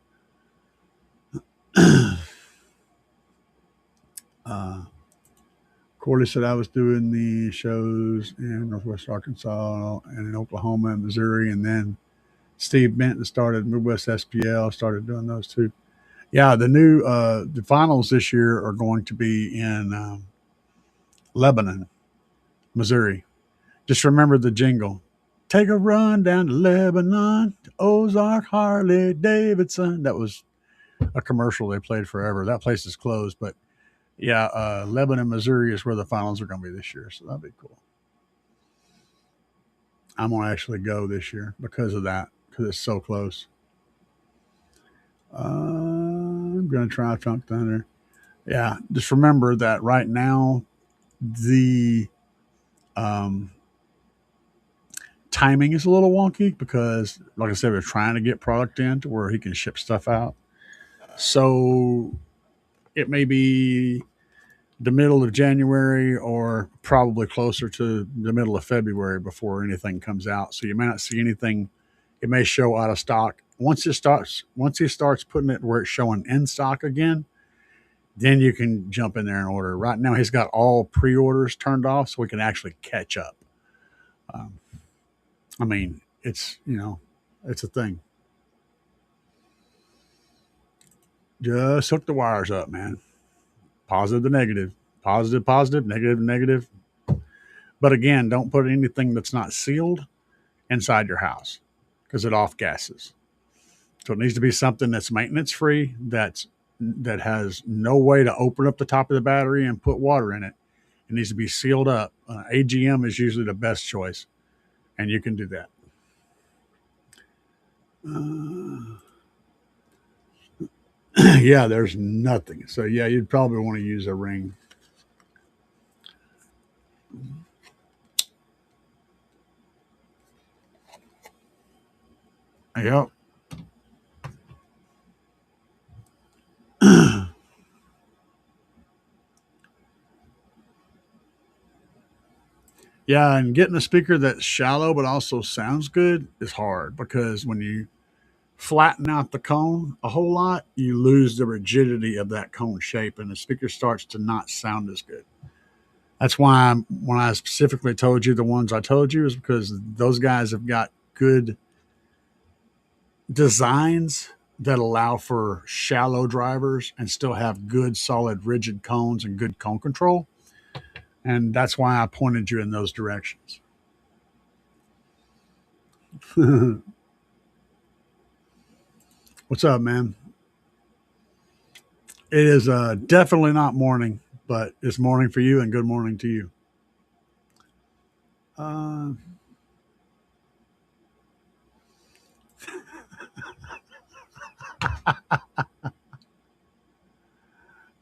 Corley said I was doing the shows in Northwest Arkansas and in Oklahoma and Missouri, and then Steve Benton started Midwest SPL, started doing those too. Yeah, the finals this year are going to be in Lebanon, Missouri. Just remember the jingle. Take a run down to Lebanon, to Ozark Harley Davidson. That was a commercial they played forever. That place is closed, but yeah, Lebanon, Missouri is where the finals are going to be this year, so that'll be cool. I'm going to actually go this year because of that, because it's so close. I'm going to try Trunk Thunder. Yeah, just remember that right now the um, timing is a little wonky because, like I said, we're trying to get product in to where he can ship stuff out. So it may be the middle of January or probably closer to the middle of February before anything comes out. So you may not see anything. It may show out of stock. Once he starts putting it where it's showing in stock again, then you can jump in there and order. Right now, he's got all pre-orders turned off, so we can actually catch up. Um, I mean, it's it's a thing. Just hook the wires up, man. Positive to negative, positive, positive, negative, negative. But again, don't put anything that's not sealed inside your house because it off gases. So it needs to be something that's maintenance free, that has no way to open up the top of the battery and put water in it. It needs to be sealed up. AGM is usually the best choice, and you can do that. Yeah, there's nothing. So yeah, you'd probably want to use a ring. Yep. Yeah, and getting a speaker that's shallow but also sounds good is hard because when you flatten out the cone a whole lot, you lose the rigidity of that cone shape, and the speaker starts to not sound as good. That's why when I specifically told you the ones I told you is because those guys have got good designs that allow for shallow drivers and still have good, solid, rigid cones and good cone control. And that's why I pointed you in those directions. What's up, man? It is definitely not morning, but it's morning for you and good morning to you. Uh,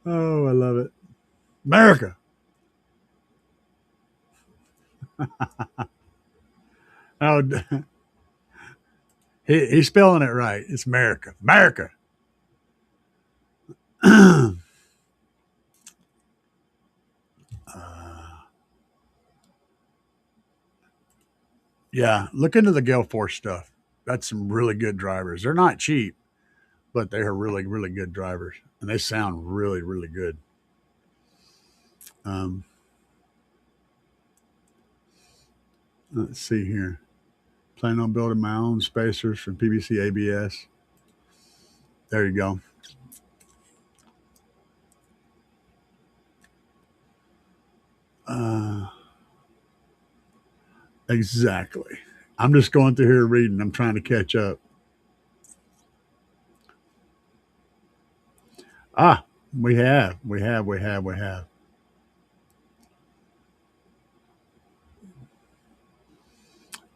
oh, I love it. America. Oh, he's spelling it right. It's America. America. Yeah, look into the Gale Force stuff. That's some really good drivers. They're not cheap, but they are really, really good drivers, and they sound really, really good. Um, let's see here. Plan on building my own spacers from PBC ABS. There you go. Uh, exactly. I'm just going through here reading. I'm trying to catch up. Ah, we have.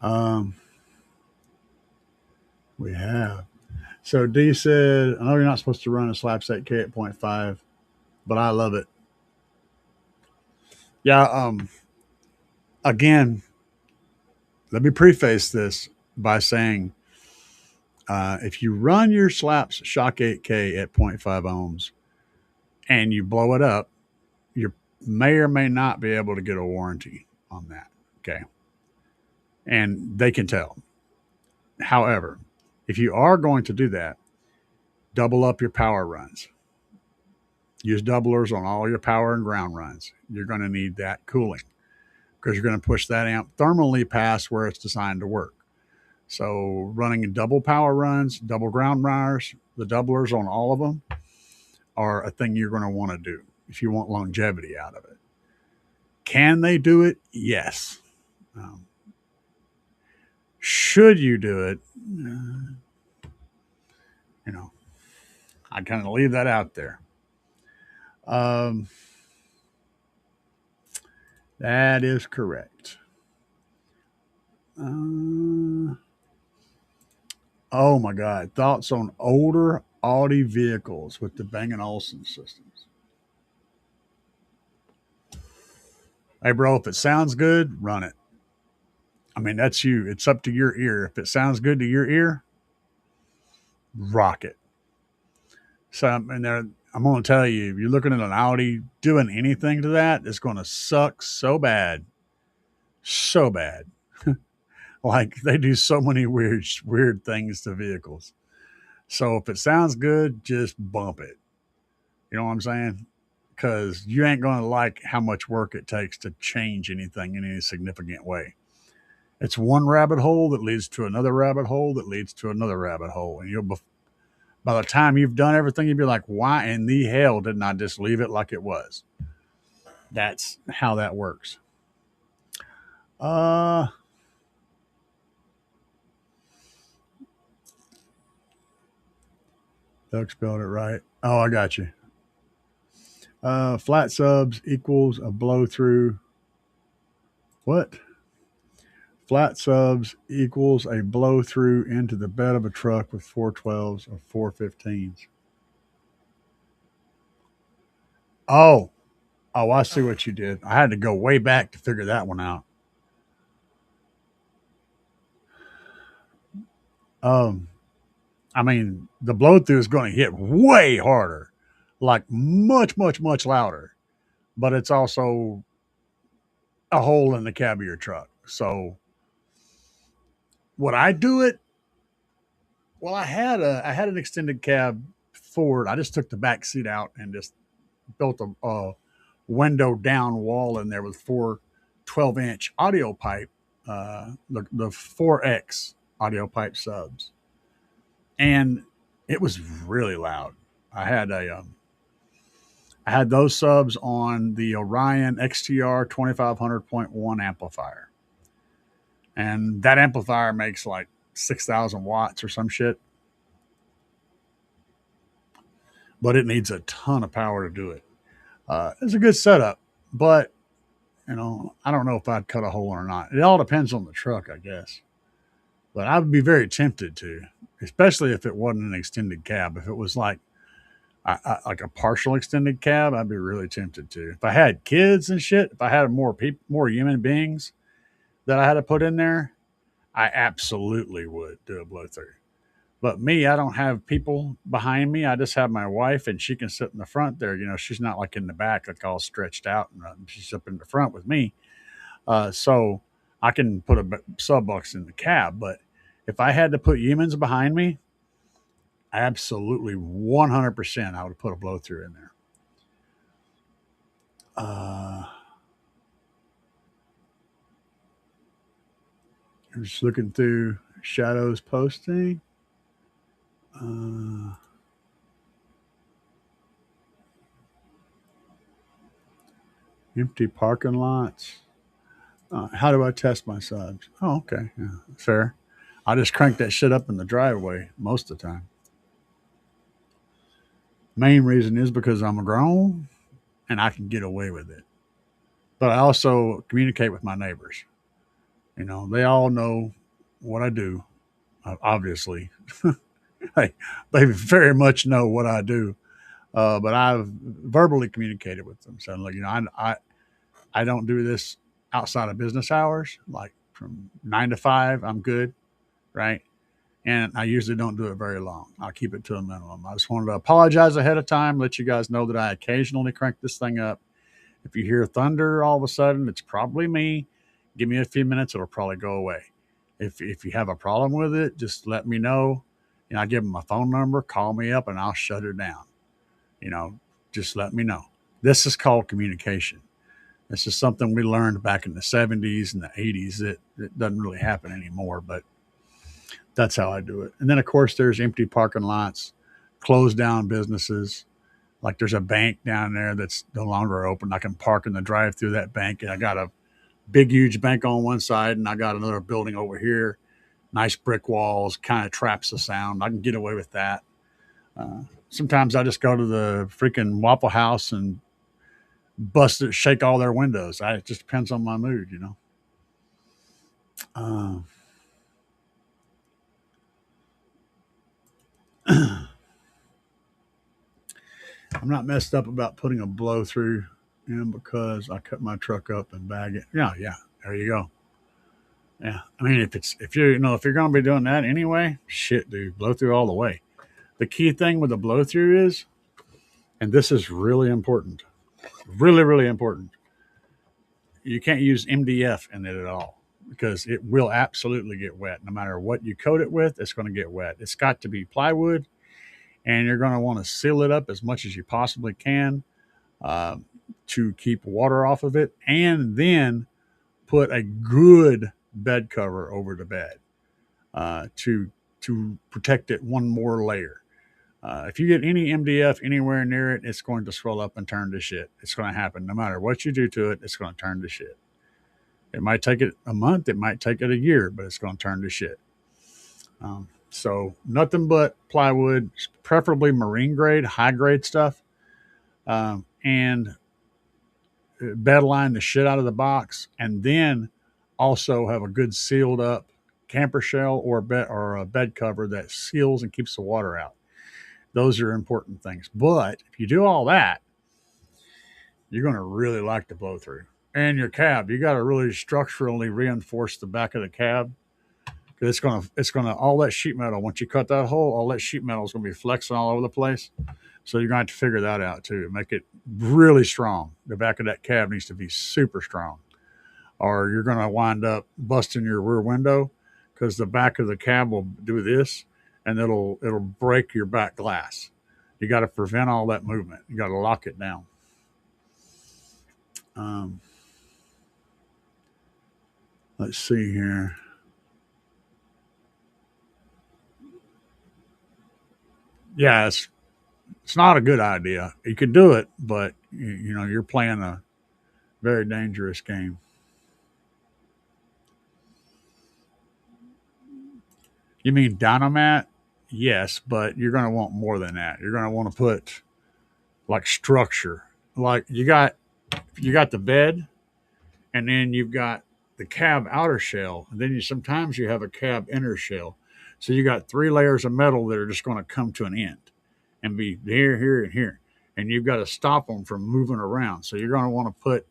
Um, we have. So D said, I know you're not supposed to run a slapset K at 0.5, but I love it. Yeah. Again, let me preface this by saying, if you run your slaps Shock 8K at 0.5 ohms and you blow it up, you may or may not be able to get a warranty on that. Okay. And they can tell. However, if you are going to do that, double up your power runs. Use doublers on all your power and ground runs. You're going to need that cooling because you're going to push that amp thermally past where it's designed to work. So running double power runs, double ground runners, the doublers on all of them are a thing you're going to want to do if you want longevity out of it. Can they do it? Yes. Should you do it? You know, I kind of leave that out there. Um, that is correct. Oh my God. Thoughts on older Audi vehicles with the Bang& Olufsen systems? Hey, bro, if it sounds good, run it. I mean, that's you. It's up to your ear. If it sounds good to your ear, rock it. So, and there, I'm going to tell you, if you're looking at an Audi doing anything to that, it's going to suck so bad. So bad. Like they do so many weird things to vehicles. So if it sounds good, just bump it. You know what I'm saying? Because you ain't going to like how much work it takes to change anything in any significant way. It's one rabbit hole that leads to another rabbit hole that leads to another rabbit hole. And you'll, by the time you've done everything, you'll be like, why in the hell didn't I just leave it like it was? That's how that works. Doug spelled it right. Oh, I got you. Flat subs equals a blow through. What? Flat subs equals a blow through into the bed of a truck with 412s or 415s. Oh, I see what you did. I had to go way back to figure that one out. Um, I mean, the blow through is going to hit way harder, like much louder, but it's also a hole in the cab of your truck. So, would I do it? Well, I had an extended cab Ford. I just took the back seat out and just built a window down wall in there with four 12-inch audio pipe, the 4X audio pipe subs, and it was really loud. I had I had those subs on the Orion XTR 2500.1 amplifier, and that amplifier makes like 6,000 watts or some shit, but it needs a ton of power to do it. It's a good setup, but I don't know if I'd cut a hole or not. It all depends on the truck, I guess. But I would be very tempted to, especially if it wasn't an extended cab. If it was like a partial extended cab, I'd be really tempted to. If I had kids and shit, if I had more human beings that I had to put in there, I absolutely would do a blow through. But me, I don't have people behind me. I just have my wife, and she can sit in the front there. She's not like in the back, like all stretched out, and she's up in the front with me. So I can put a sub box in the cab. But if I had to put humans behind me, absolutely 100%, I would put a blow through in there. I'm just looking through Shadow's posting. Empty parking lots. How do I test my subs? Oh, okay. Yeah, fair. I just crank that shit up in the driveway most of the time. Main reason is because I'm grown and I can get away with it. But I also communicate with my neighbors. They all know what I do, obviously. They very much know what I do. But I've verbally communicated with them. So, like, I don't do this outside of business hours. Like from 9 to 5, I'm good, right? And I usually don't do it very long. I'll keep it to a minimum. I just wanted to apologize ahead of time, let you guys know that I occasionally crank this thing up. If you hear thunder all of a sudden, it's probably me. Give me a few minutes, it'll probably go away. If you have a problem with it, just let me know. I give them my phone number, call me up, and I'll shut it down. You know, just let me know. This is called communication. This is something we learned back in the 70s and the 80s. It doesn't really happen anymore, but that's how I do it. And then, of course, there's empty parking lots, closed down businesses. Like there's a bank down there that's no longer open. I can park in the drive through that bank, and I got a big, huge bank on one side, and I got another building over here. Nice brick walls, kind of traps the sound. I can get away with that. Sometimes I just go to the freaking Waffle House and bust it, shake all their windows. It just depends on my mood, you know. Uh, I'm not messed up about putting a blow through in because I cut my truck up and bag it. Yeah, yeah. There you go. Yeah. I mean, if you're gonna be doing that anyway, shit, dude, blow through all the way. The key thing with the blow through is, and this is really important, really, really important. You can't use MDF in it at all because it will absolutely get wet. No matter what you coat it with, it's going to get wet. It's got to be plywood, and you're going to want to seal it up as much as you possibly can uh, to keep water off of it, and then put a good bed cover over the bed to protect it one more layer. If you get any MDF anywhere near it, it's going to swell up and turn to shit. It's going to happen. No matter what you do to it, it's going to turn to shit. It might take it a month. It might take it a year, but it's going to turn to shit. So nothing but plywood, preferably marine grade, high grade stuff, and bed line the shit out of the box, and then also have a good sealed up camper shell or a bed cover that seals and keeps the water out. Those are important things. But if you do all that, you're going to really like the blow through. And your cab, you got to really structurally reinforce the back of the cab because it's gonna all that sheet metal. Once you cut that hole, all that sheet metal is going to be flexing all over the place. So you're going to have to figure that out too. Make it really strong. The back of that cab needs to be super strong, or you're going to wind up busting your rear window because the back of the cab will do this, and it'll break your back glass. You got to prevent all that movement. You got to lock it down. Let's see here. Yeah, it's not a good idea. You can do it, but you're playing a very dangerous game. You mean Dynamat? Yes, but you're going to want more than that. You're going to want to put like structure. Like you got the bed, and then you've got the cab outer shell, and then sometimes you have a cab inner shell. So you got three layers of metal that are just going to come to an end and be here, here, and here, and you've got to stop them from moving around. So you're going to want to put.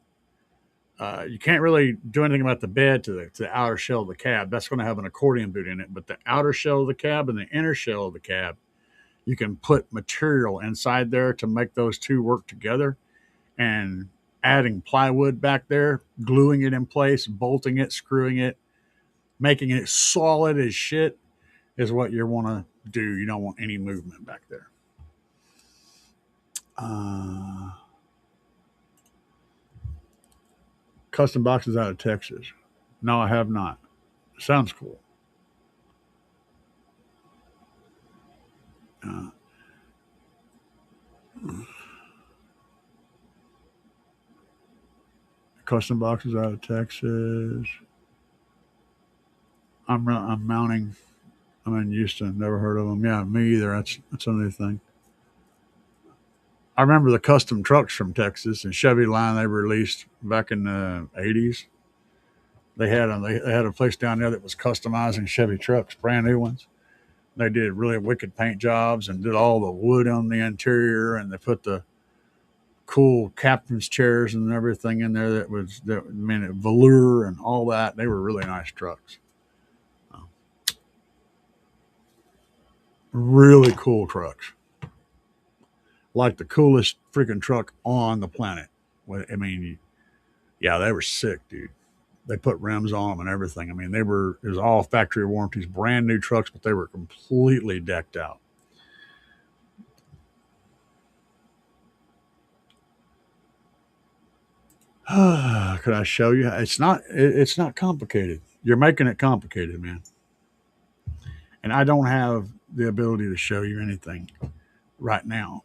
You can't really do anything about the bed to the outer shell of the cab. That's going to have an accordion boot in it. But the outer shell of the cab and the inner shell of the cab, you can put material inside there to make those two work together, and adding plywood back there, gluing it in place, bolting it, screwing it, making it solid as shit is what you want to do. You don't want any movement back there. Custom boxes out of Texas. No, I have not. Sounds cool. Uh, Custom boxes out of Texas. I'm mounting. I'm in Houston. Never heard of them. Yeah, me either. That's a new thing. I remember the custom trucks from Texas and Chevy line they released back in the '80s. They had a place down there that was customizing Chevy trucks, brand new ones. They did really wicked paint jobs and did all the wood on the interior, and they put the cool captain's chairs and everything in there that I mean velour and all that. They were really nice trucks. Really cool trucks. Like the coolest freaking truck on the planet. I mean, yeah, they were sick, dude. They put rims on them and everything. I mean, it was all factory warranties, brand new trucks, but they were completely decked out. Could I show you? It's not complicated. You're making it complicated, man. And I don't have the ability to show you anything right now.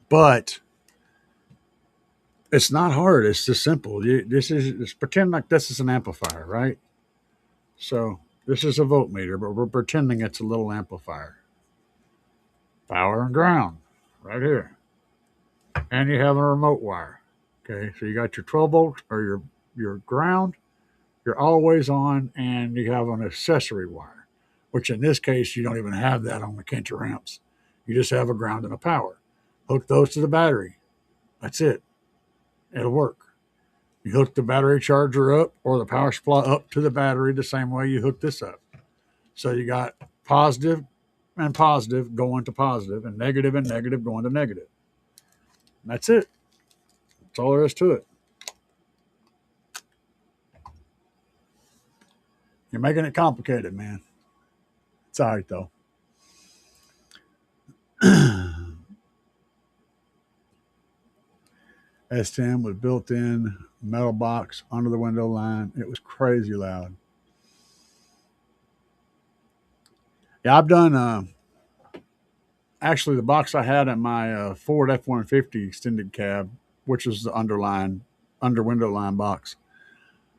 But it's not hard. It's just simple. Just pretend like this is an amplifier, right? So this is a voltmeter, but we're pretending it's a little amplifier. Power and ground right here. And you have a remote wire. Okay, so you got your 12 volts or your ground, you're always on, and you have an accessory wire, which in this case, you don't even have that on the Kenter amps. You just have a ground and a power. Hook those to the battery. That's it. It'll work. You hook the battery charger up or the power supply up to the battery the same way you hook this up. So you got positive and positive going to positive and negative going to negative. And that's it. That's all there is to it. You're making it complicated, man. It's all right, though. S10 with built-in metal box under the window line. It was crazy loud. Yeah, I've done, actually the box I had in my Ford F-150 extended cab, which is the under window line box.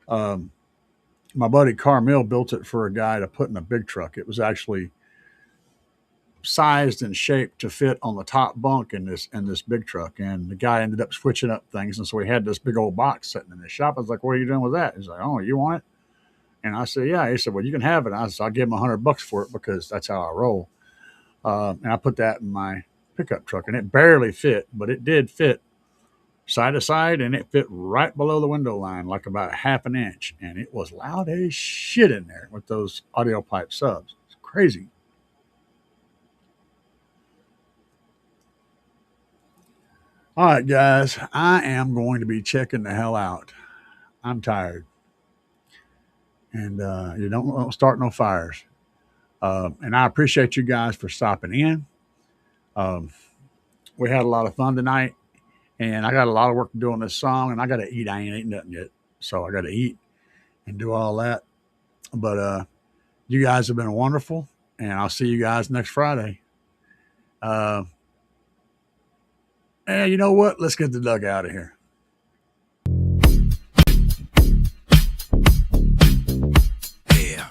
My buddy Carmel built it for a guy to put in a big truck. It was actually sized and shaped to fit on the top bunk in this big truck, and the guy ended up switching up things, and so he had this big old box sitting in his shop. I was like, "What are you doing with that?" He's like, "Oh, you want it?" And I said, "Yeah." He said, "Well, you can have it." I said, "I'll give him $100 for it because that's how I roll." And I put that in my pickup truck, and it barely fit, but it did fit side to side, and it fit right below the window line, like about a half an inch, and it was loud as shit in there with those audio pipe subs. It's crazy. All right, guys, I am going to be checking the hell out. I'm tired. And you don't start no fires. And I appreciate you guys for stopping in. We had a lot of fun tonight, and I got a lot of work to do on this song, and I got to eat. I ain't eaten nothing yet. So I got to eat and do all that. But you guys have been wonderful, and I'll see you guys next Friday. And you know what? Let's get the Doug out of here. Yeah.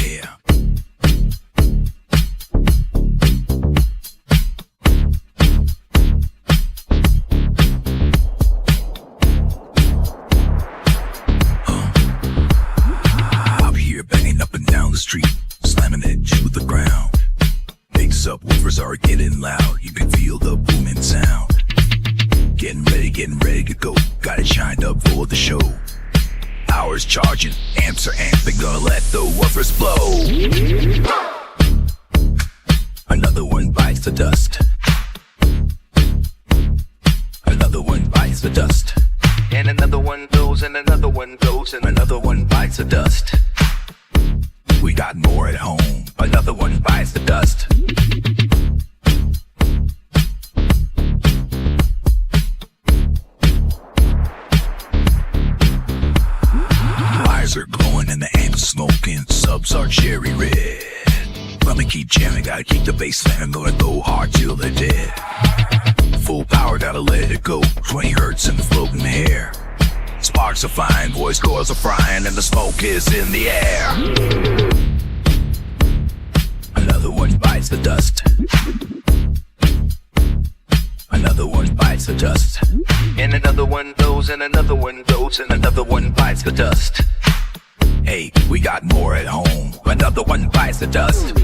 Yeah. Out here banging up and down the street, slamming it to the ground. Subwoofers are getting loud. You can feel the booming sound. Getting ready to go. Got it shined up for the show. Hours charging, amps are amping. Gonna let the woofers blow. Another one bites the dust. Another one bites the dust. And another one goes, and another one goes, and another one bites the dust. We got more at home. Another one bites the dust. Wires are glowing and the amps smoking. Subs are cherry red. Let me keep jamming, gotta keep the bass slamming. Gonna go hard till they're dead. Full power, gotta let it go. 20 hertz in the floating air. Sparks are flying, voice cores are frying, and the smoke is in the air. Another one bites the dust. Another one bites the dust. And another one goes, and another one goes, and another one bites the dust. Hey, we got more at home. Another one bites the dust.